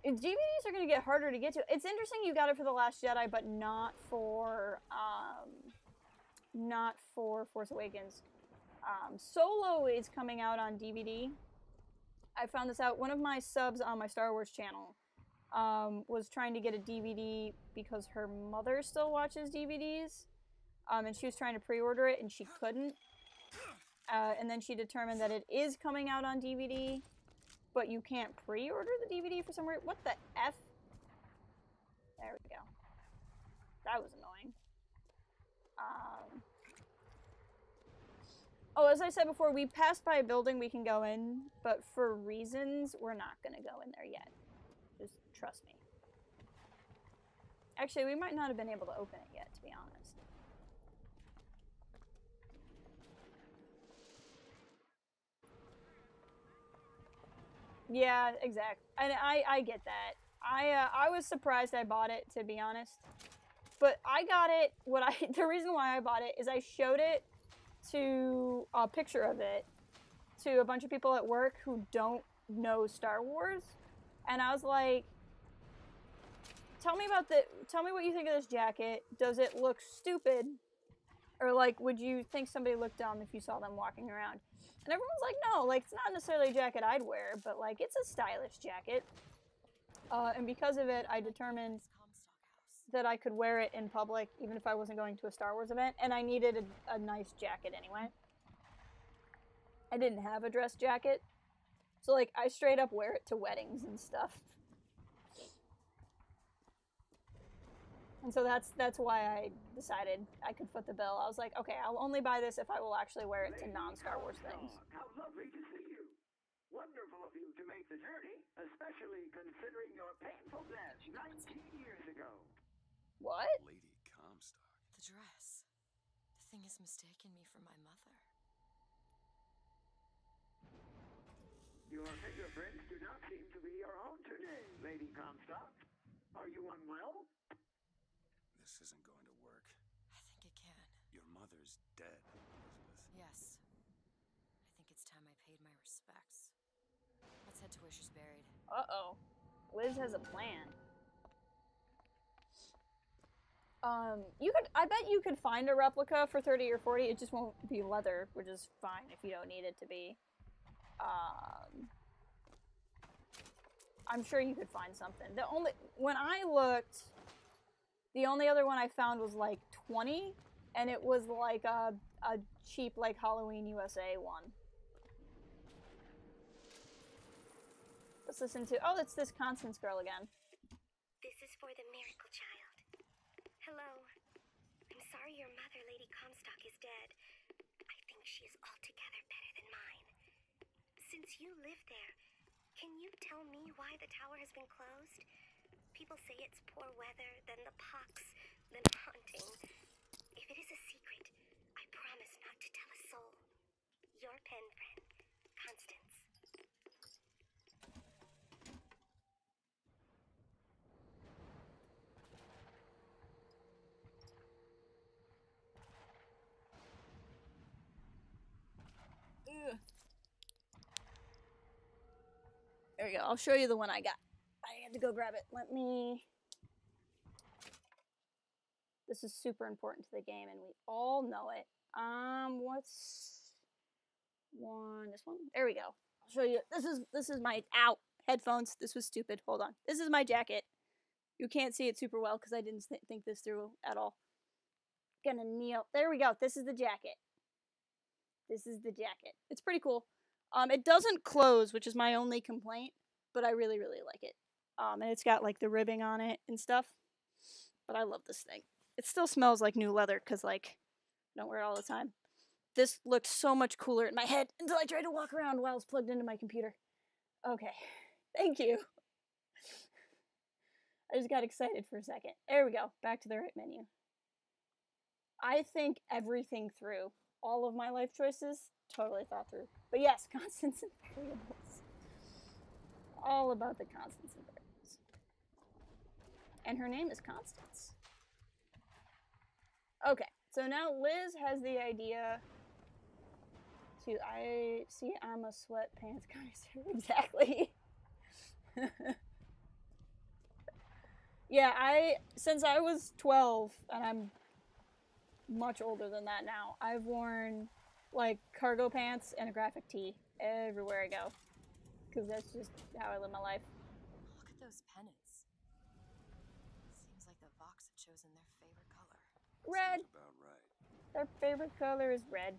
DVDs are going to get harder to get to. It's interesting you got it for The Last Jedi, but not for Force Awakens. Solo is coming out on DVD. I found this out. One of my subs on my Star Wars channel was trying to get a DVD because her mother still watches DVDs. And she was trying to pre-order it, and she couldn't. And then she determined that it is coming out on DVD. but you can't pre-order the DVD for some reason. What the F? There we go. That was annoying. Oh, as I said before, we passed by a building we can go in, but for reasons, we're not going to go in there yet. Just trust me. Actually, we might not have been able to open it yet, to be honest. Yeah, exactly. And I get that. I was surprised I bought it, to be honest. But I got it, the reason why I bought it is I showed it to a picture of it to a bunch of people at work who don't know Star Wars. And I was like, tell me what you think of this jacket. Does it look stupid? Or like, would you think somebody looked dumb if you saw them walking around? And everyone's like, no, like, it's not necessarily a jacket I'd wear, but like, it's a stylish jacket. And because of it, I determined that I could wear it in public, even if I wasn't going to a Star Wars event, and I needed a nice jacket anyway. I didn't have a dress jacket, so like, I straight up wear it to weddings and stuff. And so that's why I decided I could foot the bill. I was like, okay, I'll only buy this if I will actually wear it to non-Star Wars things. How lovely to see you. Wonderful of you to make the journey, especially considering your painful death 19 years ago. What? Lady Comstock. The dress. The thing has mistaken me for my mother. Your fingerprints do not seem to be your own today, Lady Comstock. Are you unwell? This isn't going to work. I think it can. Your mother's dead, Elizabeth. Yes. I think it's time I paid my respects. Let's head to where she's buried. Uh-oh. Liz has a plan. I bet you could find a replica for 30 or 40. It just won't be leather, which is fine if you don't need it to be. I'm sure you could find something. When I looked, the only other one I found was like 20, and it was like a cheap like Halloween USA one. Let's listen to, oh, it's this Constance girl again. This is for the miracle child. Hello. I'm sorry your mother, Lady Comstock, is dead. I think she is altogether better than mine. Since you live there, can you tell me why the tower has been closed? People say it's poor weather, then the pox, then haunting. If it is a secret, I promise not to tell a soul. Your pen friend, Constance. Ugh. There we go. I'll show you the one I got. I had to go grab it. Let me... This is super important to the game, and we all know it. What's one? This one? There we go. I'll show you. This is my headphones. This was stupid. Hold on. This is my jacket. You can't see it super well because I didn't think this through at all. Gonna kneel. There we go. This is the jacket. This is the jacket. It's pretty cool. It doesn't close, which is my only complaint, but I really, really like it. And it's got like the ribbing on it and stuff. But I love this thing. It still smells like new leather because like I don't wear it all the time. This looked so much cooler in my head until I tried to walk around while it's plugged into my computer. Okay. Thank you. I just got excited for a second. There we go. Back to the right menu. I think everything through. All of my life choices, totally thought through. But yes, constants and variables. All about the constants and variables. And her name is Constance. Okay, so now Liz has the idea to, I'm a sweatpants connoisseur. Exactly. Yeah, since I was 12, and I'm much older than that now, I've worn like cargo pants and a graphic tee everywhere I go because that's just how I live my life. Look at those pennants. Seems like the Vox have chosen their favorite color. Red. Sounds about right. Their favorite color is red.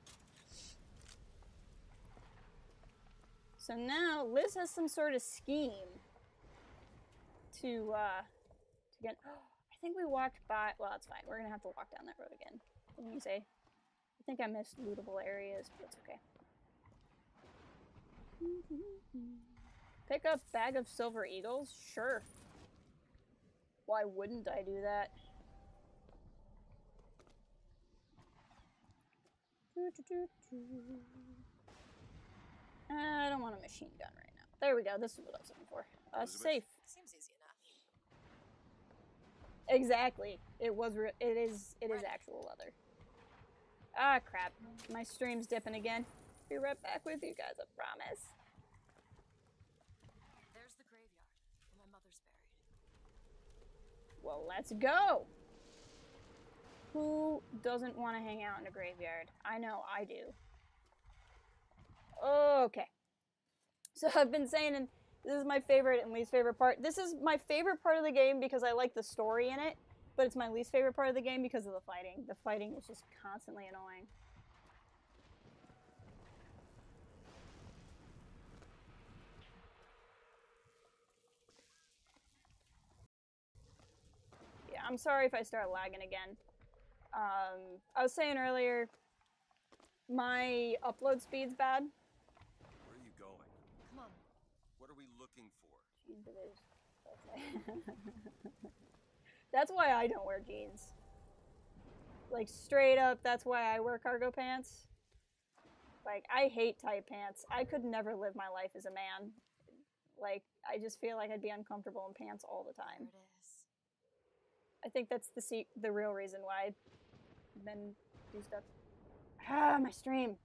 So now Liz has some sort of scheme to get. I think we walked by. Well, that's fine. We're gonna have to walk down that road again. What do you say? I think I missed lootable areas, but it's okay. Pick up bag of silver eagles? Sure. Why wouldn't I do that? I don't want a machine gun right now. There we go. This is what I was looking for. Safe. Seems easy enough. Exactly. It is actual leather. Ah, crap. My stream's dipping again. Be right back with you guys, I promise. There's the graveyard where my mother's buried. Well, let's go! Who doesn't want to hang out in a graveyard? I know, I do. Okay. So I've been saying, and this is my favorite and least favorite part. This is my favorite part of the game because I like the story in it, but it's my least favorite part of the game because of the fighting. The fighting is just constantly annoying. Yeah, I'm sorry if I start lagging again. I was saying earlier, my upload speed's bad. Where are you going? Come on. What are we looking for? Jeans it is. Okay. That's why I don't wear jeans. Like, straight up, that's why I wear cargo pants. Like, I hate tight pants. I could never live my life as a man. Like, I just feel like I'd be uncomfortable in pants all the time. There it is. I think that's the real reason why men do stuff. Ah, my stream.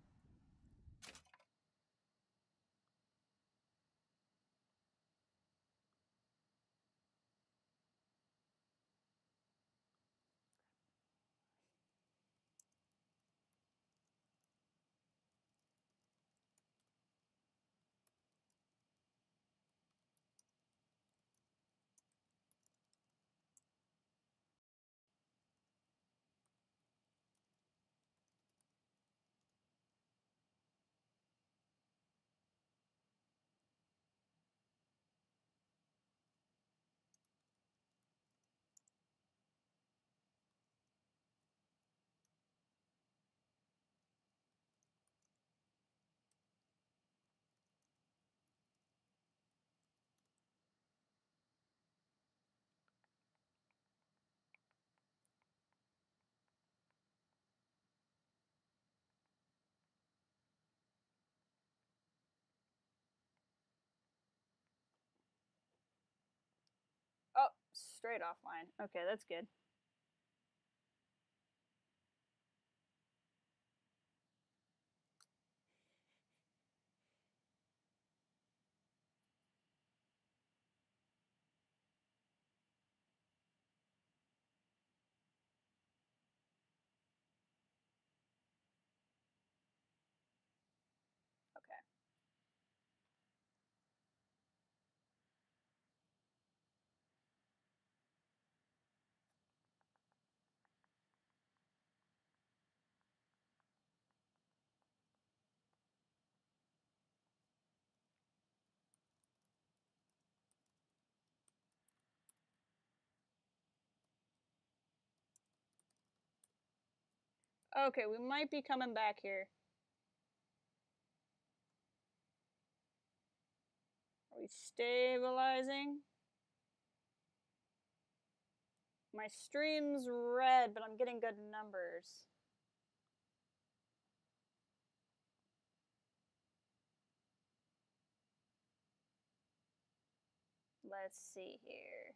Oh, straight offline. Okay, that's good. Okay. Okay, we might be coming back here. Are we stabilizing? My stream's red, but I'm getting good numbers. Let's see here.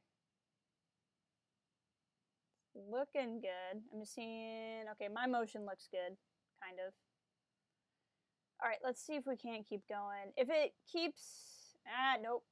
Looking good. I'm just seeing... Okay, my motion looks good. Kind of. Alright, let's see if we can't keep going. If it keeps... Ah, nope.